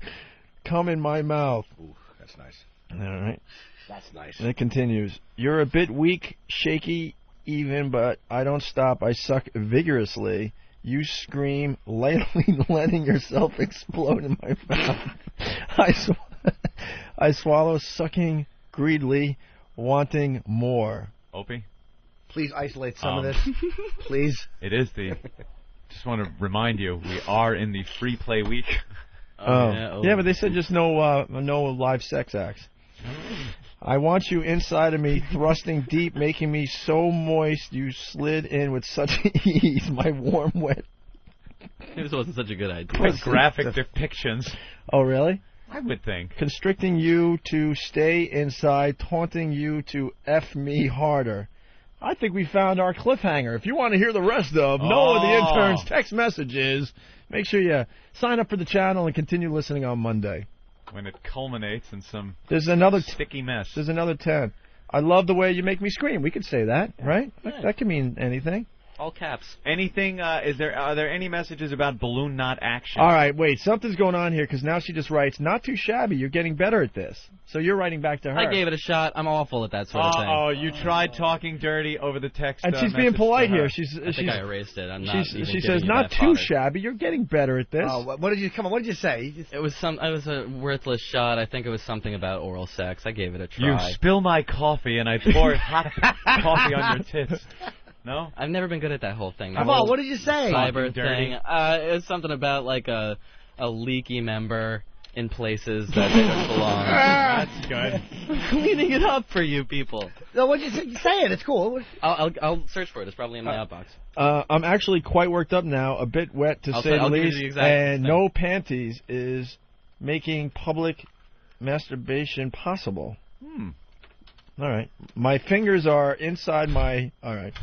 come in my mouth. Ooh, that's nice. All right. That's nice. And it continues. You're a bit weak, shaky even, but I don't stop. I suck vigorously. You scream, lightly letting yourself explode in my mouth. I swallow, sucking greedily, wanting more. Opie? Please isolate some of this. Please. It is the... Just want to remind you, we are in the free play week. Yeah, but they said just no live sex acts. I want you inside of me, thrusting deep, making me so moist you slid in with such ease, my warm, wet. This wasn't such a good idea. Quite graphic depictions. Oh, really? I would think. Constricting you to stay inside, taunting you to F me harder. I think we found our cliffhanger. If you want to hear the rest of Noah the Intern's text messages, make sure you sign up for the channel and continue listening on Monday. When it culminates in some There's another sticky mess. There's another 10. I love the way you make me scream. We could say that, right? Yeah. That can mean anything. All caps. Anything? Are there any messages about balloon knot action? All right, wait. Something's going on here because now she just writes, "Not too shabby. You're getting better at this." So you're writing back to her. I gave it a shot. I'm awful at that sort of thing. Oh, you tried talking dirty over the text. And she's being polite here. I think I erased it. I'm not. She says, "Not too shabby. You're getting better at this." Oh, what did you come on? What did you say? It was a worthless shot. I think it was something about oral sex. I gave it a try. You spill my coffee and I pour hot coffee on your tits. No? I've never been good at that whole thing. Come on, what did you say? Cyber Dirty. thing. It was something about like a leaky member in places that shouldn't belong. That's good. Cleaning it up for you people. No, what did you say? Say it. It's cool. I'll search for it. It's probably in my outbox. I'm actually quite worked up now, a bit wet to say the I'll give you least, the exact and thing. no panties is making public masturbation possible. All right. My fingers are inside my... All right.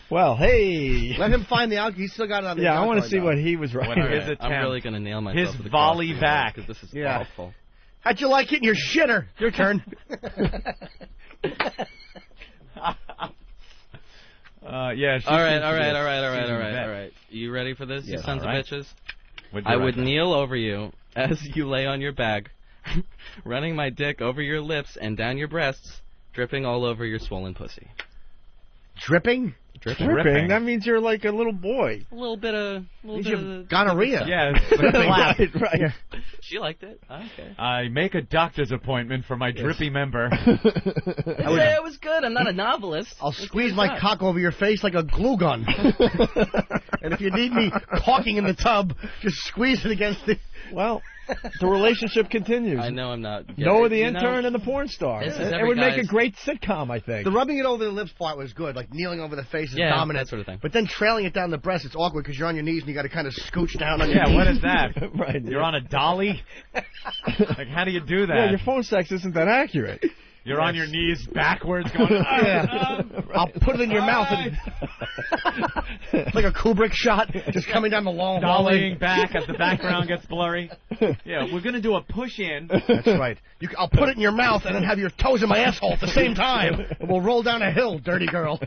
Well, hey. Let him find the out. He's still got it on the Yeah, I want to right see now. what he was writing. His attempt. I'm really going to nail myself His with the volley cross back. because this is Yeah. awful. How'd you like it in your shitter? Your turn. Yeah. All right. You ready for this, you sons of bitches? I would kneel over you as you lay on your back, running my dick over your lips and down your breasts, dripping all over your swollen pussy. Dripping? Dripping? That means you're like a little boy. A little bit of gonorrhea. Yeah. Right. She liked it. Okay. I make a doctor's appointment for my drippy member. It was good. I'm not a novelist. I'll squeeze my cock over your face like a glue gun. And if you need me caulking in the tub, just squeeze it against the... Well, the relationship continues. I know I'm not. Noah the intern and the porn star. It would make a great sitcom, I think. The rubbing it over the lips part was good, like kneeling over the face is Yeah, dominant. that sort of thing. But then trailing it down the breast, it's awkward because you're on your knees and you got to kind of scooch down on your Yeah, knees. what is that? Right. You're on a dolly? Like, how do you do that? Yeah, your phone sex isn't that accurate. You're on your knees backwards going, I'll put it in your mouth. And it's like a Kubrick shot, just coming down the long hallway. dollying back as the background gets blurry. Yeah, we're going to do a push-in. That's right. I'll put it in your mouth and then have your toes in my asshole at the same time. And we'll roll down a hill, dirty girl.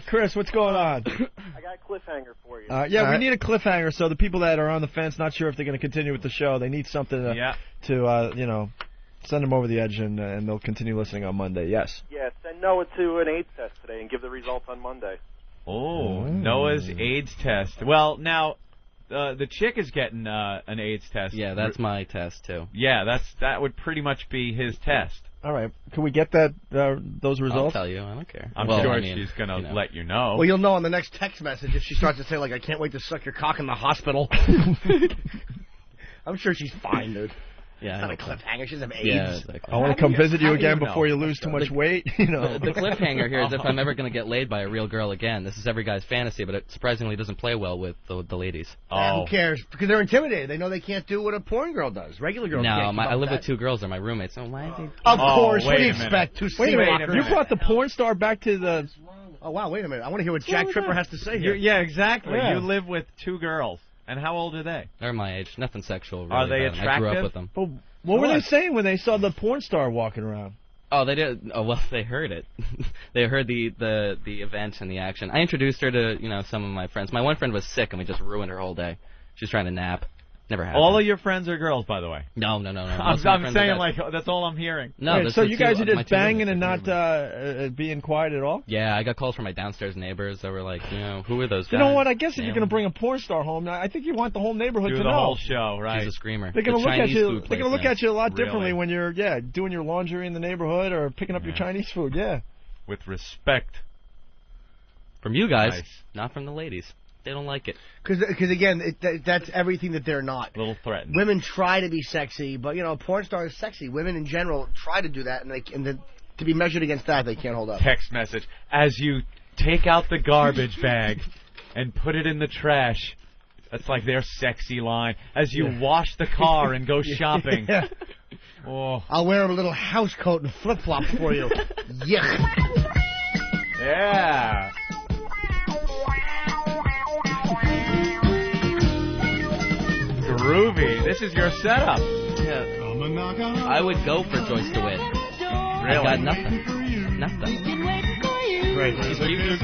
Chris, what's going on? I got a cliffhanger for you. We need a cliffhanger so the people that are on the fence, not sure if they're going to continue with the show, they need something to send them over the edge, and they'll continue listening on Monday. Yes. Yeah, send Noah to an AIDS test today and give the results on Monday. Oh, Noah's AIDS test. Well, now, the chick is getting an AIDS test. Yeah, that's my test, too. Yeah, that would pretty much be his test. All right. Can we get those results? I'll tell you. I don't care. I'm sure she's going to let you know. Well, you'll know on the next text message if she starts to say, like, I can't wait to suck your cock in the hospital. I'm sure she's fine, dude. Yeah, it's not a cliffhanger. She doesn't have AIDS. Yeah, exactly. I want to come visit you again before you lose too much weight. The cliffhanger here is if I'm ever going to get laid by a real girl again. This is every guy's fantasy, but it surprisingly doesn't play well with the ladies. Who cares? Because they're intimidated. They know they can't do what a porn girl does. Regular girls can't. No, I live with two girls. They're my roommates. So why? Of course. What do you expect? Wait a minute. You brought the porn star back to the... Oh, wow. Wait a minute. I want to hear what Jack Tripper has to say here. Yeah, exactly. Yeah. You live with two girls. And how old are they? They're my age. Nothing sexual, really. Are they about them. attractive? I grew up with them. But what were they saying when they saw the porn star walking around? Oh, they did. Oh, well, they heard it. They heard the event and the action. I introduced her to some of my friends. My one friend was sick, and we just ruined her whole day. She was trying to nap. Never happened. All of your friends are girls, by the way. No. I'm saying, like, that's all I'm hearing. No, so you guys are just banging and not being quiet at all? Yeah, I got calls from my downstairs neighbors that were like, who are those guys? You know what? I guess if you're going to bring a porn star home, I think you want the whole neighborhood to know. Do the whole show, right? She's a screamer. They're going to look at you. They're going to look at you a lot Really? differently when you're doing your laundry in the neighborhood or picking up your Chinese food. Yeah. With respect. From you guys, Nice. not from the ladies. They don't like it. Because again, that's everything that they're not. A little threatened. Women try to be sexy, but porn star is sexy. Women in general try to do that, and to be measured against that, they can't hold up. Text message. As you take out the garbage bag and put it in the trash. That's like their sexy line. As you wash the car and go shopping. Yeah. Oh. I'll wear a little house coat and flip-flops for you. Yeah. Yeah. Groovy. This is your setup. Yeah. I would go for Joyce DeWitt. Really? I got nothing. Nothing. Great. She's cute.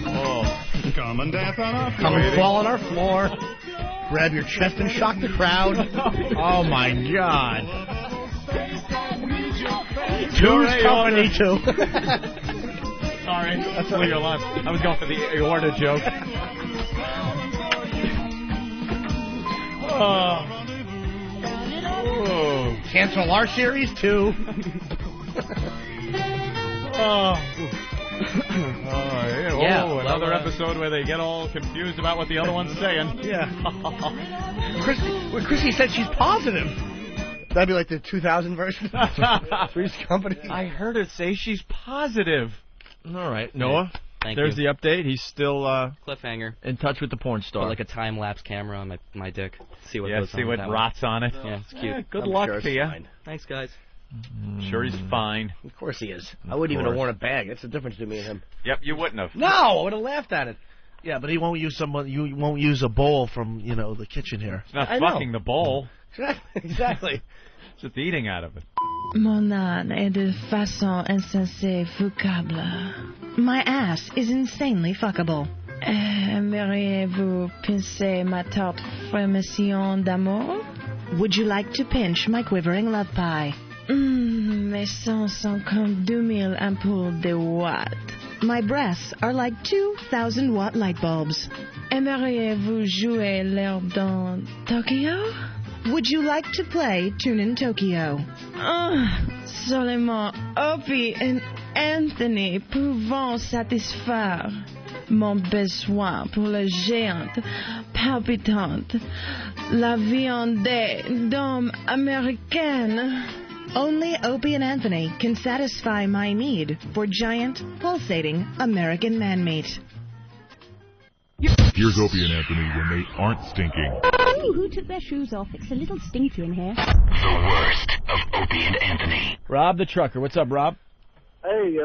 Oh. Come and dance on our Come and fall on our floor. Grab your chest and shock the crowd. Oh, my God. Two's company, too. Sorry, that's what you're live. I was going for the aorta joke. Cancel our series, too. Another episode where they get all confused about what the other one's saying. Yeah. Chrissy said she's positive. That'd be like the 2000 version. Three's Company. I heard her say she's positive. All right, Noah. There's the update. He's still cliffhanger in touch with the porn star. Put like a time-lapse camera on my dick. See what goes on. See what rots on it. Yeah, it's cute. Good luck to you. Thanks, guys. Sure he's fine. Of course he is. I wouldn't even have worn a bag. That's the difference between me and him. Yep, you wouldn't have. No, I would have laughed at it. Yeah, but he won't use you won't use a bowl from the kitchen here. It's not fucking the bowl. Exactly. Just eating out of it. Mon âne est de façon insensée fuckable. My ass is insanely fuckable. Aimeriez-vous pincer ma tarte frémissante d'amour? Would you like to pinch my quivering love pie? Mes seins sont comme 2000 ampoules de watt. My breasts are like 2,000 watt light bulbs. Aimeriez-vous jouer l'air dans Tokyo? Would you like to play Tune in Tokyo? Seulement Opie and Anthony pouvant satisfaire mon besoin pour la géante palpitante, la viande d'homme américaine. Only Opie and Anthony can satisfy my need for giant, pulsating American man meat. Here's Opie and Anthony when they aren't stinking. Ooh, who took their shoes off? It's a little stinky in here. The worst of Opie and Anthony. Rob the trucker. What's up, Rob? Hey,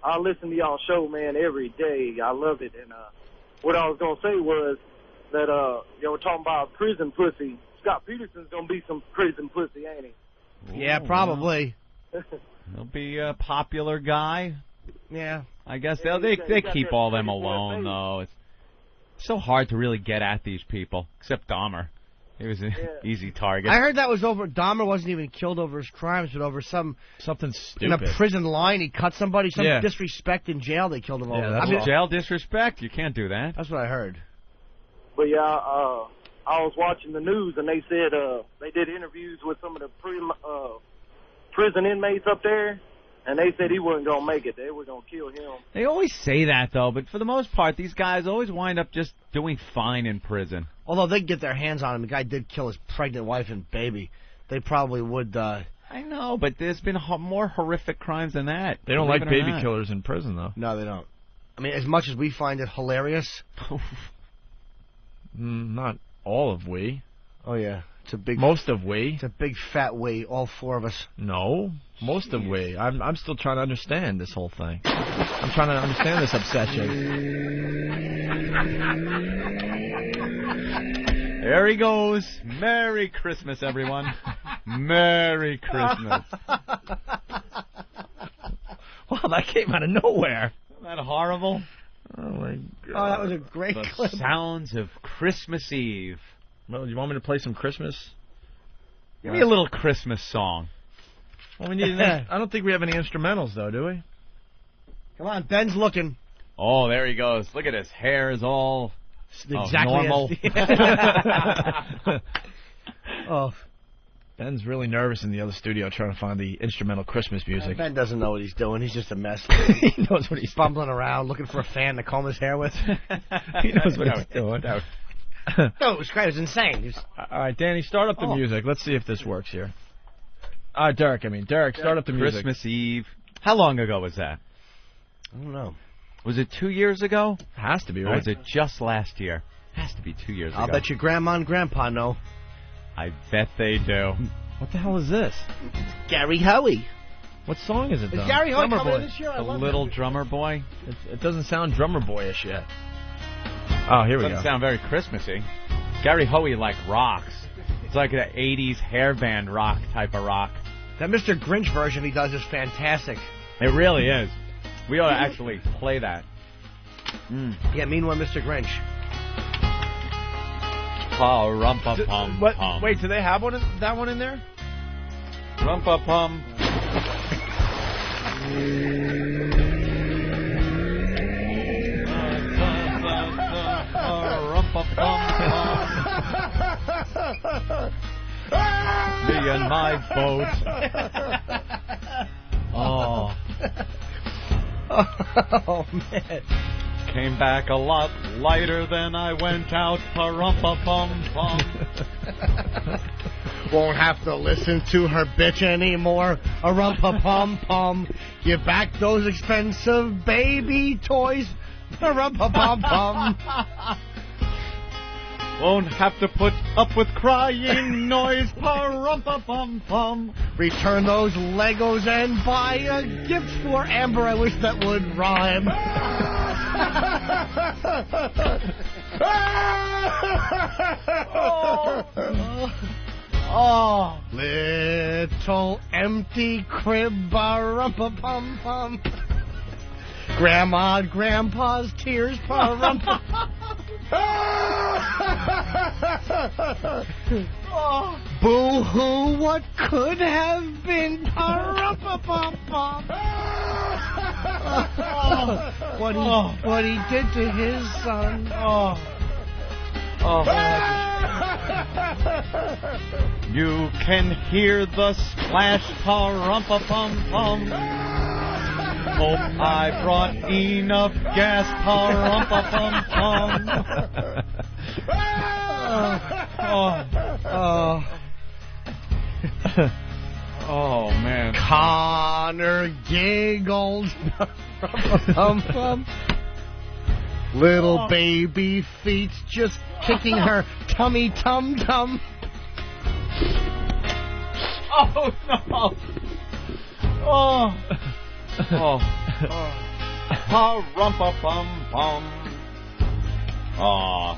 I listen to y'all show, man, every day. I love it. And what I was going to say was that y'all were talking about prison pussy. Scott Peterson's going to be some prison pussy, ain't he? Yeah, probably. He'll be a popular guy. Yeah. I guess they keep all them alone, though. It's so hard to really get at these people, except Dahmer. He was an easy target. I heard that was over. Dahmer wasn't even killed over his crimes, but over something stupid. In a prison line, he cut somebody. Some Yeah. disrespect in jail, they killed him over. I mean, jail disrespect? You can't do that. That's what I heard. But yeah, I was watching the news, and they said they did interviews with some of the prison inmates up there, and they said he wasn't going to make it. They were going to kill him. They always say that, though, but for the most part, these guys always wind up just doing fine in prison. Although they get their hands on him, the guy did kill his pregnant wife and baby. They probably would. I know, but there's been more horrific crimes than that. They don't believe like it or baby not. killers in prison, though. No, they don't. I mean, as much as we find it hilarious. Not all of we. Oh, yeah. It's a big. Most of we. It's a big fat we, all four of us. No, most of we. I'm still trying to understand this whole thing. I'm trying to understand this obsession. There he goes. Merry Christmas, everyone. Merry Christmas. Wow, that came out of nowhere. Isn't that horrible? Oh, my God. Oh, that was a great clip. Sounds of Christmas Eve. Well, you want me to play some Christmas? Give me a little Christmas song. Well, we need. I don't think we have any instrumentals, though, do we? Come on, Ben's looking. Oh, there he goes. Look at his hair is all exactly normal. Oh, Ben's really nervous in the other studio trying to find the instrumental Christmas music. Ben doesn't know what he's doing. He's just a mess. He knows what he's bumbling around, looking for a fan to comb his hair with. He knows what he's doing. No, it was great. It was insane. All right, Danny, start up the music. Let's see if this works here. Derek, start up the music. Christmas Eve. How long ago was that? I don't know. Was it 2 years ago? Has to be, right? Or was it just last year? Has to be 2 years ago. I'll bet your grandma and grandpa know. I bet they do. What the hell is this? Gary Hoey. What song is it, though? Is Gary Hoey Drummer coming Boy. in this year? The little drummer boy? It doesn't sound drummer boyish yet. Oh, here we go. Doesn't sound very Christmassy. Gary Hoey rocks. It's like an 80s hair band rock type of rock. That Mr. Grinch version he does is fantastic. It really is. We ought to actually play that. Yeah, mean one, Mr. Grinch. Rumpa-pum. Pum. Wait, do they have that one in there? Rumpa-pum. Me and my boat. Oh. Oh, man. Came back a lot lighter than I went out. Pa-rum-pa-pum-pum. Won't have to listen to her bitch anymore. A rumpa-pum-pum. Give back those expensive baby toys. A rumpa-pum-pum. Won't have to put up with crying noise. Pa-rum-pa-pum-pum. Return those Legos and buy a gift for Amber. I wish that would rhyme. Oh, little empty crib, pa-rum-pa-pum-pum. Grandma and Grandpa's tears, pa-rum-pa-pum. Boo-hoo, what could have been? What he did to his son. You can hear the splash, pa-rumpa-pum-pum. Hope I brought enough gas, pa-rumpa-pum-pum. Oh, man. Connor giggles. Little baby feet just kicking her tummy tum-tum. Oh, no. Oh. Pa-rumpa-pum-pum. Oh.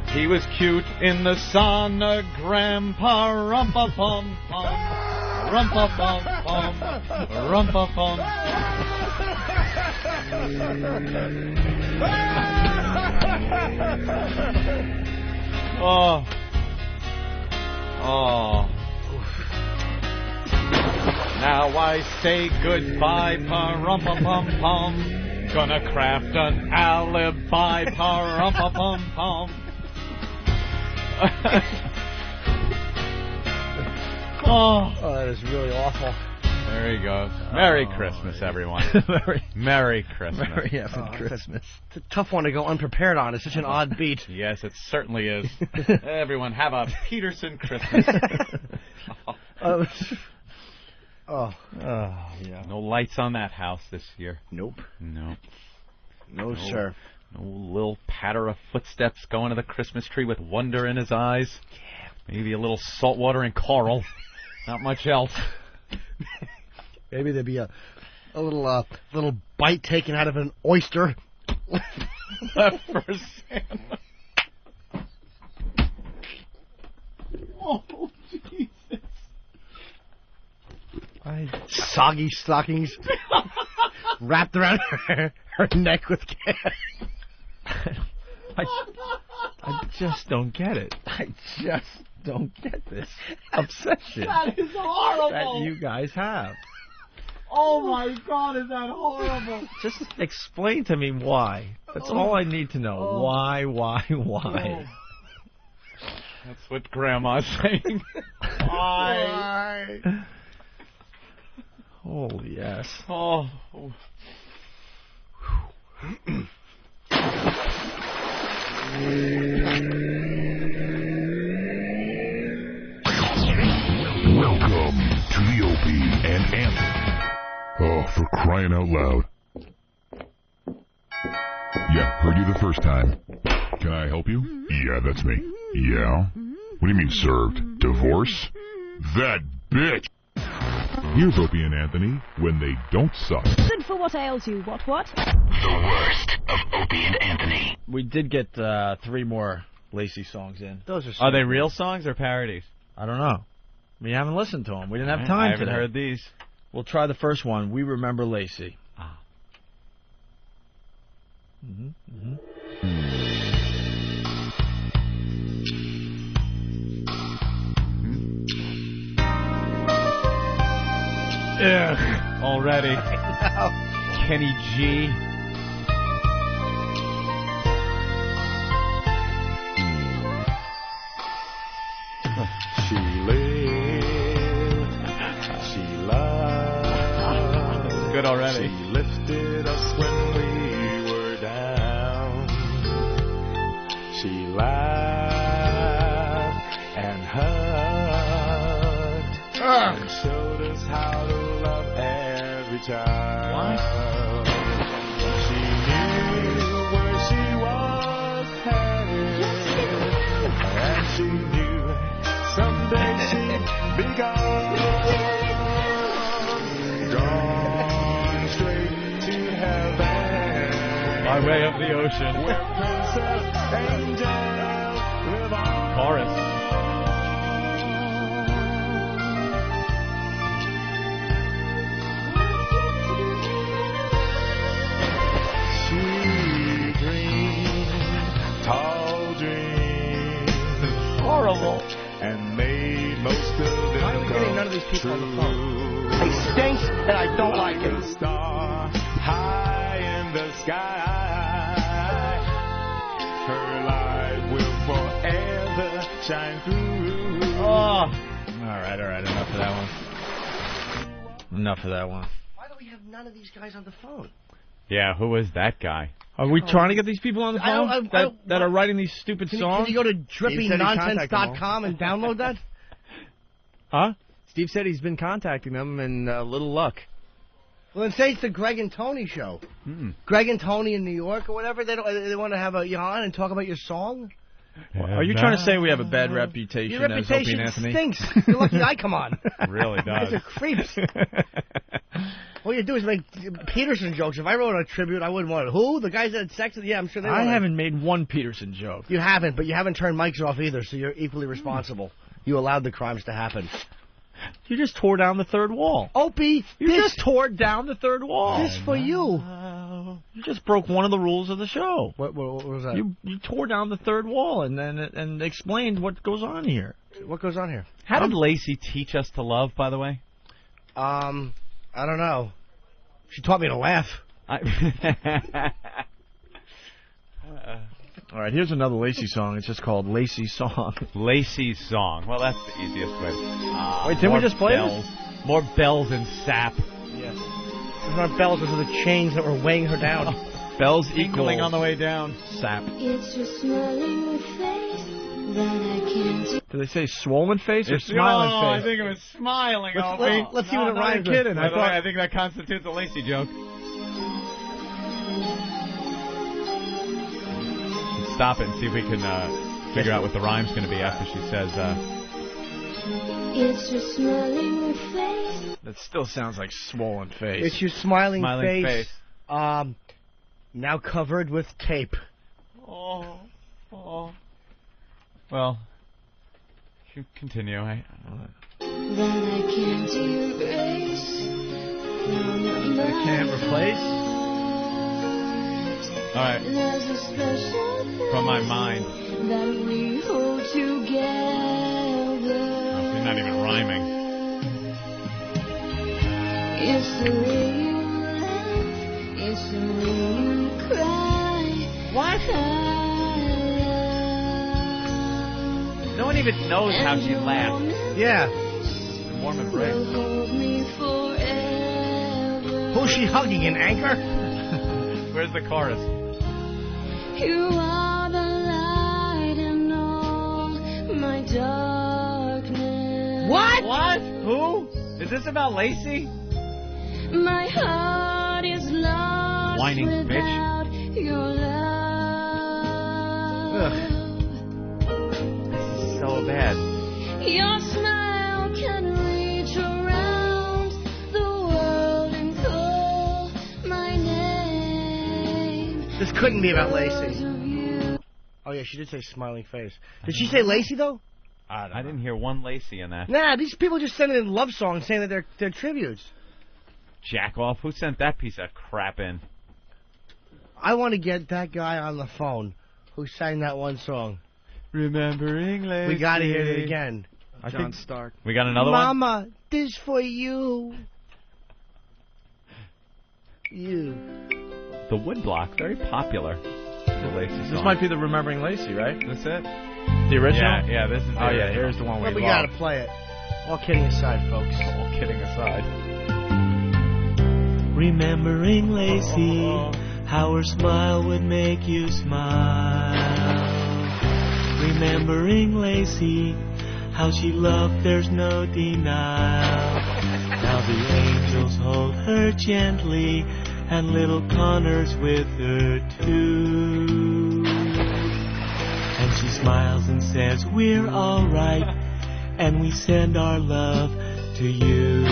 He was cute in the sonogram. Pa-rumpa-pum-pum. Rumpa-pum-pum. Rumpa-pum. Oh. Now I say goodbye, pa-rumpa-pum-pum. Gonna craft an alibi, pa-rumpa-pum-pum. That is really awful. There he goes. Merry Christmas, everyone. Merry Christmas. Merry effing Christmas. It's a tough one to go unprepared on. It's such an odd beat. Yes, it certainly is. Everyone, have a Peterson Christmas. Yeah. No lights on that house this year. Nope. No, sir. No little patter of footsteps going to the Christmas tree with wonder in his eyes. Yeah. Maybe a little salt water and coral. Not much else. Maybe there'd be a little bite taken out of an oyster. Left for Santa. Oh, Jesus. Soggy stockings wrapped around her neck with gas. I just don't get it. I just don't get this obsession That is horrible. that you guys have. Oh my God, is that horrible? Just explain to me why. That's all I need to know. Why? That's what Grandma's saying. Why? Oh, yes. Oh. Welcome to the Opie and Anthony. Oh, for crying out loud. Yeah, heard you the first time. Can I help you? Yeah, that's me. Yeah? What do you mean served? Divorce? That bitch! Here's Opie and Anthony when they don't suck. Good for what ails you. What? The worst of Opie and Anthony. We did get 3 more Lacey songs in. Those Are they real songs or parodies? I don't know. We haven't listened to them. We didn't have time I haven't today. heard these. We'll try the first one. We Remember Lacey. Ugh, already. Kenny G. She lived, she loved. Good already. She lifted us when we were down. She laughed and hugged and showed us how to love every child. She knew where she was headed, and she knew someday she'd be gone straight to heaven, By way of the ocean. where princess angels live on. Chorus. She dreamed tall dreams. Horrible. And stink on the phone. He stinks, and I don't like it. Star high in the sky. Her light will forever shine through. Oh. All right. Enough of that one. Why do we have none of these guys on the phone? Yeah, who is that guy? Are we trying to get these people on the phone that are writing these stupid songs? Can you go to drippynonsense.com and download that? Huh? Steve said he's been contacting them, and little luck. Well, then say it's the Greg and Tony show. Greg and Tony in New York or whatever. They want to have you on and talk about your song. Are you trying to say we have a bad reputation Your as Opie reputation and Anthony? stinks. You're lucky I come on. Really You guys does. are creeps. All you do is make Peterson jokes. If I wrote a tribute, I wouldn't want it. Who? The guys that had sex with... Yeah, I'm sure they I haven't made one Peterson joke. You haven't, but you haven't turned mics off either, so you're equally responsible. You allowed the crimes to happen. You just tore down the third wall. Opie, you just tore down the third wall. This for you. You just broke one of the rules of the show. What was that? You tore down the third wall and explained what goes on here. What goes on here? How did Lacey teach us to love, by the way? I don't know. She taught me to laugh. All right, here's another Lacey song. It's just called Lacey Song. Lacey's Song. Well, that's the easiest way. Wait, didn't we just play bells. More bells and sap. Yes. Those aren't bells, those are the chains that were weighing her down. Bells Equaling equals on the way down. sap. It's your smiling face that I can't. Do they say swollen face or It's smiling I face? think it was smiling. Let's see what it rhymes with. kidding. By the way, I think that constitutes a Lacey joke. Stop it and see if we can figure out what the rhyme's going to be after she says. It's your smiling face. That still sounds like swollen face. It's your smiling Smiling face. face. Now covered with tape. Oh. Well, you continue. That I can't erase. I can't replace. All right. There's a special From my mind. that we hold together. You're not even rhyming. It's the way you laugh. It's the way you cry. What? No one even knows how she laughs. Yeah. Warm embrace. Hold me forever. Who's she hugging, an anchor? Where's the chorus? You are the light in all my darkness. What? Who? Is this about Lacey? My heart is lost Whining bitch. without your love. This is so bad. Your smile can reach around the world and call my name. This couldn't be about Lacey. Oh, yeah, she did say smiling face. Did she say Lacey, though? I didn't hear one Lacey in that. Nah, these people just sending in love songs saying that they're tributes. Jack off. Who sent that piece of crap in? I want to get that guy on the phone who sang that one song. Remembering Lacey. We got to hear it again. John Stark. We got another one? Mama, this for you. You. The Woodblock. Very popular. The Lacey song. This might be the Remembering Lacey, right? That's it? The original? Yeah, this is the original. yeah, here's the one Well, we we got to play it. All kidding aside, folks. All kidding aside. Remembering Lacey, how her smile would make you smile. Remembering Lacey, how she loved, there's no denial. Now the angels hold her gently, and little Connor's with her too. And she smiles and says, we're alright, and we send our love to you.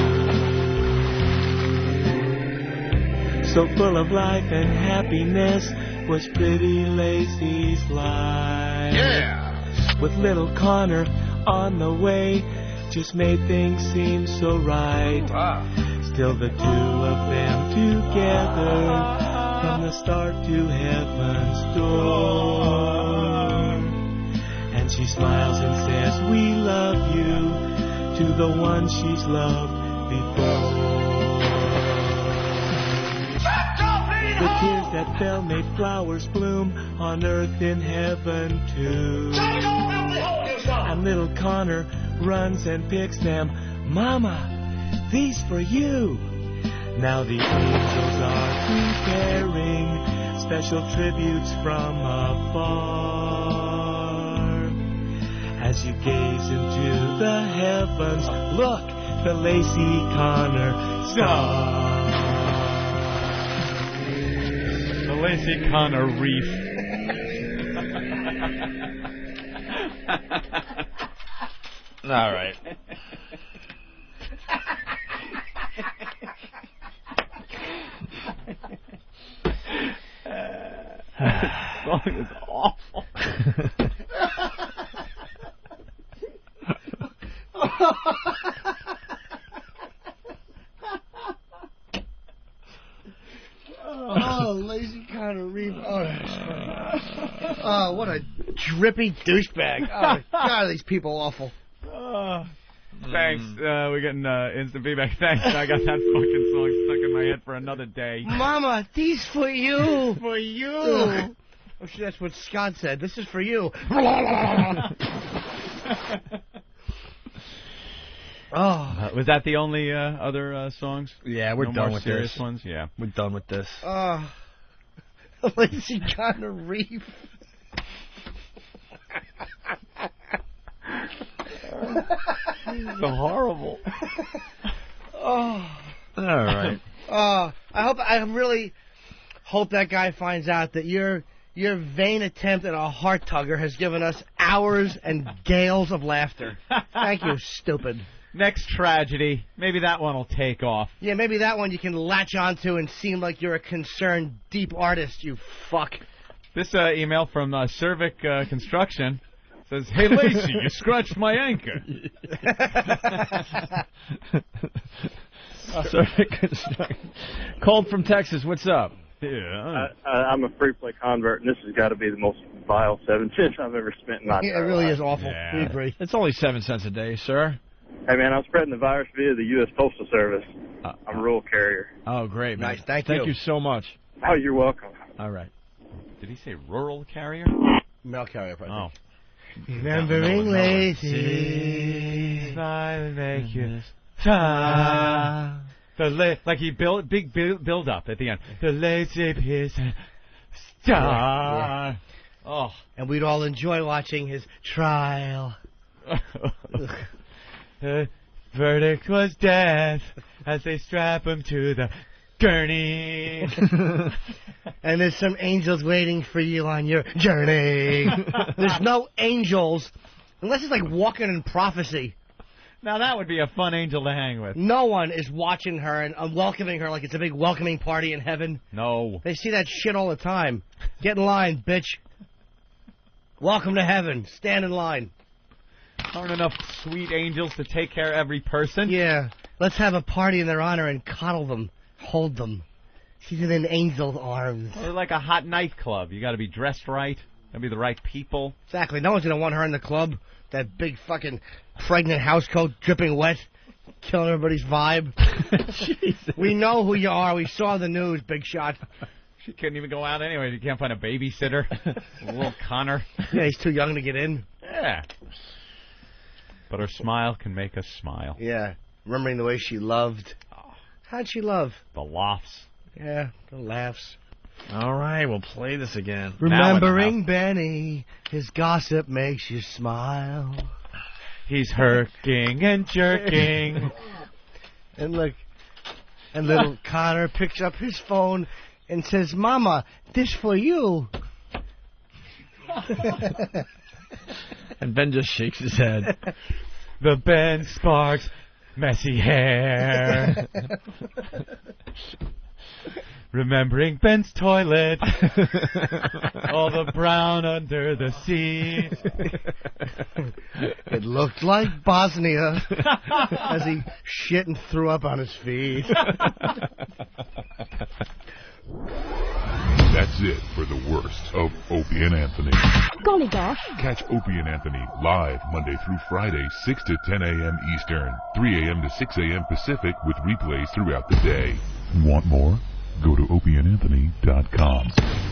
So full of life and happiness was pretty Lacey's life. Yeah! With little Connor on the way, just made things seem so right. Still the two of them together, from the start to heaven's door. And she smiles and says, we love you, to the one she's loved before. The tears that fell made flowers bloom on earth in heaven too. And little Connor runs and picks them. Mama, these for you. Now the angels are preparing special tributes from afar. As you gaze into the heavens, look, the Lacey Connor star. The Lacey Connor Reef. All right. This song is awful. Oh, Lazy Connor Reef. Oh, that's funny. Oh, what a drippy douchebag. Oh, God, are these people awful. Thanks. We're getting instant feedback. Thanks. I got that fucking song stuck in my head for another day. Mama, these for you. For you. Oh, shit, that's what Scott said. This is for you. Oh, was that the only other songs? Yeah, we're no done more with serious this. ones. Yeah, we're done with this. Lazy Connor Reef. So horrible. Oh. All right. I really hope that guy finds out that your vain attempt at a heart tugger has given us hours and gales of laughter. Thank you, stupid. Next tragedy. Maybe that one will take off. Yeah, maybe that one you can latch onto and seem like you're a concerned, deep artist, you fuck. This email from Cervic Construction says, "Hey, Lacey, you scratched my anchor." Cervic Construction. Called from Texas. What's up? Yeah. I'm a free play convert, and this has got to be the most vile 7 cents I've ever spent in my Yeah, it entire really life. is awful. Yeah. We agree. It's only 7 cents a day, sir. Hey, man, I'm spreading the virus via the U.S. Postal Service. I'm a rural carrier. Oh, great, man. Nice, thank you. Thank you so much. Oh, you're welcome. All right. Did he say rural carrier? Mail carrier, probably. Oh. Remembering Lacey. I make you smile. Like he big build up at the end. The lazy piece star. Yeah. Oh. And we'd all enjoy watching his trial. The verdict was death as they strap him to the gurney. And there's some angels waiting for you on your journey. There's no angels, unless it's like walking in prophecy. Now that would be a fun angel to hang with. No one is watching her and welcoming her like it's a big welcoming party in heaven. No. They see that shit all the time. Get in line, bitch. Welcome to heaven. Stand in line. Aren't enough sweet angels to take care of every person? Yeah. Let's have a party in their honor and coddle them. Hold them. She's in an angel's arms. Well, like a hot nightclub. You got to be dressed right. Got to be the right people. Exactly. No one's going to want her in the club. That big fucking pregnant housecoat dripping wet. Killing everybody's vibe. Jesus. We know who you are. We saw the news, big shot. She couldn't even go out anyway. You can't find a babysitter. Little Connor. Yeah, he's too young to get in. Yeah. But her smile can make us smile. Yeah. Remembering the way she loved. How'd she love? The laughs. Yeah, the laughs. All right, we'll play this again. Remembering Benny, his gossip makes you smile. He's herking and jerking. And look, and little Connor picks up his phone and says, "Mama, this for you." And Ben just shakes his head. The Ben Sparks messy hair. Remembering Ben's toilet. All the brown under the sea. It looked like Bosnia as he shit and threw up on his feet. That's it for the worst first of Opie and Anthony. Golly gosh. Catch Opie and Anthony live Monday through Friday, 6 to 10 a.m. Eastern, 3 a.m. to 6 a.m. Pacific, with replays throughout the day. Want more? Go to opieandanthony.com.